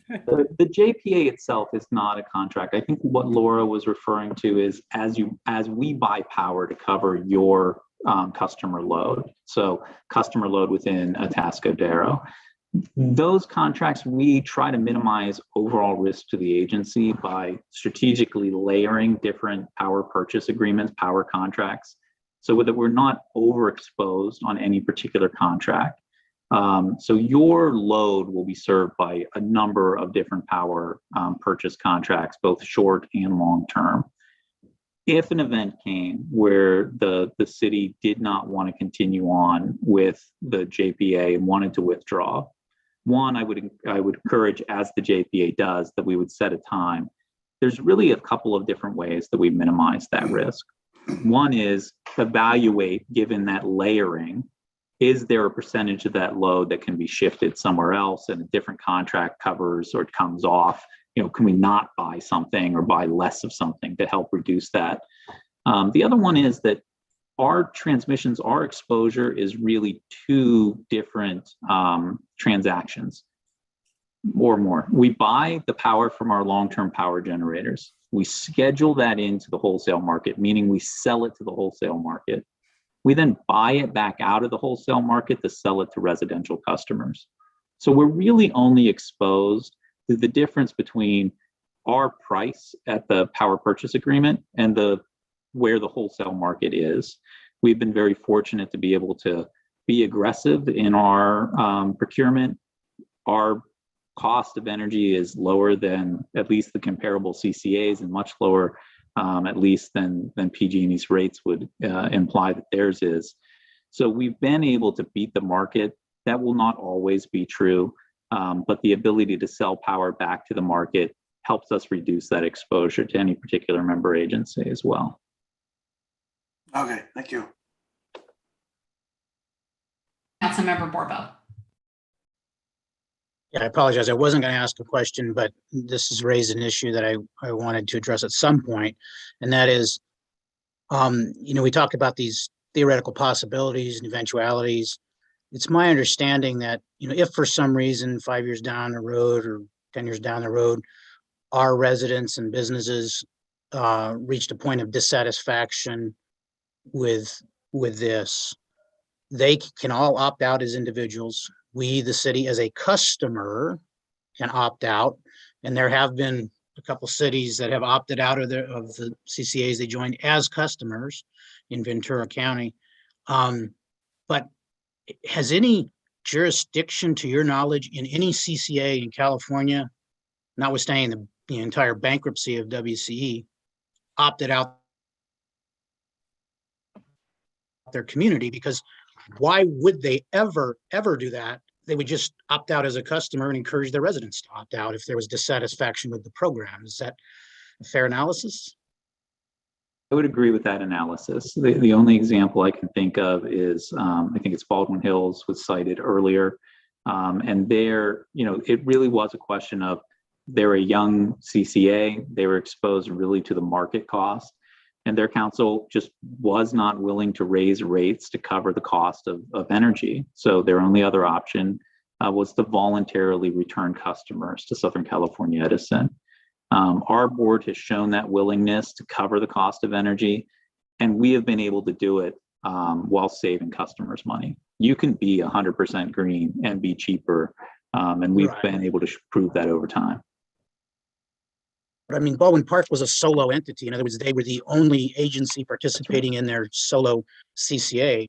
M: The JPA itself is not a contract. I think what Laura was referring to is as we buy power to cover your customer load. So customer load within Atascadero. Those contracts, we try to minimize overall risk to the agency by strategically layering different power purchase agreements, power contracts, so that we're not overexposed on any particular contract. So your load will be served by a number of different power purchase contracts, both short and long term. If an event came where the city did not want to continue on with the JPA and wanted to withdraw, one, I would encourage, as the JPA does, that we would set a time. There's really a couple of different ways that we minimize that risk. One is evaluate, given that layering, is there a percentage of that load that can be shifted somewhere else and a different contract covers or it comes off? Can we not buy something or buy less of something to help reduce that? The other one is that our transmissions, our exposure is really two different transactions or more. We buy the power from our long-term power generators. We schedule that into the wholesale market, meaning we sell it to the wholesale market. We then buy it back out of the wholesale market to sell it to residential customers. So we're really only exposed to the difference between our price at the power purchase agreement and where the wholesale market is. We've been very fortunate to be able to be aggressive in our procurement. Our cost of energy is lower than at least the comparable CCAs and much lower at least than PG&E's rates would imply that theirs is. So we've been able to beat the market. That will not always be true, but the ability to sell power back to the market helps us reduce that exposure to any particular member agency as well.
C: Okay, thank you.
A: Councilmember Borba.
K: Yeah, I apologize. I wasn't going to ask a question, but this has raised an issue that I wanted to address at some point. And that is, we talked about these theoretical possibilities and eventualities. It's my understanding that, if for some reason 5 years down the road or 10 years down the road, our residents and businesses reached a point of dissatisfaction with this, they can all opt out as individuals. We, the city, as a customer, can opt out, and there have been a couple cities that have opted out of the CCAs they joined as customers in Ventura County. But has any jurisdiction, to your knowledge, in any CCA in California, notwithstanding the entire bankruptcy of WCE, opted out their community? Because why would they ever do that? They would just opt out as a customer and encourage their residents to opt out if there was dissatisfaction with the program. Is that a fair analysis?
M: I would agree with that analysis. The only example I can think of is, I think it's Baldwin Hills was cited earlier. And there, it really was a question of, they're a young CCA, they were exposed really to the market cost, and their council just was not willing to raise rates to cover the cost of energy. So their only other option was to voluntarily return customers to Southern California Edison. Our board has shown that willingness to cover the cost of energy, and we have been able to do it while saving customers money. You can be 100% green and be cheaper, and we've been able to prove that over time.
K: But I mean, Baldwin Park was a solo entity. In other words, they were the only agency participating in their solo CCA.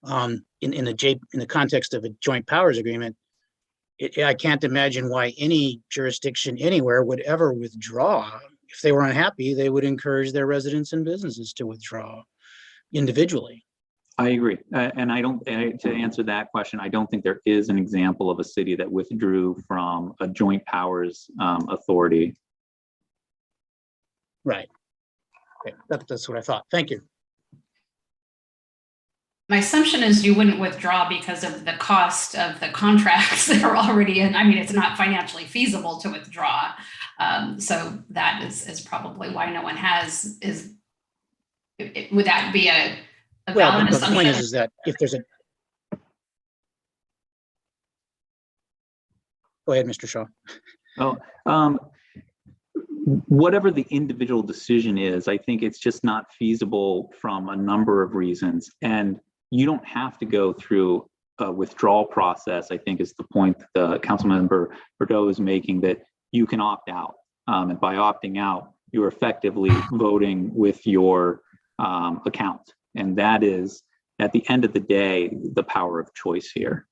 K: In the context of a joint powers agreement, I can't imagine why any jurisdiction anywhere would ever withdraw. If they were unhappy, they would encourage their residents and businesses to withdraw individually.
M: I agree. And to answer that question, I don't think there is an example of a city that withdrew from a joint powers authority.
K: Right. Okay. That's what I thought. Thank you.
A: My assumption is you wouldn't withdraw because of the cost of the contracts that are already in. I mean, it's not financially feasible to withdraw. So that is probably why no one has. Would that be a valid assumption?
K: The point is that if there's a... Go ahead, Mr. Shaw.
M: whatever the individual decision is, I think it's just not feasible from a number of reasons. And you don't have to go through a withdrawal process, I think is the point that the Councilmember Bordeaux is making, that you can opt out. And by opting out, you're effectively voting with your account. And that is, at the end of the day, the power of choice here.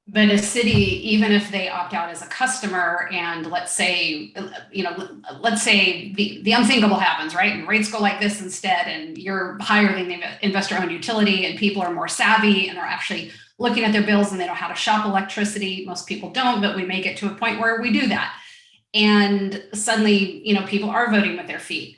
A: But a city, even if they opt out as a customer, and let's say, let's say the unthinkable happens, right? And rates go like this instead, and you're higher than the investor-owned utility, and people are more savvy, and they're actually looking at their bills, and they know how to shop electricity. Most people don't, but we may get to a point where we do that. And suddenly, people are voting with their feet.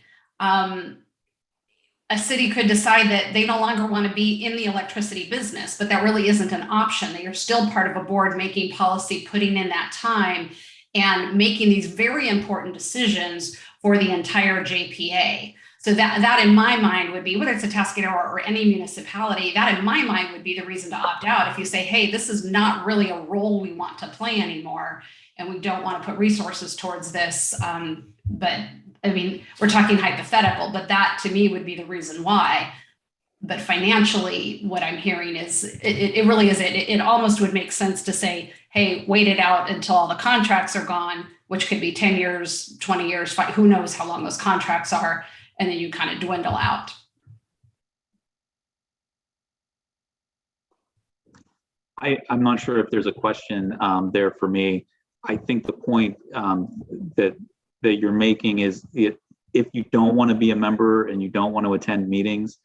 A: A city could decide that they no longer want to be in the electricity business, but that really isn't an option. They are still part of a board making policy, putting in that time and making these very important decisions for the entire JPA. So that in my mind would be, whether it's Atascadero or any municipality, that in my mind would be the reason to opt out. If you say, hey, this is not really a role we want to play anymore, and we don't want to put resources towards this, but I mean, we're talking hypothetical, but that to me would be the reason why. But financially, what I'm hearing is it really is, it almost would make sense to say, hey, wait it out until all the contracts are gone, which could be 10 years, 20 years, who knows how long those contracts are, and then you kind of dwindle out.
M: I'm not sure if there's a question there for me. I think the point that you're making is, if you don't want to be a member and you don't want to attend meetings,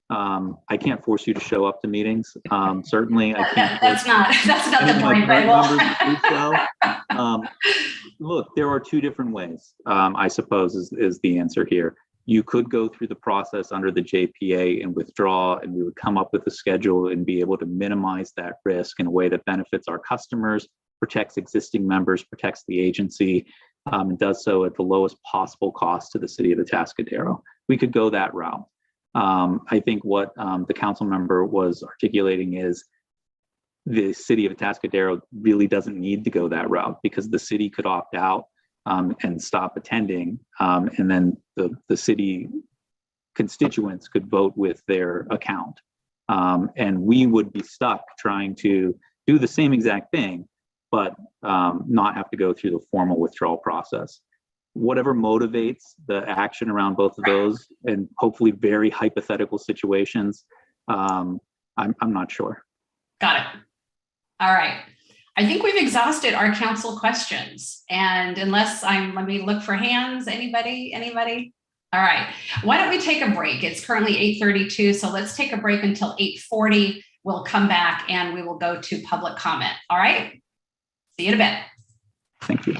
M: I can't force you to show up to meetings. Certainly, I can't.
A: That's not the point, right?
M: Look, there are two different ways, I suppose, is the answer here. You could go through the process under the JPA and withdraw, and we would come up with a schedule and be able to minimize that risk in a way that benefits our customers, protects existing members, protects the agency, and does so at the lowest possible cost to the city of Atascadero. We could go that route. I think what the council member was articulating is the city of Atascadero really doesn't need to go that route, because the city could opt out and stop attending, and then the city constituents could vote with their account. And we would be stuck trying to do the same exact thing, but not have to go through the formal withdrawal process. Whatever motivates the action around both of those, and hopefully very hypothetical situations, I'm not sure.
A: Got it. All right. I think we've exhausted our council questions. And let me look for hands. Anybody? All right. Why don't we take a break? It's currently 8:32, so let's take a break until 8:40. We'll come back and we will go to public comment. All right. See you in a bit.
M: Thank you.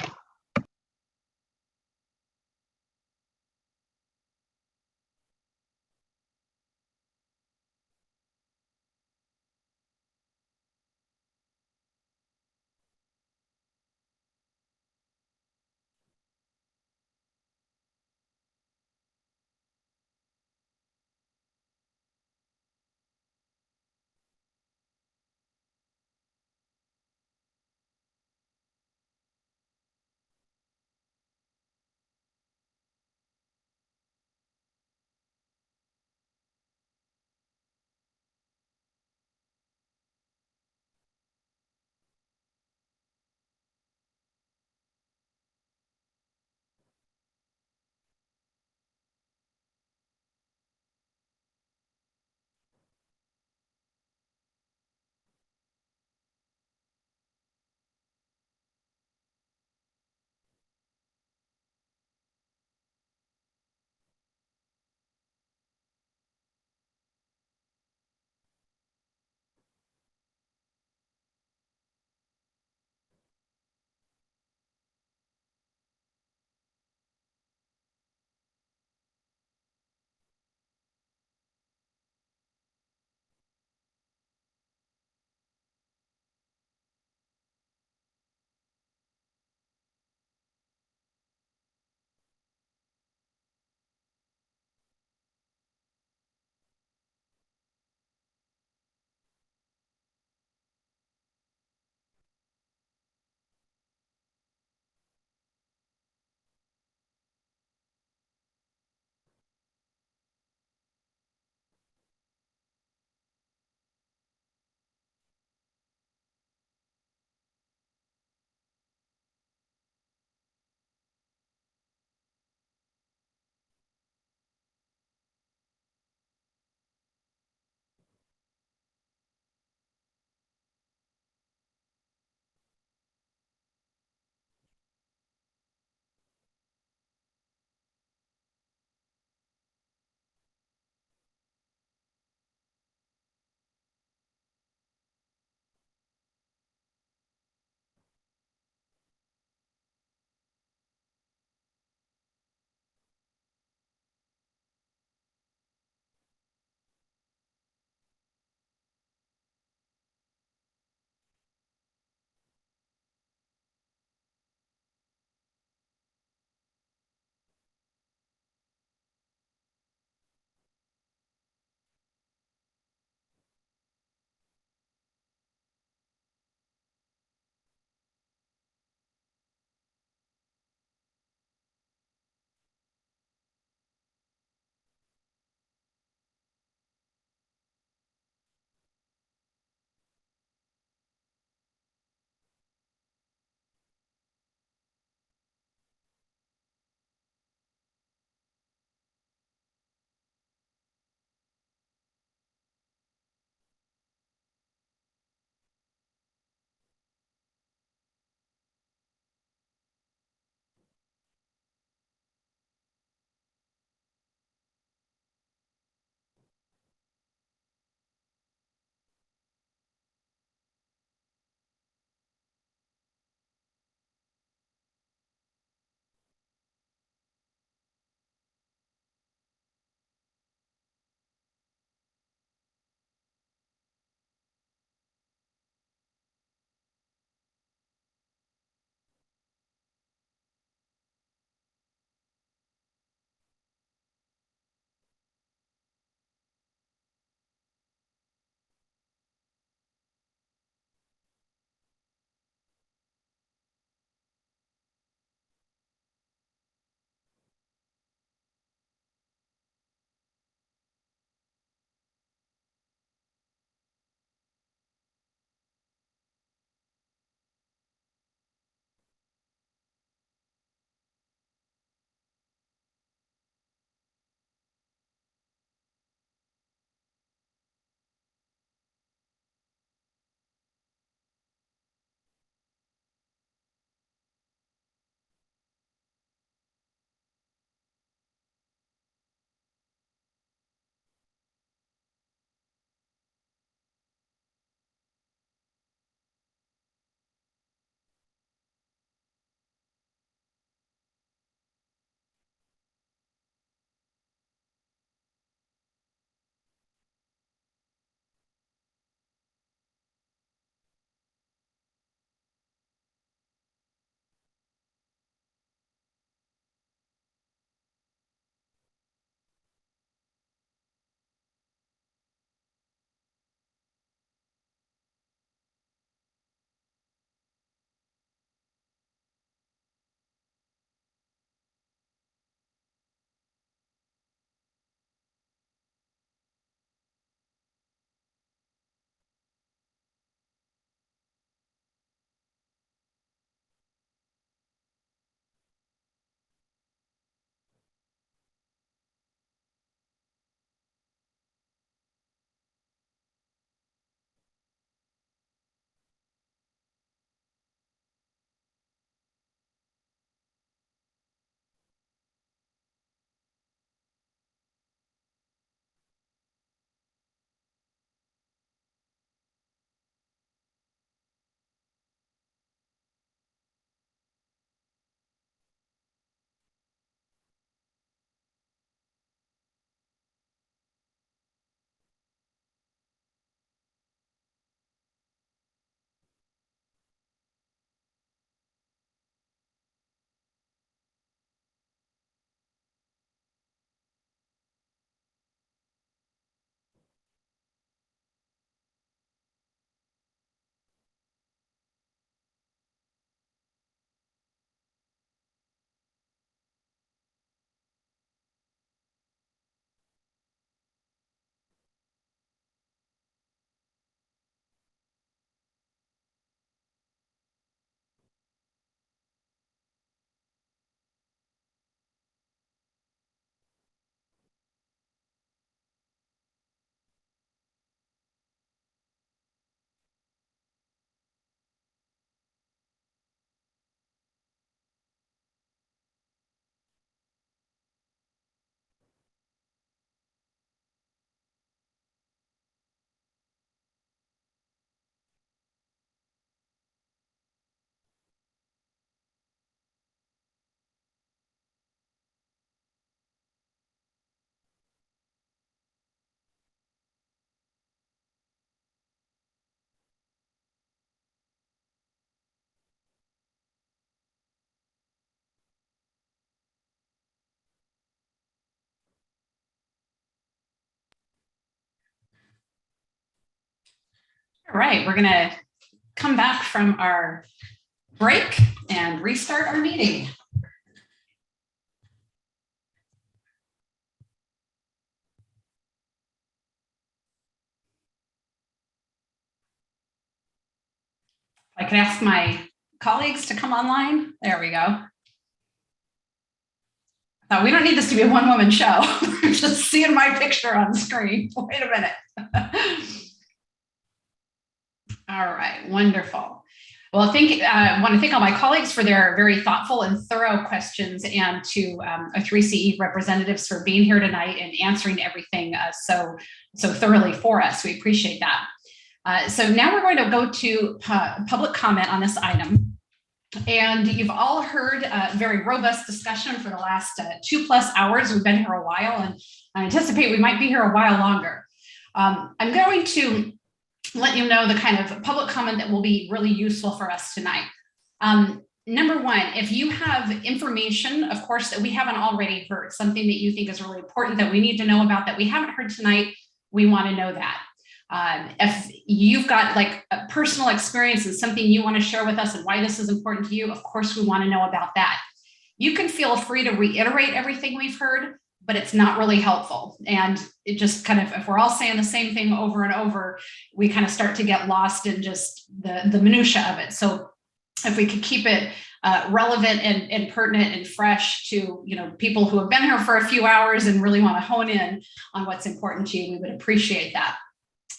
A: All right, we're gonna come back from our break and restart our meeting. I can ask my colleagues to come online. There we go. We don't need this to be a one-woman show. Just seeing my picture on screen. Wait a minute. All right, wonderful. Well, I want to thank all my colleagues for their very thoughtful and thorough questions, and to our 3CE representatives for being here tonight and answering everything so thoroughly for us. We appreciate that. So now we're going to go to public comment on this item. And you've all heard a very robust discussion for the last 2+ hours. We've been here a while, and I anticipate we might be here a while longer. I'm going to let you know the kind of public comment that will be really useful for us tonight. Number one, if you have information, of course, that we haven't already heard, something that you think is really important that we need to know about that we haven't heard tonight, we want to know that. If you've got like a personal experience and something you want to share with us and why this is important to you, of course, we want to know about that. You can feel free to reiterate everything we've heard, but it's not really helpful. And it just kind of, if we're all saying the same thing over and over, we kind of start to get lost in just the minutia of it. So if we could keep it relevant and pertinent and fresh to, people who have been here for a few hours and really want to hone in on what's important to you, we would appreciate that.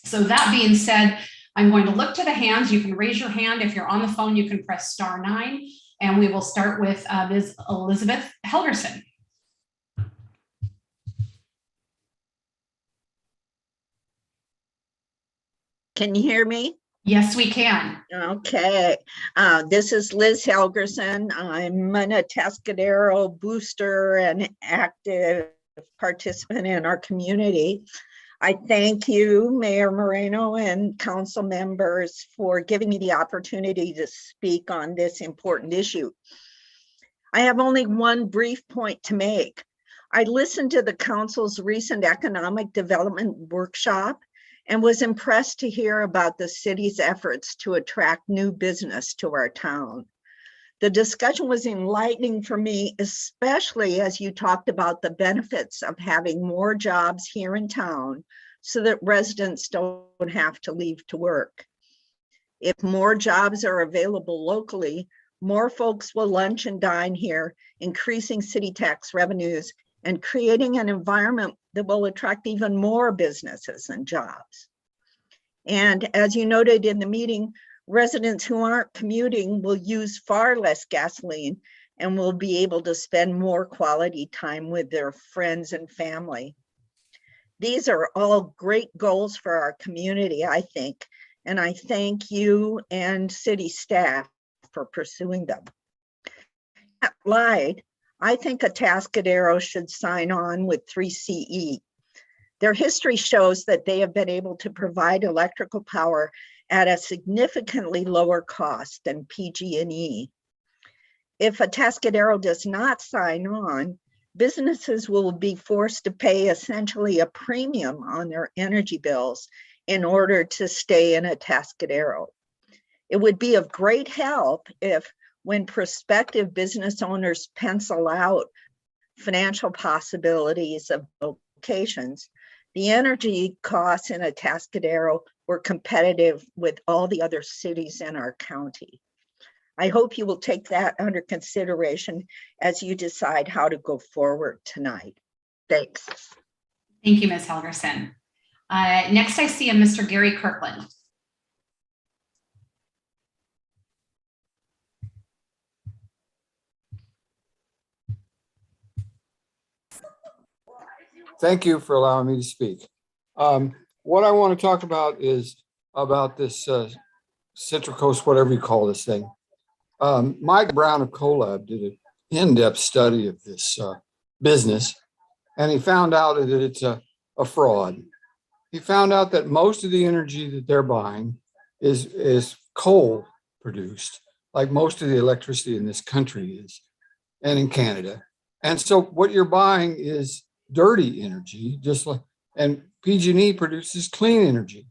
A: So that being said, I'm going to look to the hands. You can raise your hand. If you're on the phone, you can press *9, and we will start with Ms. Elizabeth Helgerson.
N: Can you hear me?
A: Yes, we can.
N: Okay. This is Liz Helgerson. I'm an Atascadero booster and active participant in our community. I thank you, Mayor Moreno, and council members for giving me the opportunity to speak on this important issue. I have only one brief point to make. I listened to the council's recent economic development workshop and was impressed to hear about the city's efforts to attract new business to our town. The discussion was enlightening for me, especially as you talked about the benefits of having more jobs here in town so that residents don't have to leave to work. If more jobs are available locally, more folks will lunch and dine here, increasing city tax revenues and creating an environment that will attract even more businesses and jobs. And as you noted in the meeting, residents who aren't commuting will use far less gasoline and will be able to spend more quality time with their friends and family. These are all great goals for our community, I think, and I thank you and city staff for pursuing them. At Light, I think Atascadero should sign on with 3CE. Their history shows that they have been able to provide electrical power at a significantly lower cost than PG&E. If Atascadero does not sign on, businesses will be forced to pay essentially a premium on their energy bills in order to stay in Atascadero. It would be of great help if, when prospective business owners pencil out financial possibilities of locations, the energy costs in Atascadero were competitive with all the other cities in our county. I hope you will take that under consideration as you decide how to go forward tonight. Thanks.
A: Thank you, Ms. Helgerson. Next, I see a Mr. Gary Kirkland.
O: Thank you for allowing me to speak. What I want to talk about is about this Central Coast, whatever you call this thing. Mike Brown of CoLab did an in-depth study of this business, and he found out that it's a fraud. He found out that most of the energy that they're buying is coal produced, like most of the electricity in this country is, and in Canada. And so what you're buying is dirty energy, just like, and PG&E produces clean energy.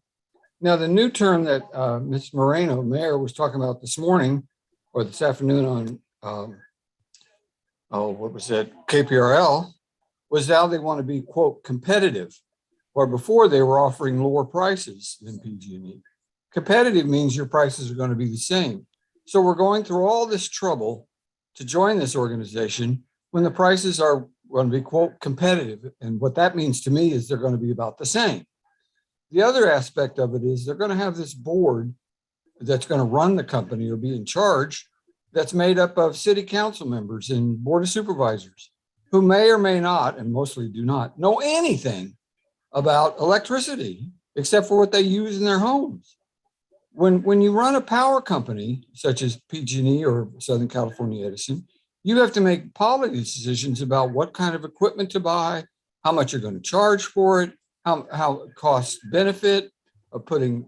O: Now, the new term that Ms. Moreno, Mayor, was talking about this morning or this afternoon on, what was it, KPRL, was now they want to be, quote, competitive, where before they were offering lower prices than PG&E. Competitive means your prices are going to be the same. So we're going through all this trouble to join this organization when the prices are going to be, quote, competitive. And what that means to me is they're going to be about the same. The other aspect of it is they're going to have this board that's going to run the company or be in charge that's made up of city council members and board of supervisors who may or may not, and mostly do not, know anything about electricity except for what they use in their homes. When you run a power company such as PG&E or Southern California Edison, you have to make policy decisions about what kind of equipment to buy, how much you're going to charge for it, how it costs benefit of putting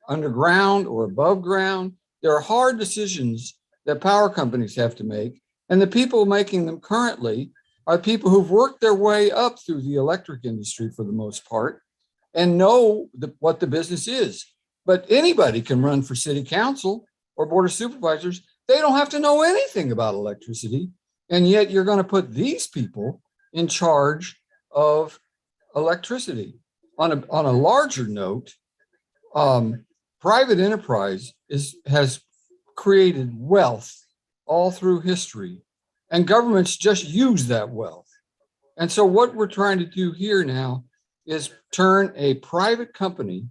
O: underground or above ground. There are hard decisions that power companies have to make. And the people making them currently are people who've worked their way up through the electric industry for the most part and know what the business is. But anybody can run for city council or board of supervisors. They don't have to know anything about electricity. And yet you're going to put these people in charge of electricity. On a larger note, private enterprise has created wealth all through history, and governments just use that wealth. And so what we're trying to do here now is turn a private company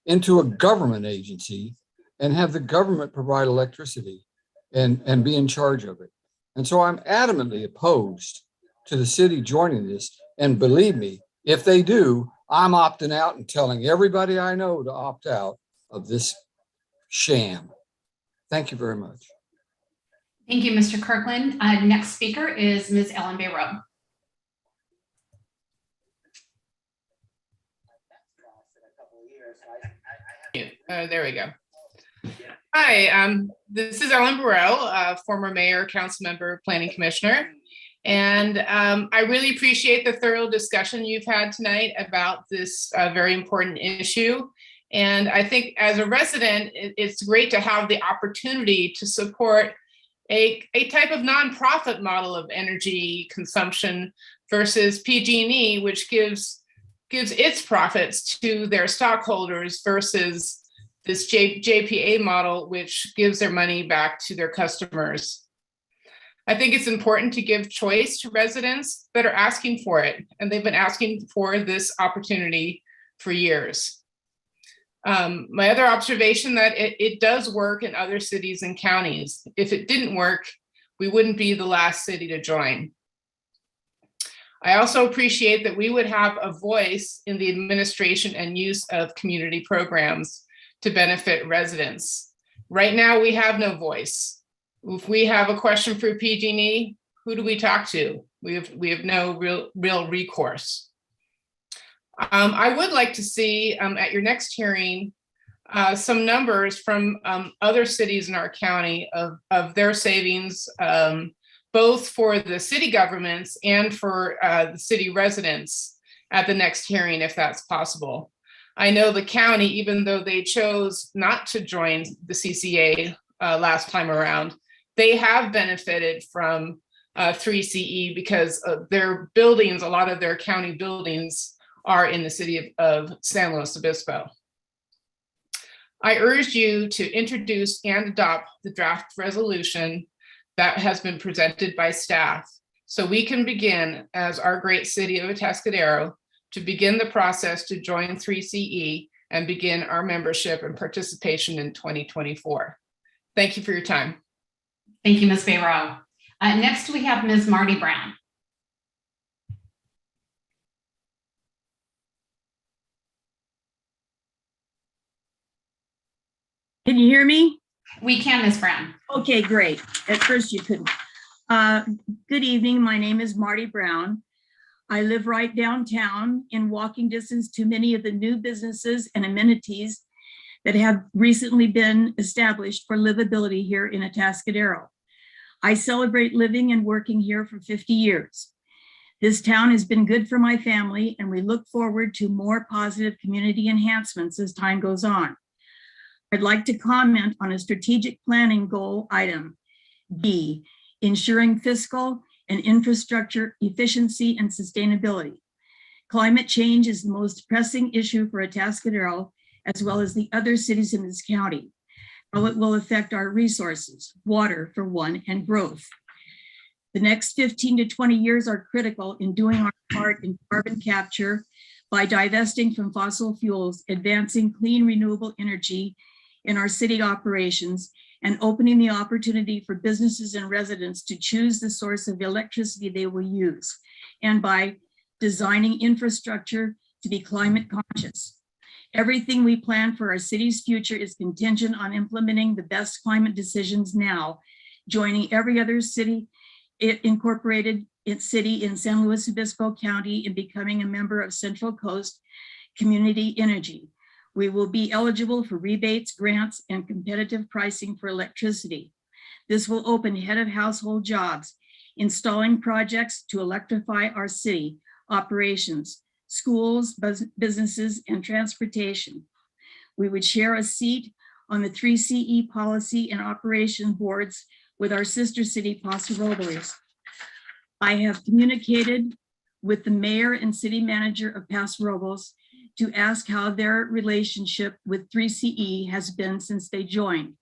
O: into a government agency and have the government provide electricity and be in charge of it. And so I'm adamantly opposed to the city joining this. And believe me, if they do, I'm opting out and telling everybody I know to opt out of this sham. Thank you very much.
A: Thank you, Mr. Kirkland. Next speaker is Ms. Ellen Bayroe.
P: There we go. Hi, this is Ellen Burrell, former mayor, council member, planning commissioner. And I really appreciate the thorough discussion you've had tonight about this very important issue. And I think as a resident, it's great to have the opportunity to support a type of nonprofit model of energy consumption versus PG&E, which gives its profits to their stockholders versus this JPA model, which gives their money back to their customers. I think it's important to give choice to residents that are asking for it, and they've been asking for this opportunity for years. My other observation that it does work in other cities and counties. If it didn't work, we wouldn't be the last city to join. I also appreciate that we would have a voice in the administration and use of community programs to benefit residents. Right now, we have no voice. If we have a question for PG&E, who do we talk to? We have no real recourse. I would like to see at your next hearing some numbers from other cities in our county of their savings, both for the city governments and for the city residents at the next hearing, if that's possible. I know the county, even though they chose not to join the CCA last time around, they have benefited from 3CE because of their buildings, a lot of their county buildings are in the city of San Luis Obispo. I urge you to introduce and adopt the draft resolution that has been presented by staff so we can begin, as our great city of Atascadero, to begin the process to join 3CE and begin our membership and participation in 2024. Thank you for your time.
A: Thank you, Ms. Bayroe. Next, we have Ms. Marty Brown.
Q: Can you hear me?
A: We can, Ms. Brown.
Q: Okay, great. At first you couldn't. Good evening. My name is Marty Brown. I live right downtown in walking distance to many of the new businesses and amenities that have recently been established for livability here in Atascadero. I celebrate living and working here for 50 years. This town has been good for my family, and we look forward to more positive community enhancements as time goes on. I'd like to comment on a strategic planning goal item, B, ensuring fiscal and infrastructure efficiency and sustainability. Climate change is the most pressing issue for Atascadero, as well as the other cities in this county. How it will affect our resources, water for one, and growth. The next 15 to 20 years are critical in doing our part in carbon capture by divesting from fossil fuels, advancing clean renewable energy in our city operations, and opening the opportunity for businesses and residents to choose the source of electricity they will use, and by designing infrastructure to be climate conscious. Everything we plan for our city's future is contingent on implementing the best climate decisions now, joining every other city incorporated city in San Luis Obispo County and becoming a member of Central Coast Community Energy. We will be eligible for rebates, grants, and competitive pricing for electricity. This will open head of household jobs, installing projects to electrify our city operations, schools, businesses, and transportation. We would share a seat on the 3CE policy and operation boards with our sister city, Paso Robles. I have communicated with the mayor and city manager of Paso Robles to ask how their relationship with 3CE has been since they joined.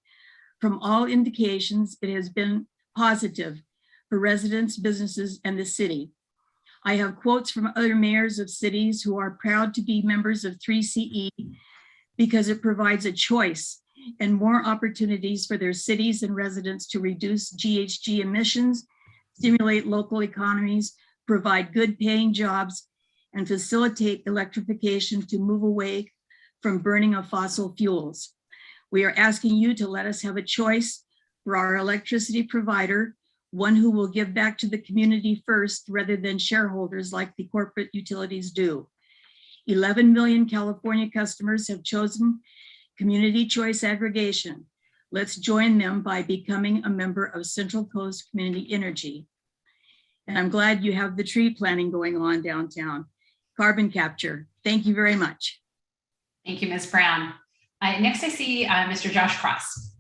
Q: From all indications, it has been positive for residents, businesses, and the city. I have quotes from other mayors of cities who are proud to be members of 3CE because it provides a choice and more opportunities for their cities and residents to reduce GHG emissions, stimulate local economies, provide good paying jobs, and facilitate electrification to move away from burning of fossil fuels. We are asking you to let us have a choice for our electricity provider, one who will give back to the community first rather than shareholders like the corporate utilities do. 11 million California customers have chosen community choice aggregation. Let's join them by becoming a member of Central Coast Community Energy. And I'm glad you have the tree planting going on downtown. Carbon capture. Thank you very much.
A: Thank you, Ms. Brown. Next, I see Mr. Josh Cross.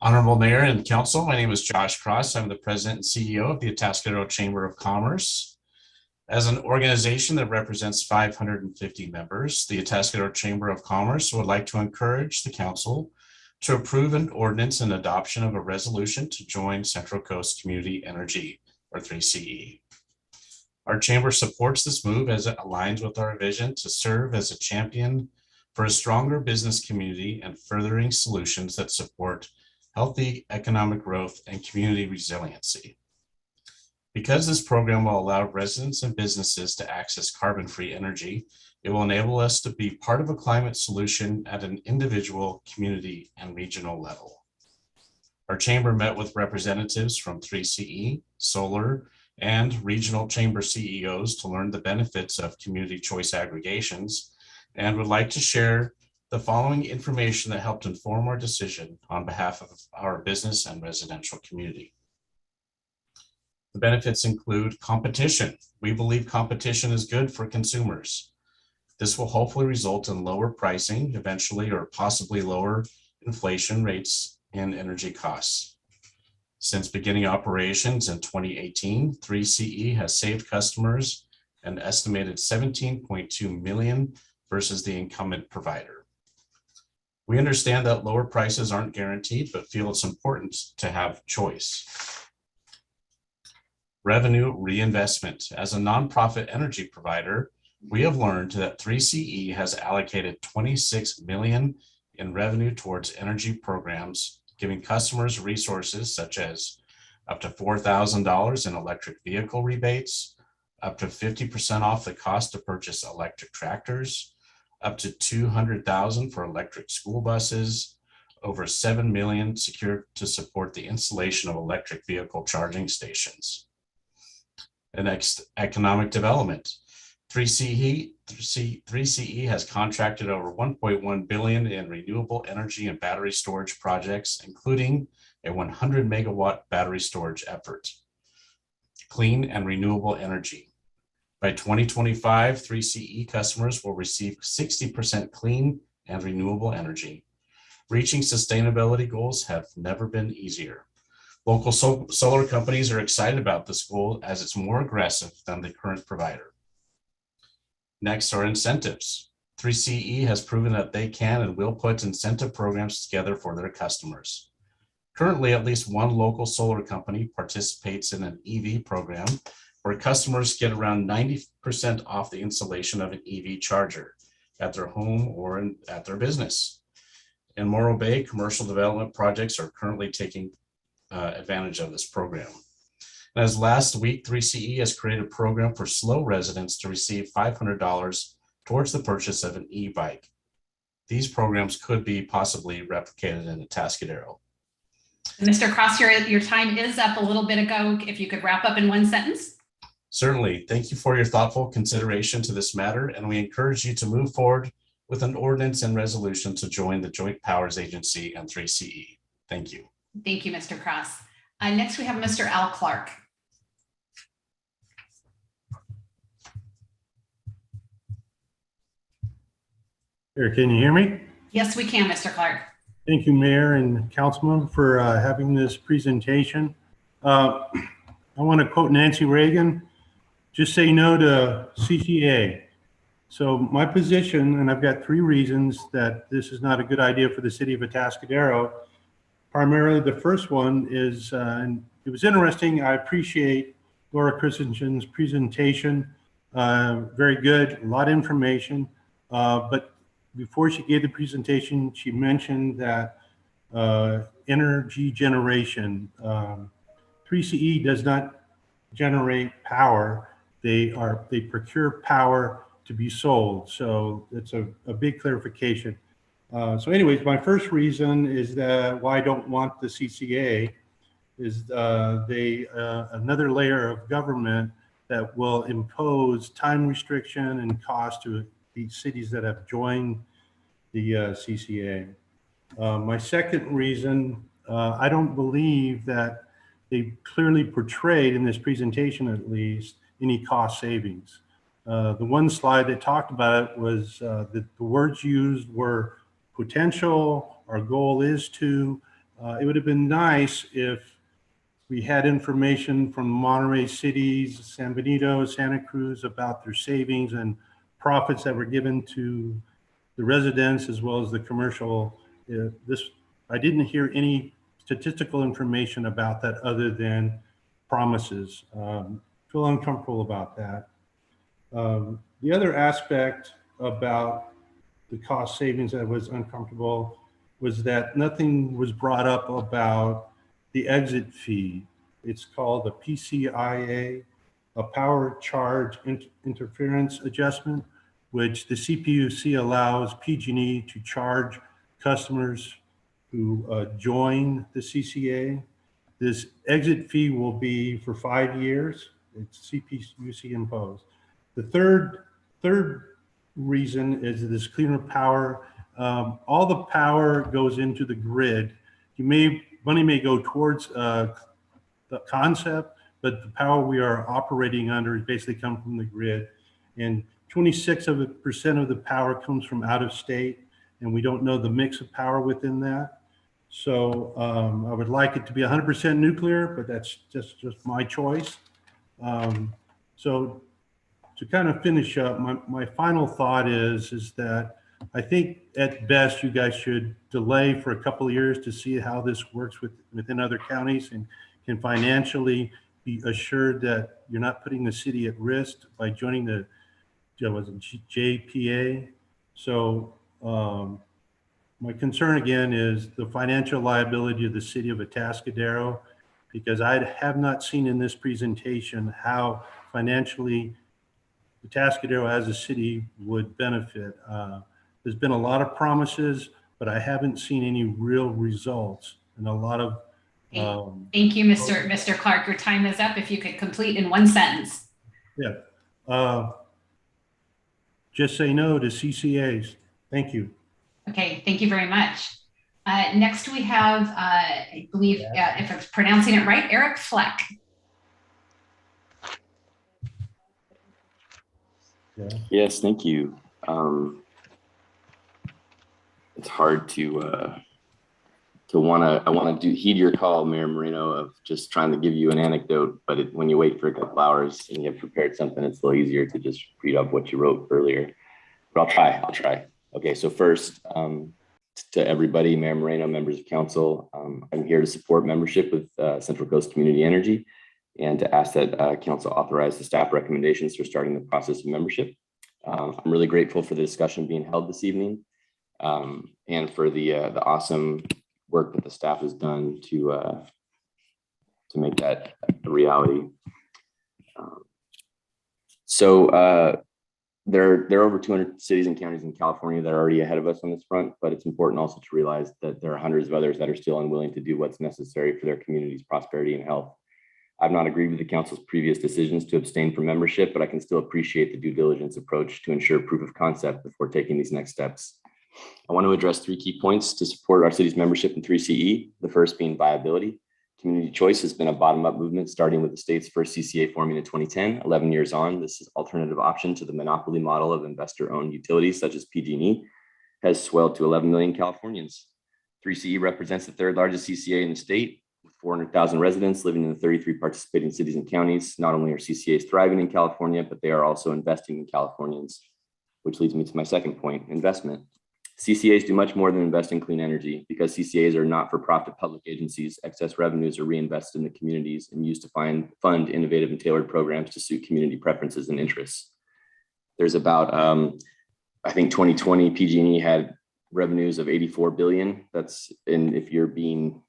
R: Honorable Mayor and Council, my name is Josh Cross. I'm the President and CEO of the Atascadero Chamber of Commerce. As an organization that represents 550 members, the Atascadero Chamber of Commerce would like to encourage the Council to approve an ordinance and adoption of a resolution to join Central Coast Community Energy, or 3CE. Our Chamber supports this move as it aligns with our vision to serve as a champion for a stronger business community and furthering solutions that support healthy economic growth and community resiliency. Because this program will allow residents and businesses to access carbon-free energy, it will enable us to be part of a climate solution at an individual, community, and regional level. Our chamber met with representatives from 3CE, Solar, and regional chamber CEOs to learn the benefits of community choice aggregations, and would like to share the following information that helped inform our decision on behalf of our business and residential community. The benefits include competition. We believe competition is good for consumers. This will hopefully result in lower pricing eventually, or possibly lower inflation rates and energy costs. Since beginning operations in 2018, 3CE has saved customers an estimated $17.2 million versus the incumbent provider. We understand that lower prices aren't guaranteed, but feel it's important to have choice. Revenue reinvestment. As a nonprofit energy provider, we have learned that 3CE has allocated $26 million in revenue towards energy programs, giving customers resources such as up to $4,000 in electric vehicle rebates, up to 50% off the cost to purchase electric tractors, up to $200,000 for electric school buses, over $7 million secured to support the installation of electric vehicle charging stations. The next, economic development. 3CE 3CE has contracted over 1.1 billion in renewable energy and battery storage projects, including a 100 megawatt battery storage effort. Clean and renewable energy. By 2025, 3CE customers will receive 60% clean and renewable energy. Reaching sustainability goals have never been easier. Local solar companies are excited about this goal as it's more aggressive than the current provider. Next are incentives. 3CE has proven that they can and will put incentive programs together for their customers. Currently, at least one local solar company participates in an EV program where customers get around 90% off the installation of an EV charger at their home or at their business. In Morro Bay, commercial development projects are currently taking advantage of this program. And as last week, 3CE has created a program for SLO residents to receive $500 towards the purchase of an e-bike. These programs could be possibly replicated in Atascadero.
A: Mr. Cross, your time is up a little bit ago. If you could wrap up in one sentence.
R: Certainly. Thank you for your thoughtful consideration to this matter, and we encourage you to move forward with an ordinance and resolution to join the Joint Powers Agency and 3CE. Thank you.
A: Thank you, Mr. Cross. Next, we have Mr. Al Clark.
S: Here, can you hear me?
A: Yes, we can, Mr. Clark.
S: Thank you, Mayor and Councilman, for having this presentation. I want to quote Nancy Reagan, just say no to CCA. So my position, and I've got 3 reasons that this is not a good idea for the city of Atascadero. Primarily, the first one is, and it was interesting, I appreciate Laura Christensen's presentation. Very good, a lot of information, but before she gave the presentation, she mentioned that energy generation, 3CE does not generate power. They procure power to be sold. So it's a big clarification. So anyways, my first reason is that why I don't want the CCA is another layer of government that will impose time restriction and cost to the cities that have joined the CCA. My second reason, I don't believe that they clearly portrayed in this presentation, at least, any cost savings. The one slide that talked about it was that the words used were potential, our goal is to. It would have been nice if we had information from Monterey cities, San Benito, Santa Cruz about their savings and profits that were given to the residents as well as the commercial. I didn't hear any statistical information about that other than promises. Feel uncomfortable about that. The other aspect about the cost savings that was uncomfortable was that nothing was brought up about the exit fee. It's called a PCIA, a power charge interference adjustment, which the CPUC allows PG&E to charge customers who join the CCA. This exit fee will be for 5 years. It's CPUC imposed. The third reason is this cleaner power. All the power goes into the grid. Money may go towards the concept, but the power we are operating under is basically come from the grid. And 26% of the power comes from out of state, and we don't know the mix of power within that. So I would like it to be 100% nuclear, but that's just my choice. So to kind of finish up, my final thought is that I think at best you guys should delay for a couple of years to see how this works within other counties and can financially be assured that you're not putting the city at risk by joining the JPA. So my concern again is the financial liability of the city of Atascadero, because I have not seen in this presentation how financially Atascadero as a city would benefit. There's been a lot of promises, but I haven't seen any real results and a lot of.
A: Thank you, Mr. Clark. Your time is up. If you could complete in one sentence.
S: Yeah. just say no to CCAs. Thank you.
A: Okay, thank you very much. Next we have, I believe, if I'm pronouncing it right, Eric Fleck.
T: Yes, thank you. It's hard to heed your call, Mayor Moreno, of just trying to give you an anecdote, but when you wait for a couple hours and you have prepared something, it's a little easier to just read off what you wrote earlier. But I'll try. Okay, so first, to everybody, Mayor Moreno, members of council, I'm here to support membership with Central Coast Community Energy and to ask that council authorize the staff recommendations for starting the process of membership. I'm really grateful for the discussion being held this evening and for the awesome work that the staff has done to make that a reality. There are over 200 cities and counties in California that are already ahead of us on this front, but it's important also to realize that there are hundreds of others that are still unwilling to do what's necessary for their community's prosperity and health. I've not agreed with the council's previous decisions to abstain from membership, but I can still appreciate the due diligence approach to ensure proof of concept before taking these next steps. I want to address 3 key points to support our city's membership in 3CE, the first being viability. Community choice has been a bottom-up movement starting with the state's first CCA forming in 2010. 11 years on, this alternative option to the monopoly model of investor-owned utilities such as PG&E has swelled to 11 million Californians. 3CE represents the 3rd largest CCA in the state with 400,000 residents living in the 33 participating cities and counties. Not only are CCAs thriving in California, but they are also investing in Californians, which leads me to my second point, investment. CCAs do much more than invest in clean energy. Because CCAs are not-for-profit public agencies, excess revenues are reinvested in the communities and used to fund innovative and tailored programs to suit community preferences and interests. There's about, I think 2020 PG&E had revenues of 84 billion. That's, and if you're being,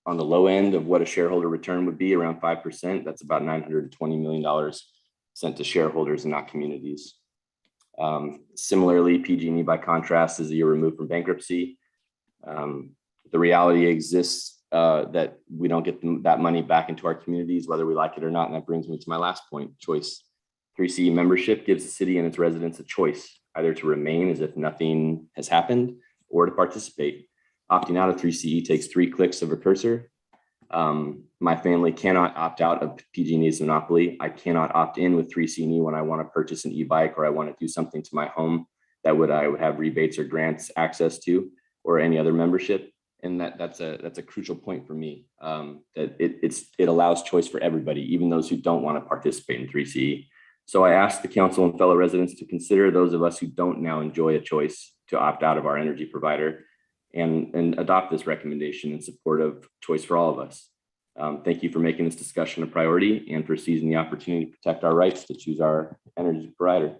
T: on the low end of what a shareholder return would be, around 5%, that's about $920 million sent to shareholders and not communities. Similarly, PG&E, by contrast, is a year removed from bankruptcy. The reality exists that we don't get that money back into our communities, whether we like it or not. And that brings me to my last point, choice. 3CE membership gives the city and its residents a choice, either to remain as if nothing has happened or to participate. Opting out of 3CE takes 3 clicks of a cursor. My family cannot opt out of PG&E's monopoly. I cannot opt in with 3CE when I want to purchase an e-bike or I want to do something to my home that I would have rebates or grants access to, or any other membership. And that's a crucial point for me, that it allows choice for everybody, even those who don't want to participate in 3CE. So I ask the council and fellow residents to consider those of us who don't now enjoy a choice to opt out of our energy provider and adopt this recommendation in support of choice for all of us. Thank you for making this discussion a priority and for seizing the opportunity to protect our rights to choose our energy provider.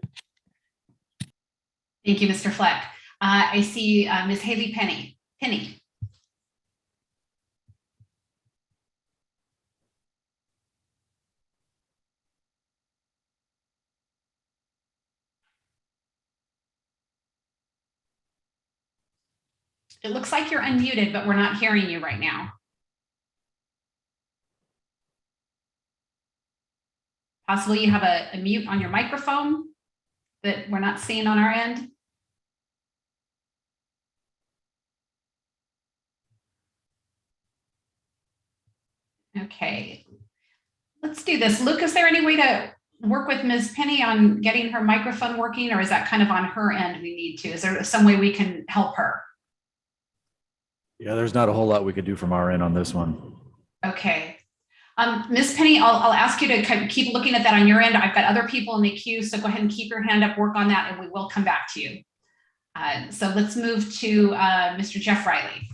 A: Thank you, Mr. Fleck. I see Ms. Haley Penny. It looks like you're unmuted, but we're not hearing you right now. Possibly you have a mute on your microphone that we're not seeing on our end. Okay, let's do this. Luke, is there any way to work with Ms. Penny on getting her microphone working, or is that kind of on her end we need to? Is there some way we can help her?
F: Yeah, there's not a whole lot we could do from our end on this one.
A: Okay. Ms. Penny, I'll ask you to kind of keep looking at that on your end. I've got other people in the queue, so go ahead and keep your hand up, work on that, and we will come back to you. So let's move to Mr. Jeff Riley.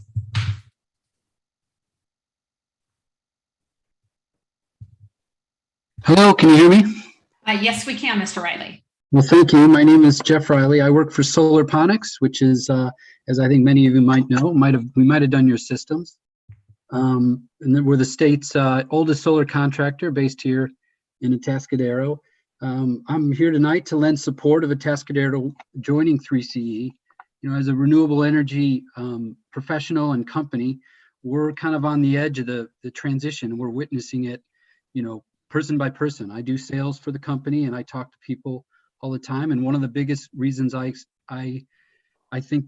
U: Hello, can you hear me?
A: Yes, we can, Mr. Riley.
U: Well, thank you. My name is Jeff Riley. I work for Solarponics, which is, as I think many of you might know, we might have done your systems. And then we're the state's oldest solar contractor based here in Atascadero. I'm here tonight to lend support of Atascadero joining 3CE. As a renewable energy professional and company, we're kind of on the edge of the transition. We're witnessing it, person by person. I do sales for the company and I talk to people all the time. And one of the biggest reasons I think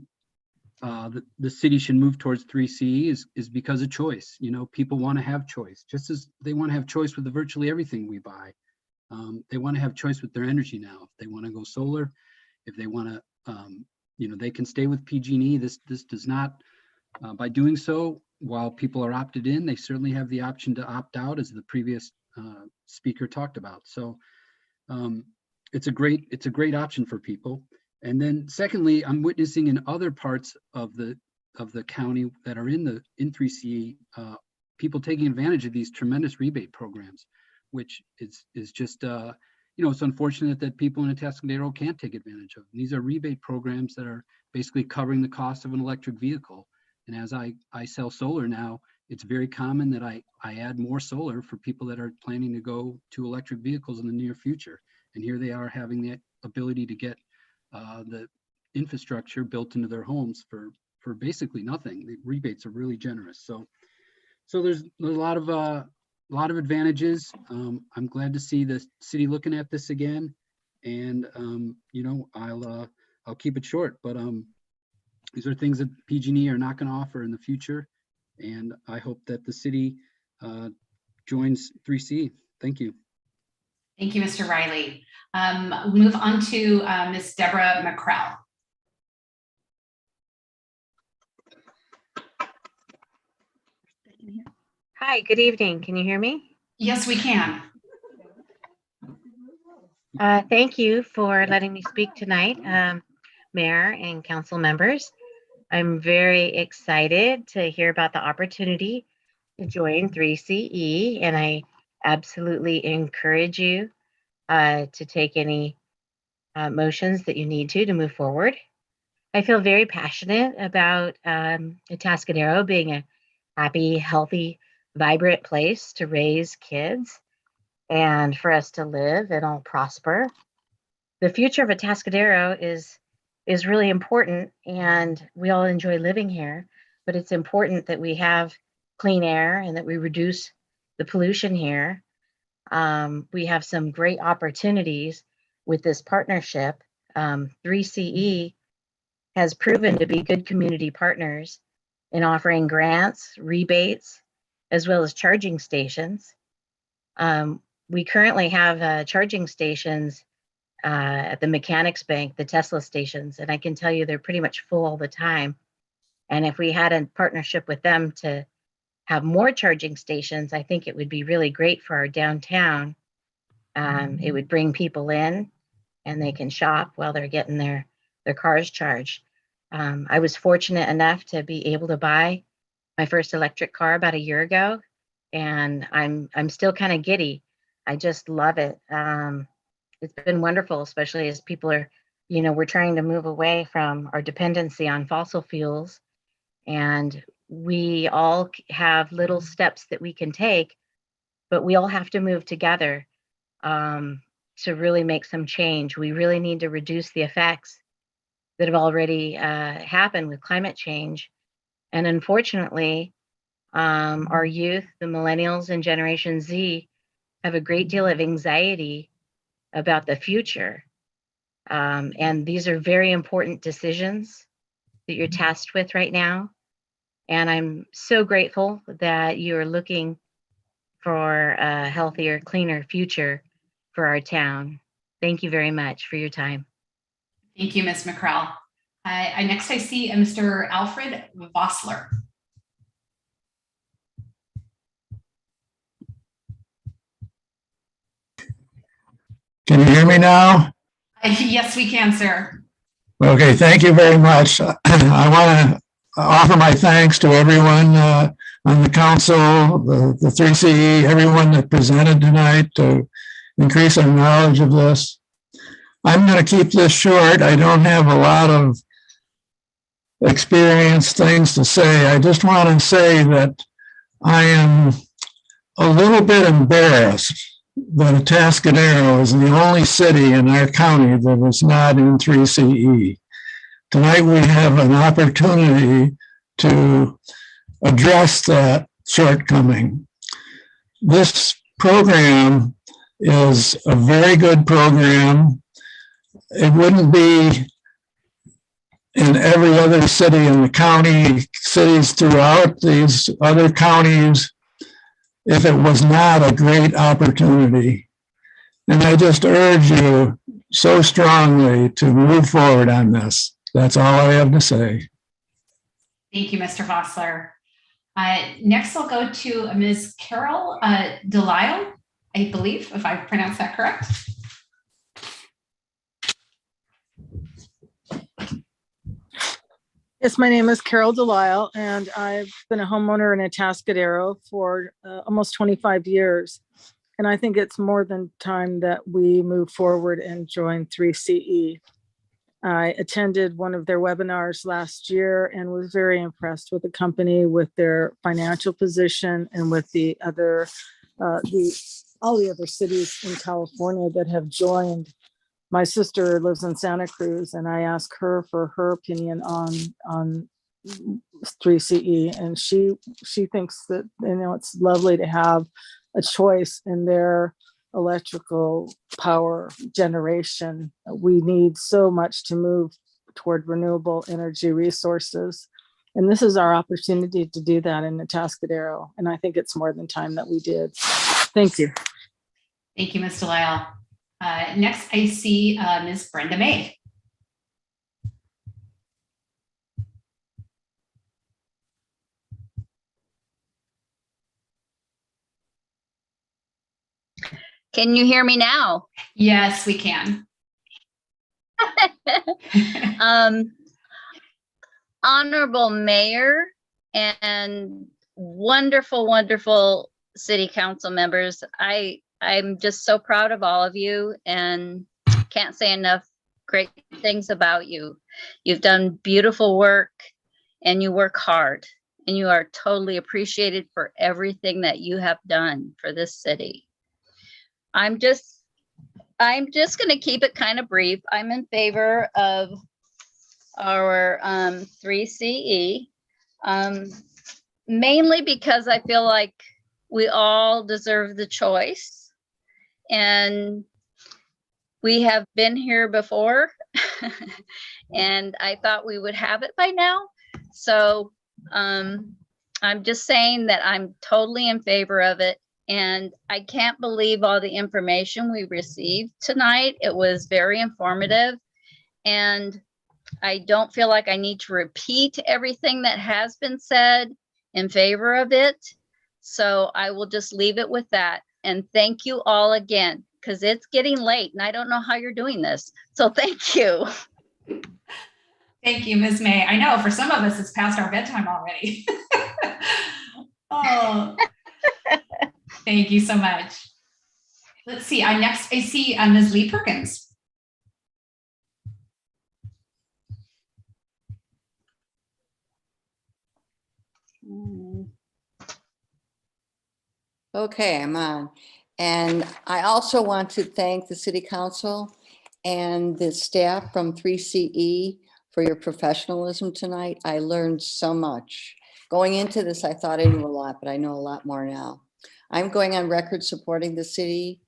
U: the city should move towards 3CE is because of choice. You know, people want to have choice, just as they want to have choice with virtually everything we buy. They want to have choice with their energy now. If they want to go solar, if they want to, you know, they can stay with PG&E. This does not, by doing so, while people are opted in, they certainly have the option to opt out, as the previous speaker talked about. So it's a great option for people. And then secondly, I'm witnessing in other parts of the county that are in 3CE, people taking advantage of these tremendous rebate programs, which is just, you know, it's unfortunate that people in Atascadero can't take advantage of. These are rebate programs that are basically covering the cost of an electric vehicle. And as I sell solar now, it's very common that I add more solar for people that are planning to go to electric vehicles in the near future. And here they are having the ability to get the infrastructure built into their homes for basically nothing. The rebates are really generous. So there's a lot of advantages. I'm glad to see the city looking at this again. And you know, I'll keep it short, but these are things that PG&E are not going to offer in the future. And I hope that the city joins 3C. Thank you.
A: Thank you, Mr. Riley. We'll move on to Ms. Deborah McCrell.
H: Hi, good evening. Can you hear me?
A: Yes, we can.
H: Thank you for letting me speak tonight, Mayor and council members. I'm very excited to hear about the opportunity to join 3CE, and I absolutely encourage you to take any motions that you need to move forward. I feel very passionate about Atascadero being a happy, healthy, vibrant place to raise kids and for us to live and all prosper. The future of Atascadero is really important, and we all enjoy living here, but it's important that we have clean air and that we reduce the pollution here. We have some great opportunities with this partnership. 3CE has proven to be good community partners in offering grants, rebates, as well as charging stations. We currently have charging stations at the Mechanics Bank, the Tesla stations, and I can tell you they're pretty much full all the time. And if we had a partnership with them to have more charging stations, I think it would be really great for our downtown. It would bring people in and they can shop while they're getting their cars charged. I was fortunate enough to be able to buy my first electric car about a year ago, and I'm still kind of giddy. I just love it. It's been wonderful, especially as people are, you know, we're trying to move away from our dependency on fossil fuels, and we all have little steps that we can take, but we all have to move together to really make some change. We really need to reduce the effects that have already happened with climate change. And unfortunately, our youth, the millennials and Generation Z, have a great deal of anxiety about the future. And these are very important decisions that you're tasked with right now. And I'm so grateful that you're looking for a healthier, cleaner future for our town. Thank you very much for your time.
A: Thank you, Ms. McCrell. Next I see Mr. Alfred Vossler.
V: Can you hear me now?
A: Yes, we can, sir.
V: Okay, thank you very much. I want to offer my thanks to everyone on the council, the 3CE, everyone that presented tonight to increase our knowledge of this. I'm going to keep this short. I don't have a lot of experienced things to say. I just want to say that I am a little bit embarrassed that Atascadero is the only city in our county that is not in 3CE. Tonight we have an opportunity to address that shortcoming. This program is a very good program. it wouldn't be in every other city in the county, cities throughout these other counties, if it was not a great opportunity. And I just urge you so strongly to move forward on this. That's all I have to say.
A: Thank you, Mr. Vossler. Next, I'll go to Ms. Carol Delisle, I believe, if I pronounced that correct.
E: Yes, my name is Carol Delisle, and I've been a homeowner in Atascadero for almost 25 years. And I think it's more than time that we move forward and join 3CE. I attended one of their webinars last year and was very impressed with the company, with their financial position, and with the other, all the other cities in California that have joined. My sister lives in Santa Cruz, and I asked her for her opinion on 3CE, and she thinks that, you know, it's lovely to have a choice in their electrical power generation. We need so much to move toward renewable energy resources, and this is our opportunity to do that in Atascadero. And I think it's more than time that we did. Thank you.
A: Thank you, Ms. Delisle. Next, I see Ms. Brenda May.
I: Can you hear me now?
A: Yes, we can.
I: Honorable Mayor and wonderful, wonderful City Council members. I'm just so proud of all of you and can't say enough great things about you. You've done beautiful work and you work hard, and you are totally appreciated for everything that you have done for this city. I'm just going to keep it kind of brief. I'm in favor of our 3CE, mainly because I feel like we all deserve the choice. And we have been here before, and I thought we would have it by now. So I'm just saying that I'm totally in favor of it. And I can't believe all the information we received tonight. It was very informative. And I don't feel like I need to repeat everything that has been said in favor of it. So I will just leave it with that. And thank you all again, because it's getting late and I don't know how you're doing this. So thank you.
A: Thank you, Ms. May. I know for some of us, it's past our bedtime already. Oh, thank you so much. Let's see. Next, I see Ms. Lee Perkins.
W: Okay, I'm on. And I also want to thank the City Council and the staff from 3CE for your professionalism tonight. I learned so much. Going into this, I thought I knew a lot, but I know a lot more now. I'm going on record supporting the city,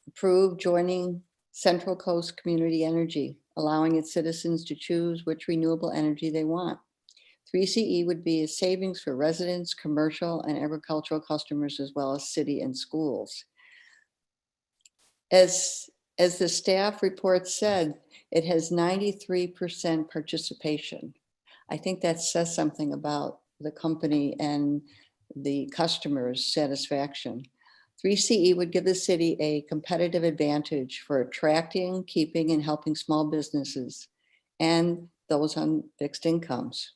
W: approve joining Central Coast Community Energy, allowing its citizens to choose which renewable energy they want. 3CE would be a savings for residents, commercial and agricultural customers, as well as city and schools. As the staff report said, it has 93% participation. I think that says something about the company and the customer's satisfaction. 3CE would give the city a competitive advantage for attracting, keeping, and helping small businesses and those on fixed incomes.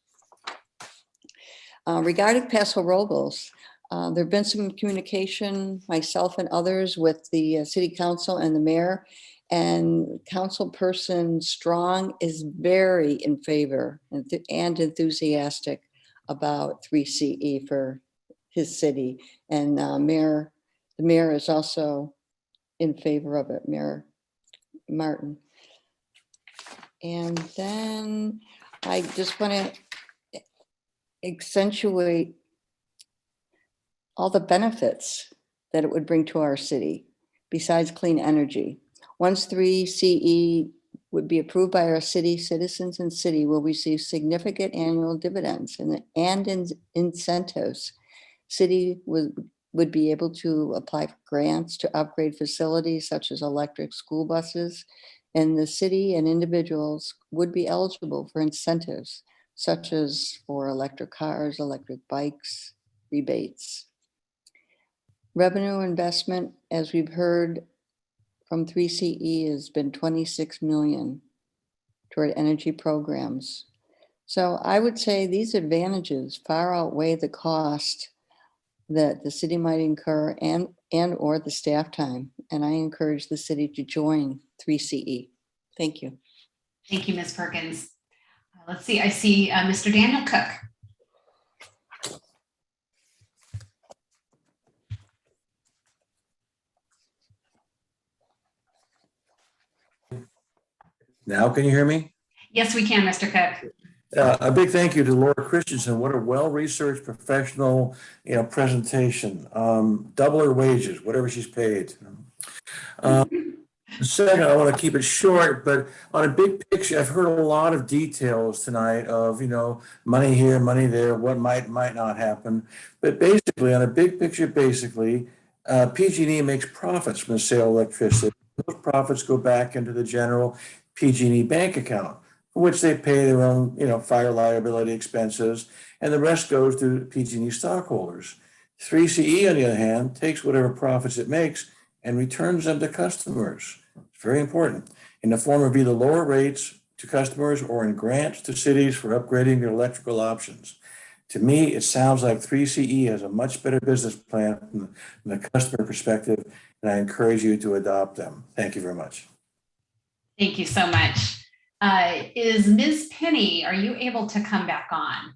W: Regarding Paso Robles, there have been some communication, myself and others, with the City Council and the mayor, and Councilperson Strong is very in favor and enthusiastic about 3CE for his city. And the mayor is also in favor of it, Mayor Martin. And then I just want to accentuate all the benefits that it would bring to our city besides clean energy. Once 3CE would be approved by our city citizens and city will receive significant annual dividends and incentives. City would be able to apply for grants to upgrade facilities such as electric school buses, and the city and individuals would be eligible for incentives such as for electric cars, electric bikes, rebates. Revenue investment, as we've heard from 3CE, has been 26 million toward energy programs. So I would say these advantages far outweigh the cost that the city might incur and or the staff time. And I encourage the city to join 3CE. Thank you.
A: Thank you, Ms. Perkins. Let's see, I see Mr. Daniel Cook.
B: Now, can you hear me?
A: Yes, we can, Mr. Cook.
B: A big thank you to Laura Christensen. What a well-researched professional, presentation. Double her wages, whatever she's paid. Second, I want to keep it short, but on a big picture, I've heard a lot of details tonight of, money here, money there, what might not happen. But basically, on a big picture, PG&E makes profits from the sale of electricity. Those profits go back into the general PG&E bank account, for which they pay their own, fire liability expenses, and the rest goes to PG&E stockholders. 3CE, on the other hand, takes whatever profits it makes and returns them to customers. It's very important in the form of either lower rates to customers or in grants to cities for upgrading their electrical options. To me, it sounds like 3CE has a much better business plan from the customer perspective, and I encourage you to adopt them. Thank you very much.
A: Thank you so much. Is Ms. Penny, are you able to come back on?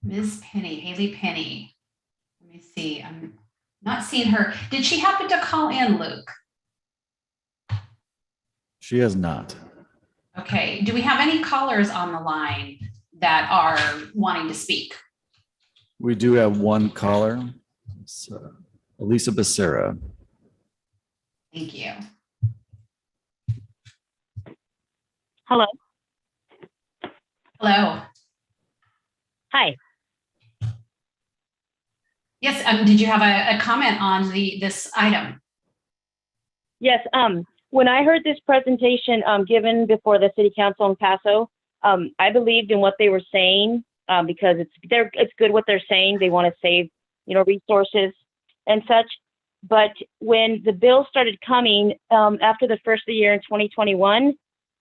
A: Ms. Penny, Haley Penny. Let me see, I'm not seeing her. Did she happen to call in, Luke?
F: She has not.
A: Okay, do we have any callers on the line that are wanting to speak?
F: We do have one caller. It's Elisa Becerra.
A: Thank you.
G: Hello.
A: Hello.
G: Hi.
A: Yes, did you have a comment on this item?
G: Yes, when I heard this presentation given before the City Council in Paso, I believed in what they were saying because it's good what they're saying. They want to save, resources and such. But when the bill started coming after the first of the year in 2021,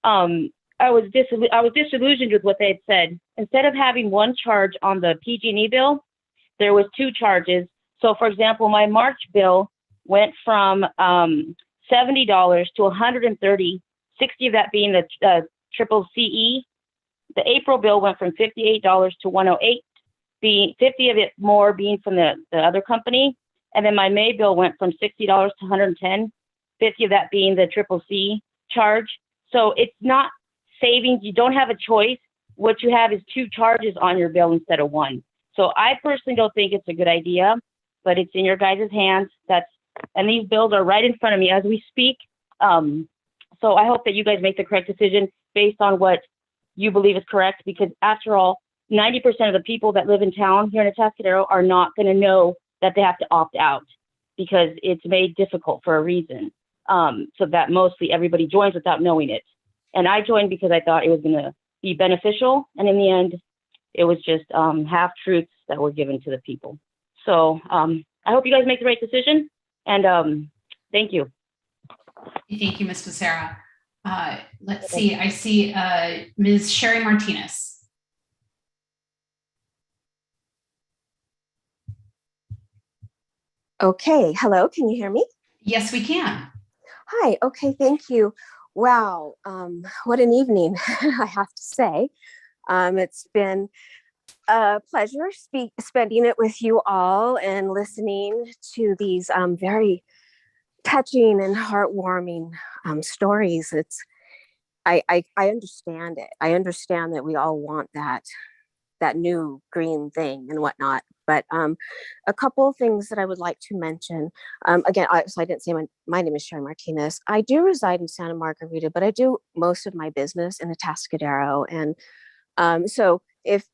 G: I was disillusioned with what they had said. Instead of having one charge on the PG&E bill, there was two charges. So, for example, my March bill went from $70 to $130, 60 of that being the triple CE. The April bill went from $58 to $108, being 50 of it more being from the other company. And then my May bill went from $60 to $110, 50 of that being the triple C charge. So it's not savings. You don't have a choice. What you have is two charges on your bill instead of one. So I personally don't think it's a good idea, but it's in your guys' hands. And these bills are right in front of me as we speak. So I hope that you guys make the correct decision based on what you believe is correct, because after all, 90% of the people that live in town here in Atascadero are not going to know that they have to opt out because it's made difficult for a reason. So that mostly everybody joins without knowing it. And I joined because I thought it was going to be beneficial. And in the end, it was just half truths that were given to the people. So I hope you guys make the right decision. And thank you.
A: Thank you, Ms. Becerra. Let's see, I see Ms. Sherry Martinez.
J: Okay, hello, can you hear me?
A: Yes, we can.
J: Hi, okay, thank you. Wow, what an evening, I have to say. It's been a pleasure spending it with you all and listening to these very touching and heartwarming stories. I understand it. I understand that we all want that that new green thing and whatnot. But a couple of things that I would like to mention. Again, so I didn't say my name is Sharon Martinez. I do reside in Santa Margarita, but I do most of my business in Atascadero. And so if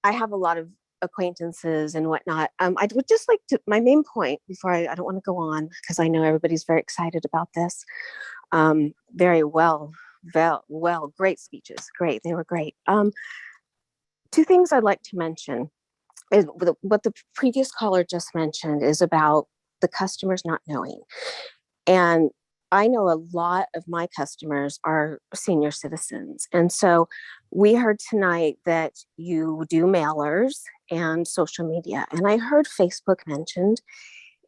J: I have a lot of acquaintances and whatnot, I would just like to, my main point before I don't want to go on, because I know everybody's very excited about this. Very well, great speeches. Great. They were great. Two things I'd like to mention is what the previous caller just mentioned is about the customers not knowing. And I know a lot of my customers are senior citizens. And so we heard tonight that you do mailers and social media. And I heard Facebook mentioned.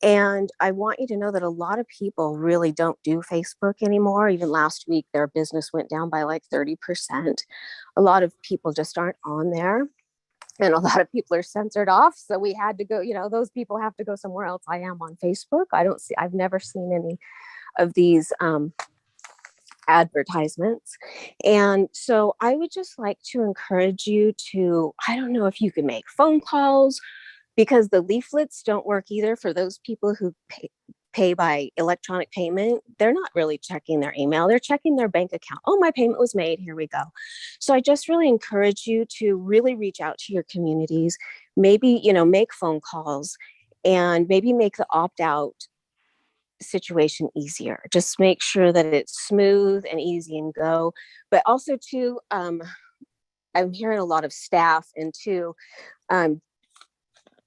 J: And I want you to know that a lot of people really don't do Facebook anymore. Even last week, their business went down by like 30%. A lot of people just aren't on there. And a lot of people are censored off. So we had to go, those people have to go somewhere else. I am on Facebook. I've never seen any of these advertisements. And so I would just like to encourage you to, I don't know if you can make phone calls, because the leaflets don't work either for those people who pay by electronic payment. They're not really checking their email. They're checking their bank account. Oh, my payment was made. Here we go. So I just really encourage you to really reach out to your communities, maybe, make phone calls, and maybe make the opt-out situation easier. Just make sure that it's smooth and easy and go. But also too, I'm hearing a lot of staff and too,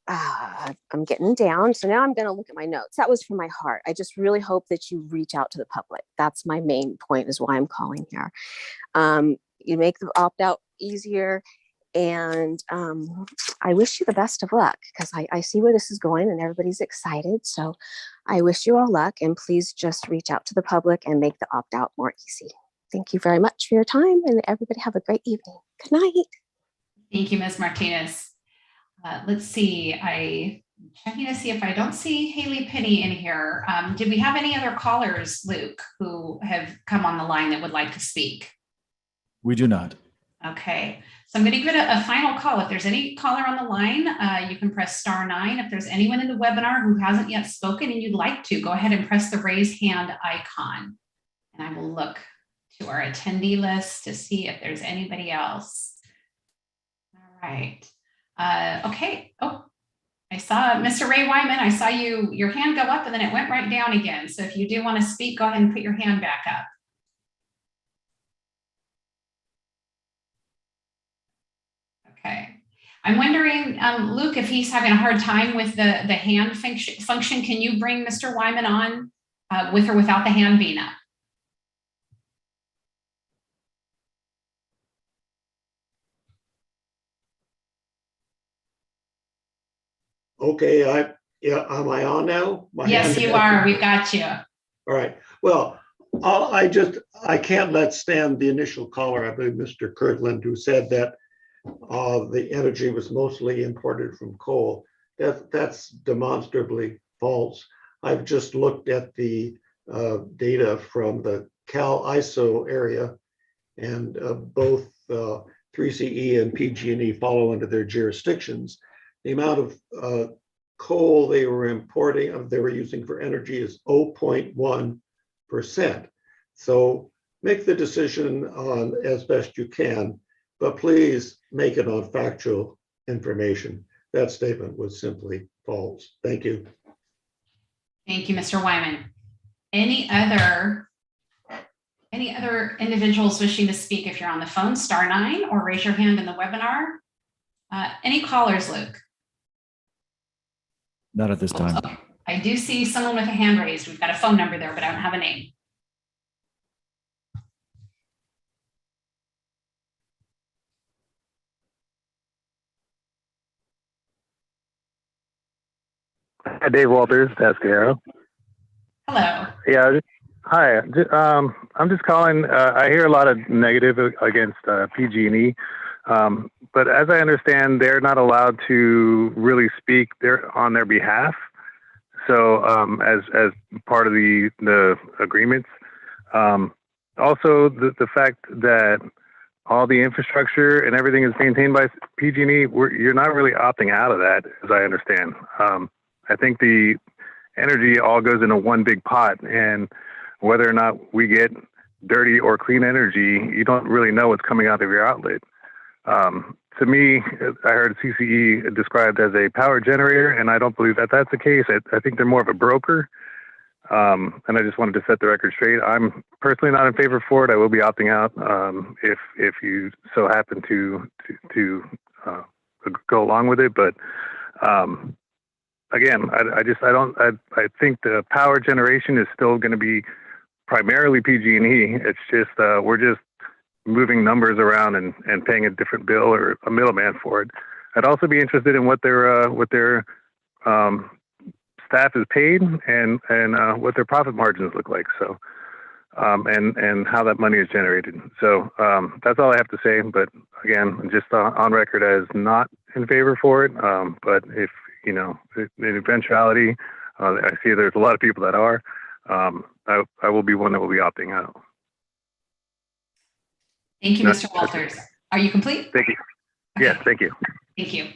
J: I'm getting down. So now I'm going to look at my notes. That was from my heart. I just really hope that you reach out to the public. That's my main point, is why I'm calling here. You make the opt-out easier. And I wish you the best of luck, because I see where this is going and everybody's excited. So I wish you all luck, and please just reach out to the public and make the opt-out more easy. Thank you very much for your time, and everybody have a great evening. Good night.
A: Thank you, Ms. Martinez. Let's see, I'm checking to see if I don't see Haley Penny in here. Did we have any other callers, Luke, who have come on the line that would like to speak?
F: We do not.
A: Okay, so I'm going to give it a final call. If there's any caller on the line, you can press *9. If there's anyone in the webinar who hasn't yet spoken and you'd like to, go ahead and press the raise hand icon. And I will look to our attendee list to see if there's anybody else. All right. Okay. Oh, I saw Mr. Ray Wyman. I saw your hand go up and then it went right down again. So if you do want to speak, go ahead and put your hand back up. Okay. I'm wondering, Luke, if he's having a hard time with the hand function, can you bring Mr. Wyman on with or without the hand being up?
C: Okay, am I on now?
A: Yes, you are. We've got you.
C: All right. Well, I can't let stand the initial caller, I believe Mr. Kirtland, who said that the energy was mostly imported from coal. That's demonstrably false. I've just looked at the data from the Cal ISO area, and both 3CE and PG&E fall under their jurisdictions. The amount of coal they were importing, they were using for energy, is 0.1%. So make the decision on as best you can, but please make it on factual information. That statement was simply false. Thank you.
A: Thank you, Mr. Wyman. Any other individuals wishing to speak? If you're on the phone, *9, or raise your hand in the webinar. Any callers, Luke?
F: Not at this time.
A: Oh, I do see someone with a hand raised. We've got a phone number there, but I don't have a name.
D: Hi, Dave Walters, Atascadero.
A: Hello.
D: Yeah. Hi. I'm just calling. I hear a lot of negative against PG&E, but as I understand, they're not allowed to really speak on their behalf. So as part of the agreements, also the fact that all the infrastructure and everything is maintained by PG&E, you're not really opting out of that, as I understand. I think the energy all goes into one big pot, and whether or not we get dirty or clean energy, you don't really know what's coming out of your outlet. To me, I heard CCE described as a power generator, and I don't believe that that's the case. I think they're more of a broker. And I just wanted to set the record straight. I'm personally not in favor for it. I will be opting out if you so happen to go along with it. But again, I think the power generation is still going to be primarily PG&E. It's just we're just moving numbers around and paying a different bill or a middleman for it. I'd also be interested in what their staff is paid and what their profit margins look like. So, and how that money is generated. So that's all I have to say. But again, I'm just on record as not in favor for it. But if, you know, in eventuality, I see there's a lot of people that are, I will be one that will be opting out.
A: Thank you, Mr. Walters. Are you complete?
D: Thank you. Yes, thank you.
A: Thank you.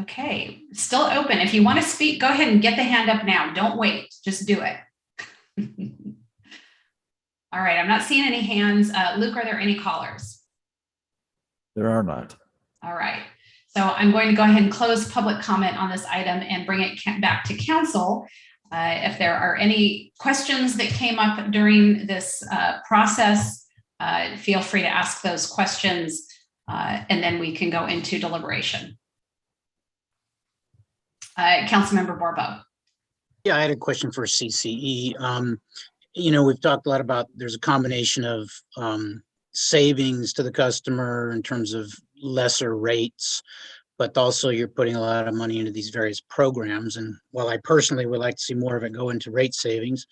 A: Okay, still open. If you want to speak, go ahead and get the hand up now. Don't wait, just do it. All right, I'm not seeing any hands. Luke, are there any callers?
F: There are not.
A: All right, so I'm going to go ahead and close public comment on this item and bring it back to council. If there are any questions that came up during this process, feel free to ask those questions, and then we can go into deliberation. Councilmember Borba.
K: Yeah, I had a question for CCE. You know, we've talked a lot about there's a combination of savings to the customer in terms of lesser rates, but also you're putting a lot of money into these various programs. And while I personally would like to see more of it go into rate savings,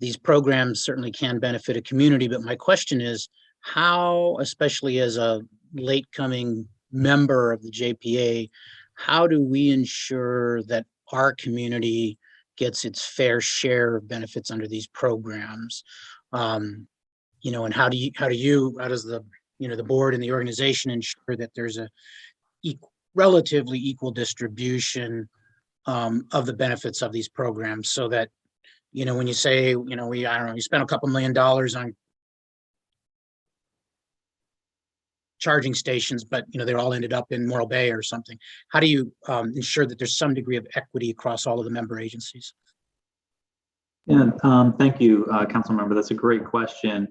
K: these programs certainly can benefit a community. But my question is, how, especially as a late coming member of the JPA, how do we ensure that our community gets its fair share of benefits under these programs? You know, and how does the, you know, the board and the organization ensure that there's a relatively equal distribution of the benefits of these programs, so that, you know, when you say, you know, I don't know, you spent a couple $1 million on charging stations, but, you know, they all ended up in Morro Bay or something. How do you ensure that there's some degree of equity across all of the member agencies?
L: Yeah, thank you, council member. That's a great question.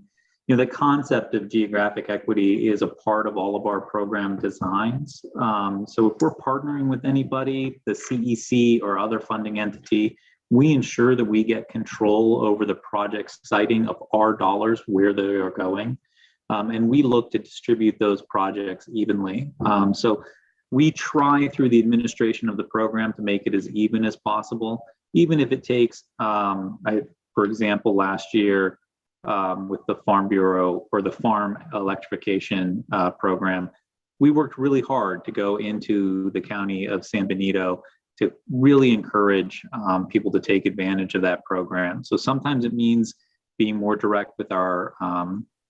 L: You know, the concept of geographic equity is a part of all of our program designs. So if we're partnering with anybody, the CEC or other funding entity, we ensure that we get control over the project siting of our dollars, where they are going. And we look to distribute those projects evenly. So we try through the administration of the program to make it as even as possible, even if it takes, for example, last year with the Farm Bureau or the farm electrification program, we worked really hard to go into the county of San Benito to really encourage people to take advantage of that program. So sometimes it means being more direct with our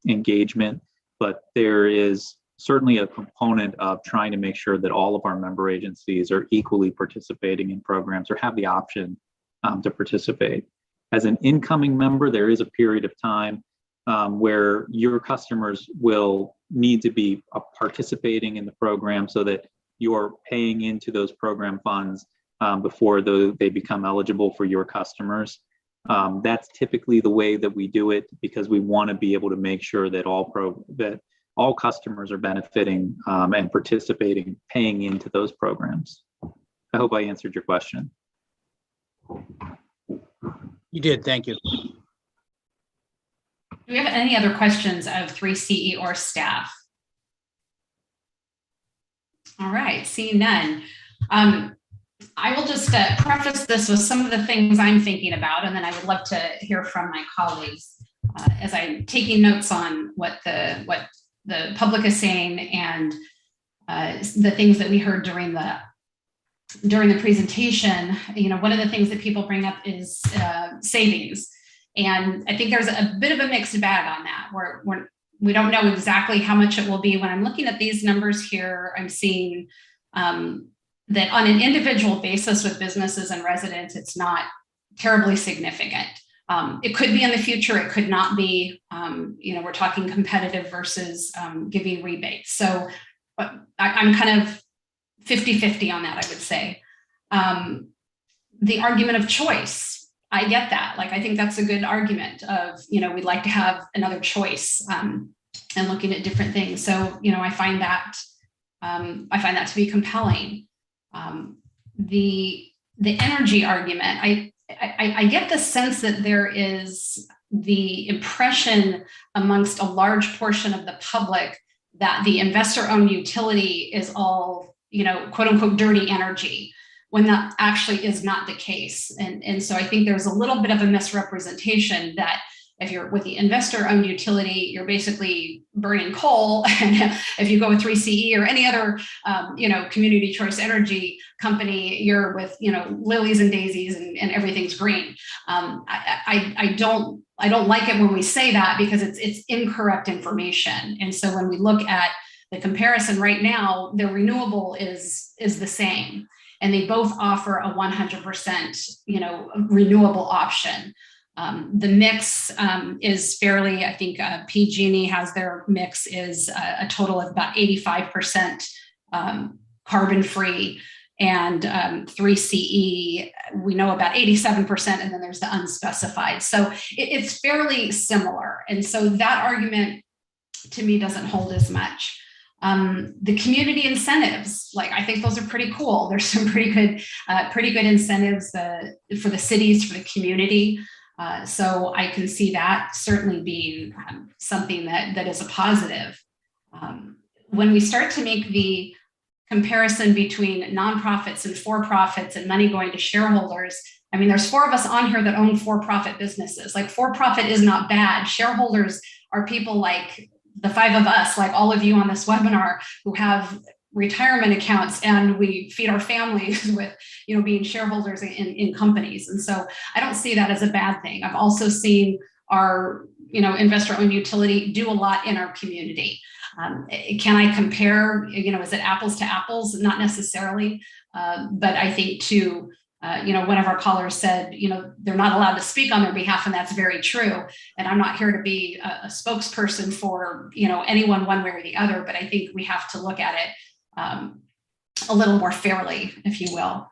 L: engagement, but there is certainly a component of trying to make sure that all of our member agencies are equally participating in programs or have the option to participate. As an incoming member, there is a period of time where your customers will need to be participating in the program so that you're paying into those program funds before they become eligible for your customers. That's typically the way that we do it, because we want to be able to make sure that all customers are benefiting and participating, paying into those programs. I hope I answered your question.
K: You did, thank you.
A: Do we have any other questions of 3CE or staff? All right, seeing none. I will just preface this with some of the things I'm thinking about, and then I would love to hear from my colleagues as I'm taking notes on what the public is saying and the things that we heard during the presentation. You know, one of the things that people bring up is savings. And I think there's a bit of a mixed bag on that, where we don't know exactly how much it will be. When I'm looking at these numbers here, I'm seeing that on an individual basis with businesses and residents, it's not terribly significant. It could be in the future, it could not be. We're talking competitive versus giving rebates. So I'm kind of 50-50 on that, I would say. The argument of choice, I get that. Like, I think that's a good argument of, we'd like to have another choice and looking at different things. So, I find that to be compelling. The energy argument, I get the sense that there is the impression amongst a large portion of the public that the investor-owned utility is all, quote unquote, dirty energy, when that actually is not the case. And so I think there's a little bit of a misrepresentation that if you're with the investor-owned utility, you're basically burning coal. And if you go with 3CE or any other, community choice energy company, you're with, lilies and daisies and everything's green. I don't like it when we say that, because it's incorrect information. And so when we look at the comparison right now, the renewable is the same, and they both offer a 100%, renewable option. The mix is fairly, I think PG&E has their mix is a total of about 85% carbon free, and 3CE, we know about 87%, and then there's the unspecified. So it's fairly similar. And so that argument to me doesn't hold as much. The community incentives, I think those are pretty cool. There's some pretty good incentives for the cities, for the community. So I can see that certainly being something that is a positive. When we start to make the comparison between nonprofits and for-profits and money going to shareholders, I mean, there's 4 of us on here that own for-profit businesses. For-profit is not bad. Shareholders are people like the 5 of us, like all of you on this webinar, who have retirement accounts, and we feed our families with, being shareholders in companies. And so I don't see that as a bad thing. I've also seen our, investor-owned utility do a lot in our community. Can I compare, is it apples to apples? Not necessarily. But I think too, one of our callers said, they're not allowed to speak on their behalf, and that's very true. And I'm not here to be a spokesperson for, anyone one way or the other, but I think we have to look at it a little more fairly, if you will.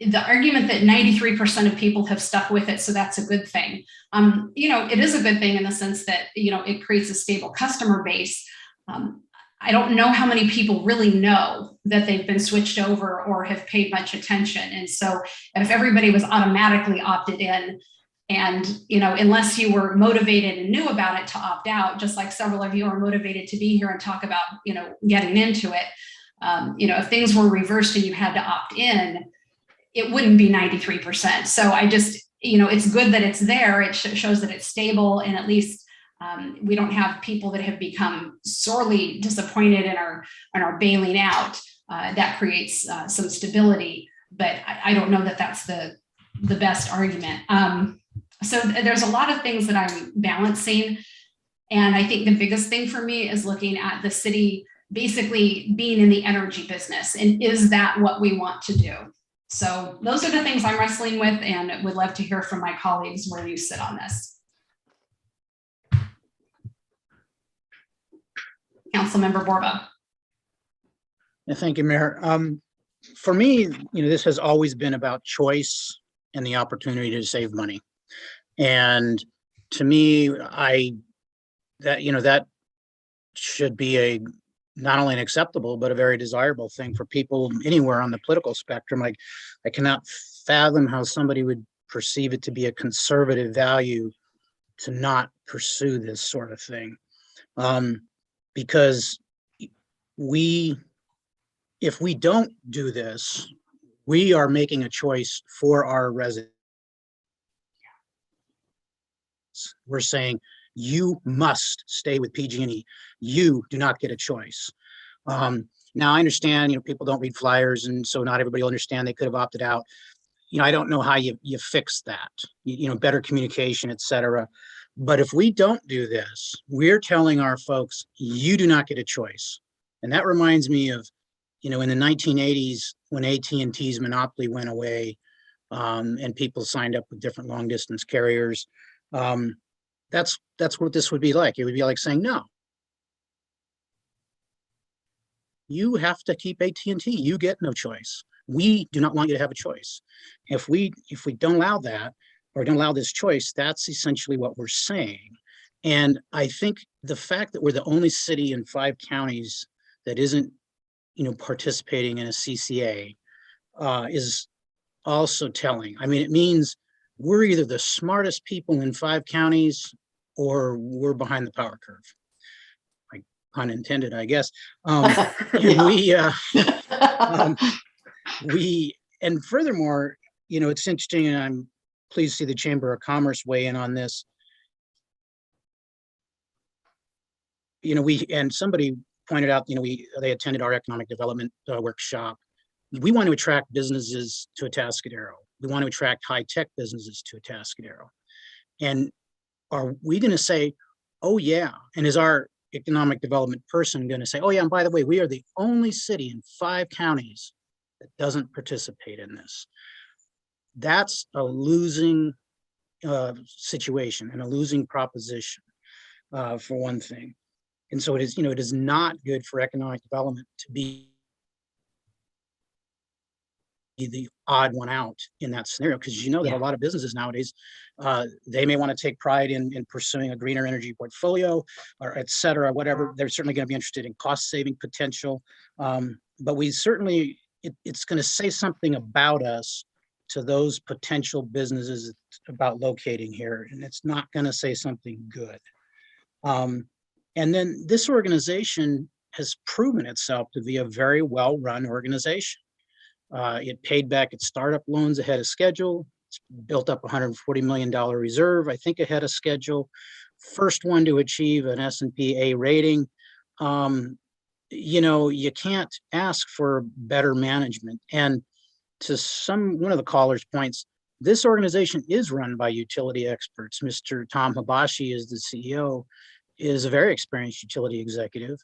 A: The argument that 93% of people have stuck with it, so that's a good thing. It is a good thing in the sense that, it creates a stable customer base. I don't know how many people really know that they've been switched over or have paid much attention. And so if everybody was automatically opted in, and, unless you were motivated and knew about it to opt out, just like several of you are motivated to be here and talk about, getting into it, if things were reversed and you had to opt in, it wouldn't be 93%. So I just, it's good that it's there. It shows that it's stable, and at least we don't have people that have become sorely disappointed and are bailing out. That creates some stability, but I don't know that that's the best argument. So there's a lot of things that I'm balancing. And I think the biggest thing for me is looking at the city basically being in the energy business. And is that what we want to do? So those are the things I'm wrestling with, and would love to hear from my colleagues where you sit on this. Councilmember Borba.
K: Yeah, thank you, Mayor. For me, this has always been about choice and the opportunity to save money. And to me, that should be not only an acceptable, but a very desirable thing for people anywhere on the political spectrum. I cannot fathom how somebody would perceive it to be a conservative value to not pursue this sort of thing. Because if we don't do this, we are making a choice for our residents. We're saying, you must stay with PG&E. You do not get a choice. Now I understand, people don't read flyers, and so not everybody will understand they could have opted out. I don't know how you fix that, better communication, et cetera. But if we don't do this, we're telling our folks, you do not get a choice. And that reminds me of, in the 1980s when AT&T's monopoly went away, and people signed up with different long distance carriers. That's what this would be like. It would be like saying, no, you have to keep AT&T. You get no choice. We do not want you to have a choice. If we don't allow that, or don't allow this choice, that's essentially what we're saying. And I think the fact that we're the only city in 5 counties that isn't, participating in a CCA is also telling. I mean, it means we're either the smartest people in 5 counties or we're behind the power curve. Like, pun intended, I guess. And furthermore, it's interesting, and I'm pleased to see the Chamber of Commerce weigh in on this. And somebody pointed out, they attended our economic development workshop. We want to attract businesses to Atascadero. We want to attract high-tech businesses to Atascadero. And are we going to say, oh yeah, and is our economic development person going to say, oh yeah, and by the way, we are the only city in 5 counties that doesn't participate in this? That's a losing situation and a losing proposition, for one thing. And so it is not good for economic development to be the odd one out in that scenario, because that a lot of businesses nowadays, they may want to take pride in pursuing a greener energy portfolio, or et cetera, whatever. They're certainly going to be interested in cost saving potential. But we certainly, it's going to say something about us to those potential businesses about locating here, and it's not going to say something good. And then this organization has proven itself to be a very well-run organization. It paid back its startup loans ahead of schedule. It's built up $140 million reserve, I think ahead of schedule. First one to achieve an S&P A rating. You can't ask for better management. And to one of the callers' points, this organization is run by utility experts. Mr. Tom Habashi is the CEO, is a very experienced utility executive.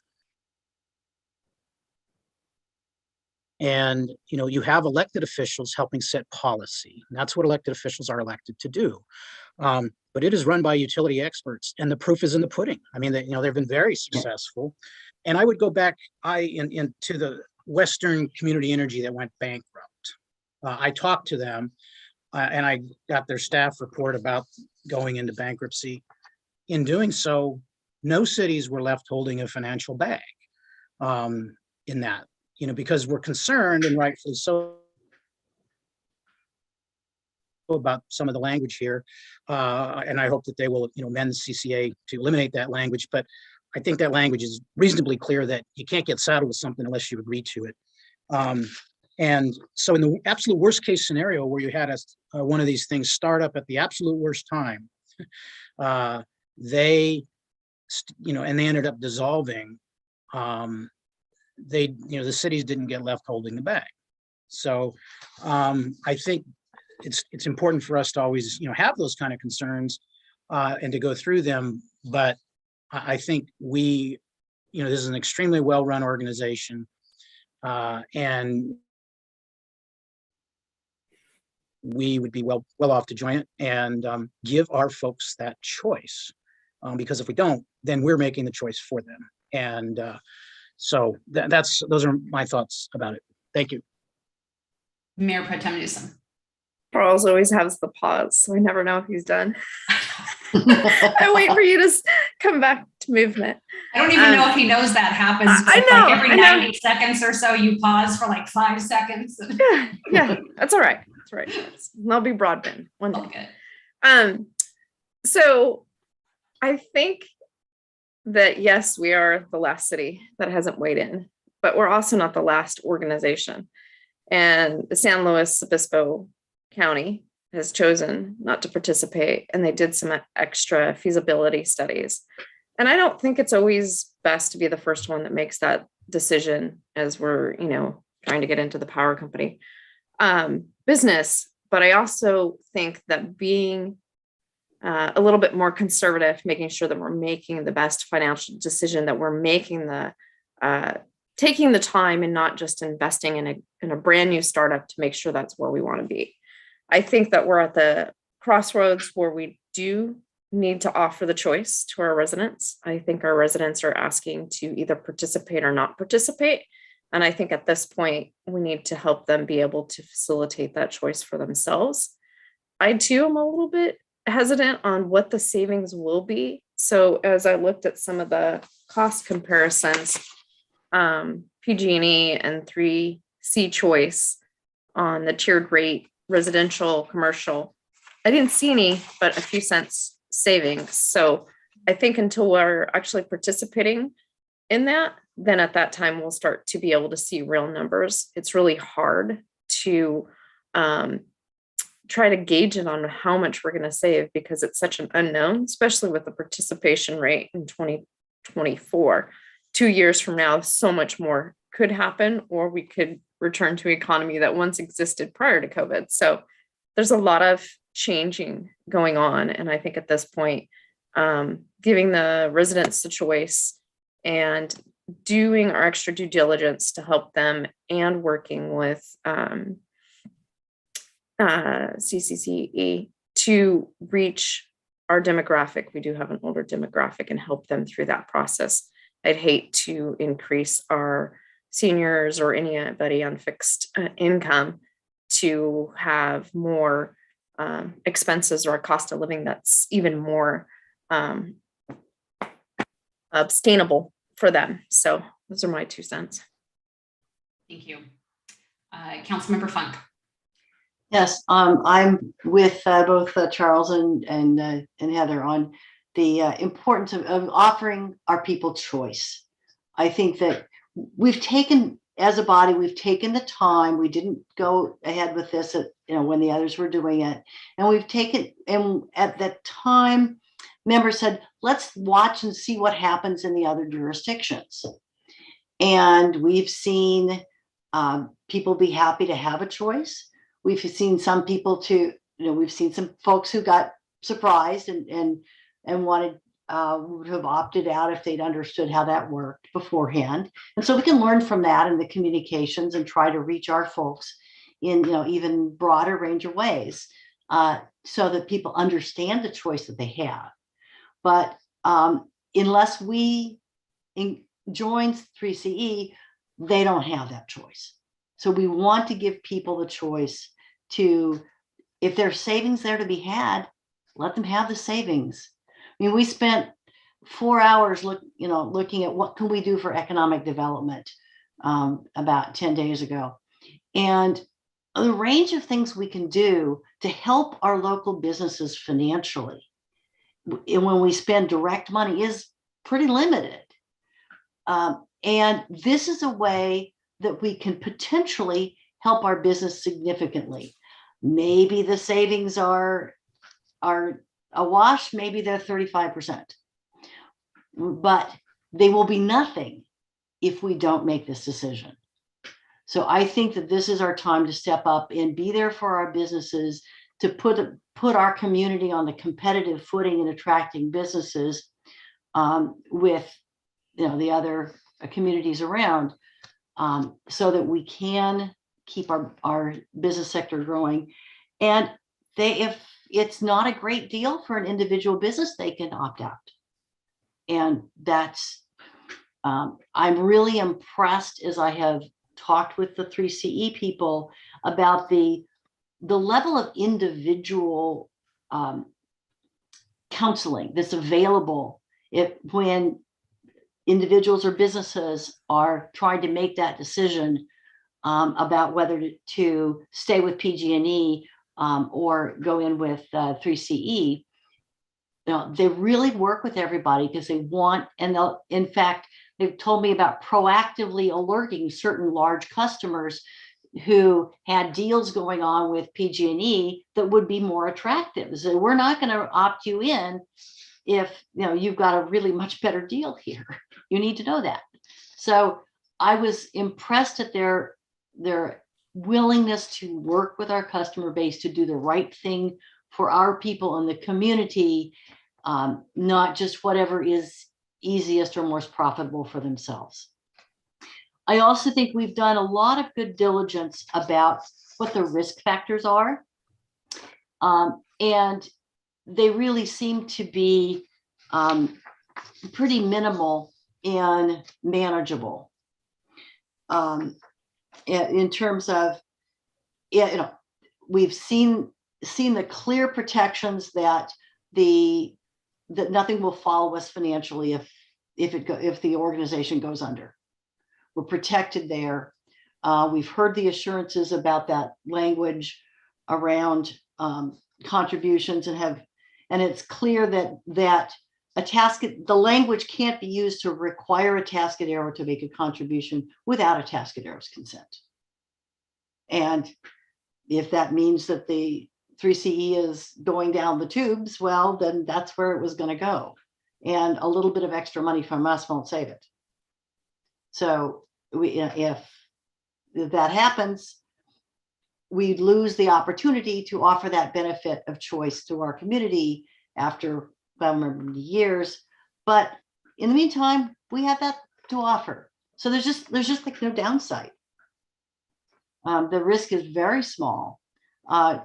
K: And, you have elected officials helping set policy. And that's what elected officials are elected to do. But it is run by utility experts, and the proof is in the pudding. I mean, they've been very successful. And I would go back into the Western Community Energy that went bankrupt. I talked to them, and I got their staff report about going into bankruptcy. In doing so, no cities were left holding a financial bag in that, because we're concerned, and rightfully so, about some of the language here. And I hope that they will, amend the CCA to eliminate that language. But I think that language is reasonably clear that you can't get saddled with something unless you agree to it. And so in the absolute worst case scenario, where you had one of these things start up at the absolute worst time, they ended up dissolving. The cities didn't get left holding the bag. So I think it's important for us to always, have those kind of concerns and to go through them. But I think this is an extremely well-run organization, and we would be well off to join it and give our folks that choice, because if we don't, then we're making the choice for them. And so those are my thoughts about it. Thank you.
A: Mayor Pro Tem Newsom.
M: Charles always has the pause, so I never know if he's done. I wait for you to come back to movement.
A: I don't even know if he knows that happens.
M: I know.
A: Like every 90 seconds or so, you pause for like 5 seconds.
M: Yeah, that's all right. That's all right. I'll be broadband one day.
A: Okay.
M: So I think that, yes, we are the last city that hasn't weighed in, but we're also not the last organization. And the San Luis Obispo County has chosen not to participate, and they did some extra feasibility studies. And I don't think it's always best to be the first one that makes that decision as we're, trying to get into the power company business. But I also think that being a little bit more conservative, making sure that we're making the best financial decision, that we're making the taking the time and not just investing in a brand new startup to make sure that's where we want to be. I think that we're at the crossroads where we do need to offer the choice to our residents. I think our residents are asking to either participate or not participate. And I think at this point, we need to help them be able to facilitate that choice for themselves. I too am a little bit hesitant on what the savings will be. So as I looked at some of the cost comparisons, PG&E and 3C choice on the tiered rate, residential, commercial, I didn't see any, but a few cents savings. So I think until we're actually participating in that, then at that time we'll start to be able to see real numbers. It's really hard to try to gauge it on how much we're going to save because it's such an unknown, especially with the participation rate in 2024. 2 years from now, so much more could happen, or we could return to an economy that once existed prior to COVID. So there's a lot of changing going on. And I think at this point, giving the residents the choice and doing our extra due diligence to help them and working with CCCE to reach our demographic. We do have an older demographic and help them through that process. I'd hate to increase our seniors or anybody on fixed income to have more expenses or a cost of living that's even more sustainable for them. So those are my 2 cents.
A: Thank you. Councilmember Funk.
N: Yes, I'm with both Charles and Heather on the importance of offering our people choice. I think that we've taken, as a body, we've taken the time. We didn't go ahead with this when the others were doing it, and we've taken. And at that time, members said, "Let's watch and see what happens in the other jurisdictions." And we've seen people be happy to have a choice. We've seen some people we've seen some folks who got surprised and wanted would have opted out if they'd understood how that worked beforehand. And so we can learn from that in the communications and try to reach our folks in even broader range of ways so that people understand the choice that they have. But unless we join 3CE, they don't have that choice. So we want to give people the choice to, if there's savings there to be had, let them have the savings. I mean, we spent 4 hours looking at what can we do for economic development about 10 days ago. And the range of things we can do to help our local businesses financially, and when we spend direct money, is pretty limited. And this is a way that we can potentially help our business significantly. Maybe the savings are a wash, maybe they're 35%, but they will be nothing if we don't make this decision. So I think that this is our time to step up and be there for our businesses, to put our community on the competitive footing and attracting businesses with the other communities around, so that we can keep our business sector growing. And if it's not a great deal for an individual business, they can opt out. And that's, I'm really impressed as I have talked with the 3CE people about the level of individual counseling that's available when individuals or businesses are trying to make that decision about whether to stay with PG&E or go in with 3CE. They really work with everybody because they want, and in fact, they've told me about proactively alerting certain large customers who had deals going on with PG&E that would be more attractive. So we're not going to opt you in if you've got a really much better deal here. You need to know that. So I was impressed at their willingness to work with our customer base to do the right thing for our people in the community, not just whatever is easiest or most profitable for themselves. I also think we've done a lot of good diligence about what the risk factors are. And they really seem to be pretty minimal and manageable. In terms of, we've seen the clear protections that nothing will follow us financially if the organization goes under. We're protected there. We've heard the assurances about that language around contributions, and it's clear that the language can't be used to require Atascadero to make a contribution without Atascadero's consent. And if that means that the 3CE is going down the tubes, well, then that's where it was going to go. And a little bit of extra money from us won't save it. So if that happens, we'd lose the opportunity to offer that benefit of choice to our community after many years. But in the meantime, we have that to offer. So there's just like no downside. The risk is very small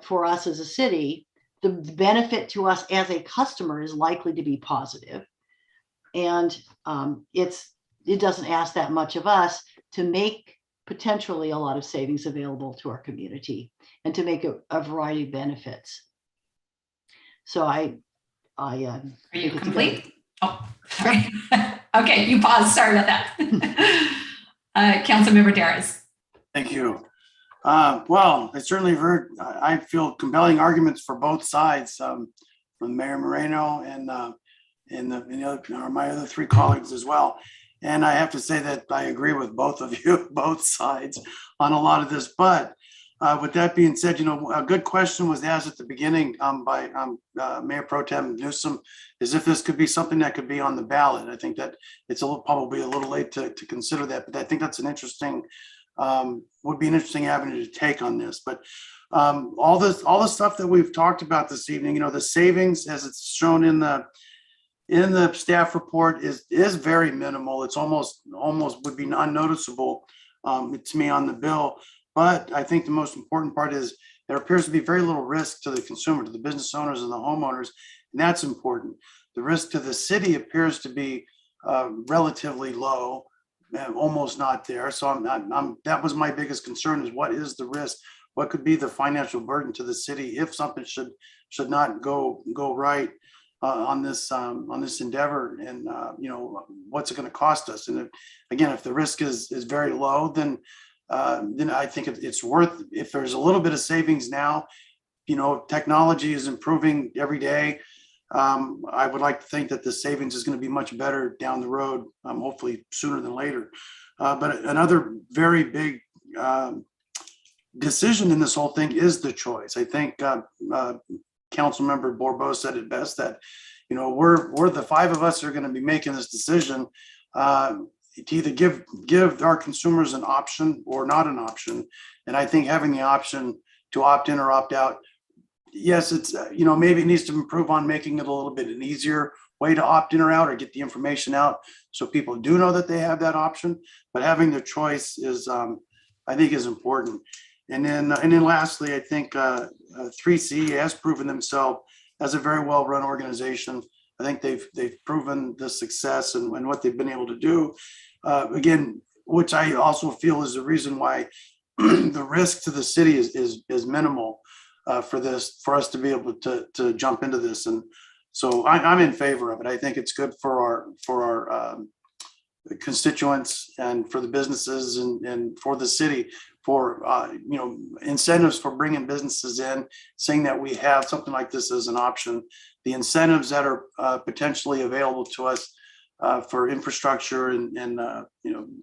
N: for us as a city. The benefit to us as a customer is likely to be positive. And it doesn't ask that much of us to make potentially a lot of savings available to our community and to make a variety of benefits. So
A: Are you complete? Oh, sorry. Okay, you paused. Sorry about that. Councilmember Darris.
O: Thank you. Well, I certainly heard, I feel compelling arguments for both sides, from Mayor Moreno and my other three colleagues as well. And I have to say that I agree with both of you, both sides, on a lot of this. But with that being said, a good question was asked at the beginning by Mayor Pro Tem Newsom, is if this could be something that could be on the ballot. I think that it's probably a little late to consider that, but I think that's would be an interesting avenue to take on this. But all the stuff that we've talked about this evening, the savings as it's shown in the staff report is very minimal. It's almost would be unnoticeable to me on the bill. But I think the most important part is there appears to be very little risk to the consumer, to the business owners and the homeowners, and that's important. The risk to the city appears to be relatively low, almost not there. So that was my biggest concern, is what is the risk? What could be the financial burden to the city if something should not go right on this endeavor, and what's it going to cost us? And if the risk is very low, then I think it's worth, if there's a little bit of savings now, technology is improving every day. I would like to think that the savings is going to be much better down the road, hopefully sooner than later. But another very big decision in this whole thing is the choice. I think Councilmember Borba said it best, that we're the five of us are going to be making this decision to either give our consumers an option or not an option. And I think having the option to opt in or opt out, yes, it's maybe it needs to improve on making it a little bit an easier way to opt in or out, or get the information out so people do know that they have that option. But having the choice is, I think, is important. And then lastly, I think 3CE has proven themselves as a very well-run organization. I think they've proven the success and what they've been able to do. Again, which I also feel is the reason why the risk to the city is minimal for us to be able to jump into this. And so I'm in favor of it. I think it's good for our constituents and for the businesses and for the city, for incentives for bringing businesses in, saying that we have something like this as an option. The incentives that are potentially available to us for infrastructure and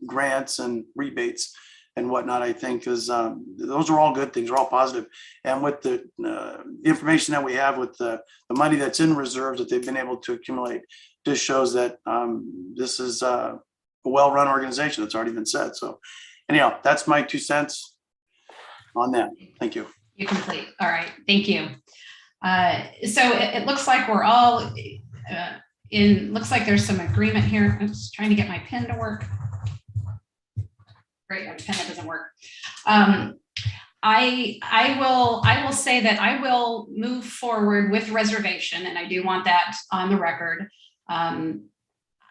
O: grants and rebates and whatnot, I think is those are all good things, are all positive. And with the information that we have with the money that's in reserves that they've been able to accumulate, just shows that this is a well-run organization. It's already been said. So anyhow, that's my 2 cents. on that. Thank you.
A: You complete. All right, thank you. So it looks like we're all looks like there's some agreement here. I'm just trying to get my pen to work. Great, my pen that doesn't work. I will say that I will move forward with reservation, and I do want that on the record.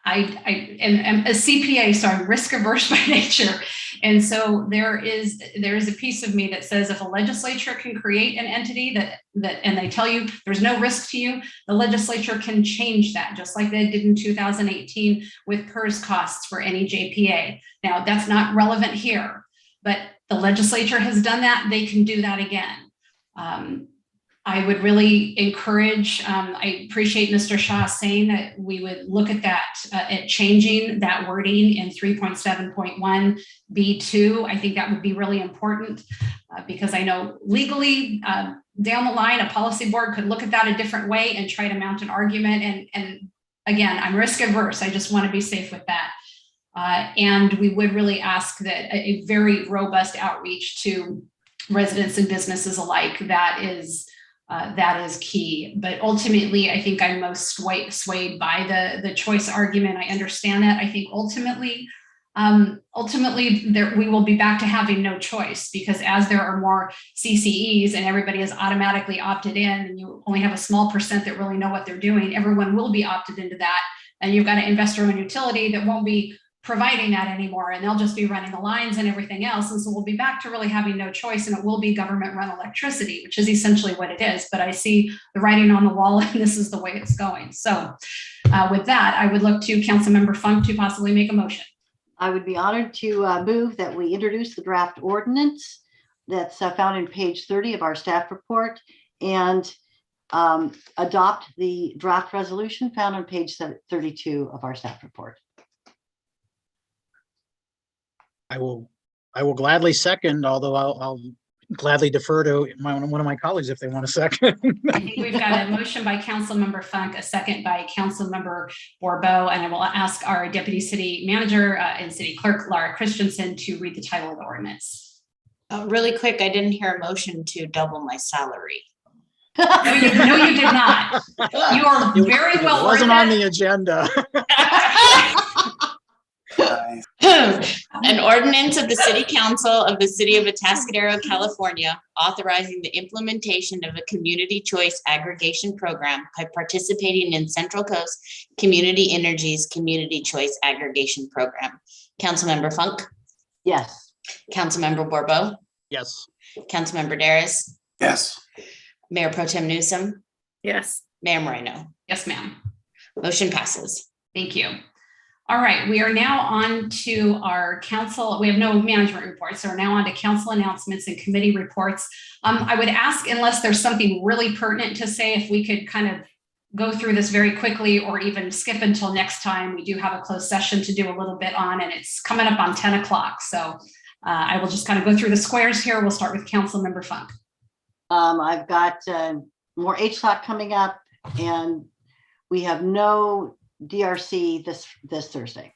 A: I am a CPA, so I'm risk averse by nature. And so there is a piece of me that says if a legislature can create an entity and they tell you there's no risk to you, the legislature can change that, just like they did in 2018 with PERS costs for any JPA. Now that's not relevant here, but the legislature has done that. They can do that again. I would really encourage, I appreciate Mr. Shaw saying that we would look at that, at changing that wording in 3.7.1 B2. I think that would be really important because I know legally down the line, a policy board could look at that a different way and try to mount an argument. And again, I'm risk averse. I just want to be safe with that. And we would really ask that a very robust outreach to residents and businesses alike. That is key. But ultimately, I think I'm most swayed by the choice argument. I understand that. I think ultimately we will be back to having no choice, because as there are more CCEs and everybody is automatically opted in, and you only have a small percent that really know what they're doing, everyone will be opted into that. And you've got an investor-owned utility that won't be providing that anymore, and they'll just be running the lines and everything else. And so we'll be back to really having no choice, and it will be government run electricity, which is essentially what it is. But I see the writing on the wall, and this is the way it's going. So with that, I would look to Councilmember Funk to possibly make a motion.
N: I would be honored to move that we introduce the draft ordinance that's found in page 30 of our staff report, and adopt the draft resolution found on page 32 of our staff report.
K: I will gladly second, although I'll gladly defer to one of my colleagues if they want a second.
A: I think we've got a motion by Councilmember Funk, a second by Councilmember Borba, and I will ask our Deputy City Manager and City Clerk, Laura Christensen, to read the title of the ordinance.
P: Really quick, I didn't hear a motion to double my salary.
A: No, you did not. You are very well.
K: It wasn't on the agenda.
P: An ordinance of the City Council of the City of Atascadero, California, authorizing the implementation of a community choice aggregation program by participating in Central Coast Community Energy's Community Choice Aggregation Program. Councilmember Funk?
N: Yes.
P: Councilmember Borba?
K: Yes.
P: Councilmember Daris?
O: Yes.
P: Mayor Pro Tem Newsom?
M: Yes.
P: Mayor Moreno?
A: Yes, ma'am.
P: Motion passes.
A: Thank you. All right, we are now on to our council. We have no management reports, so we're now on to council announcements and committee reports. I would ask, unless there's something really pertinent to say, if we could kind of go through this very quickly or even skip until next time. We do have a closed session to do a little bit on, and it's coming up on 10 o'clock. So I will just kind of go through the squares here. We'll start with Councilmember Funk.
N: I've got more HLOC coming up, and we have no DRC this Thursday.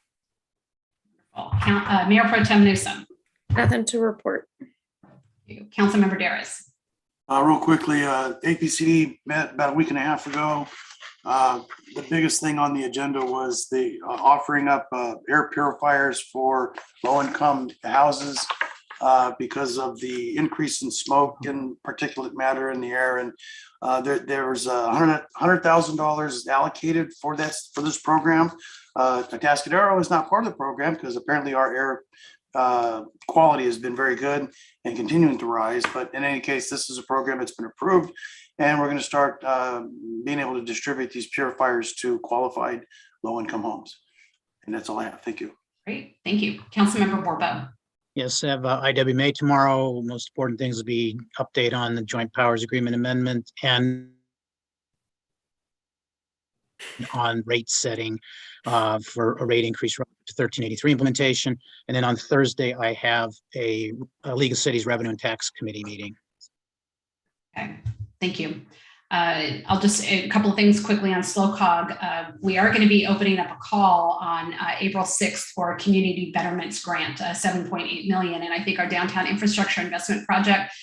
A: Mayor Pro Tem Newsom.
M: Nothing to report.
A: Councilmember Daris.
O: Real quickly, APCD met about a week and a half ago. The biggest thing on the agenda was the offering up air purifiers for low-income houses because of the increase in smoke and particulate matter in the air. And there was $100,000 allocated for this program. Atascadero is not part of the program because apparently our air quality has been very good and continuing to rise. But in any case, this is a program that's been approved, and we're going to start being able to distribute these purifiers to qualified low-income homes. And that's all I have. Thank you.
A: Great. Thank you. Councilmember Borba.
K: Yes, I have IWMA tomorrow. Most important things will be update on the Joint Powers Agreement amendment and on rate setting for a rate increase to 1383 implementation. And then on Thursday, I have a League of Cities Revenue and Tax Committee meeting.
A: Okay, thank you. I'll just, a couple of things quickly on SlowCog. We are going to be opening up a call on April 6th for a community betterments grant, 7.8 million. And I think our downtown infrastructure investment project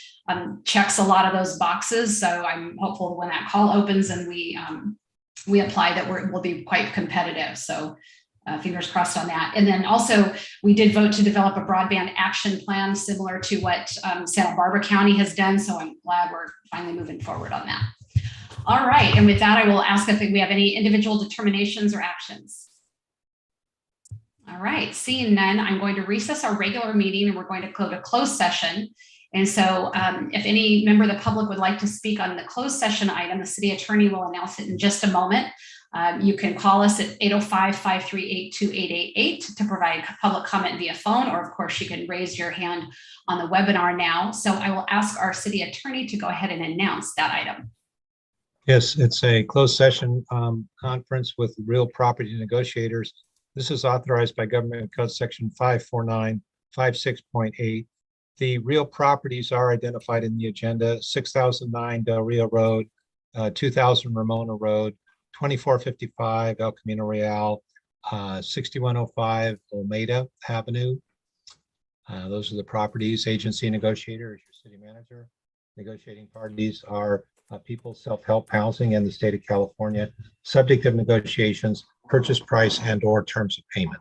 A: checks a lot of those boxes. So I'm hopeful when that call opens and we apply that we'll be quite competitive. So fingers crossed on that. And then also we did vote to develop a broadband action plan similar to what Santa Barbara County has done. So I'm glad we're finally moving forward on that. All right, and with that, I will ask if we have any individual determinations or actions. All right, seeing none, I'm going to recess our regular meeting and we're going to go to closed session. And so if any member of the public would like to speak on the closed session item, the city attorney will announce it in just a moment. You can call us at 805-538-2888 to provide public comment via phone, or of course you can raise your hand on the webinar now. So I will ask our city attorney to go ahead and announce that item.
Q: Yes, it's a closed session conference with real property negotiators. This is authorized by Government Code Section 54956.8. The real properties are identified in the agenda: 6009 Del Rio Road, 2000 Ramona Road, 2455 El Camino Real, 6105 Olmeda Avenue. Those are the properties. Agency negotiator is your city manager. Negotiating parties are People Self-Help Housing and the state of California. Subject of negotiations, purchase price and/or terms of payment.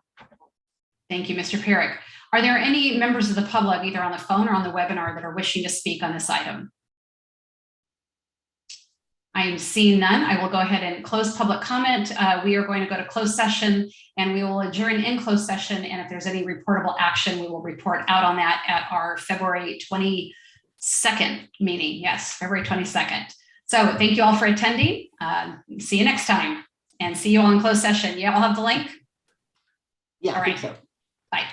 A: Thank you, Mr. Perrick. Are there any members of the public, either on the phone or on the webinar, that are wishing to speak on this item? I am seeing none. I will go ahead and close public comment. We are going to go to closed session and we will adjourn in closed session. And if there's any reportable action, we will report out on that at our February 22nd meeting. Yes, February 22nd. So thank you all for attending. See you next time and see you all in closed session. You all have the link?
N: Yeah,
A: all right.
N: I think so.
A: Bye.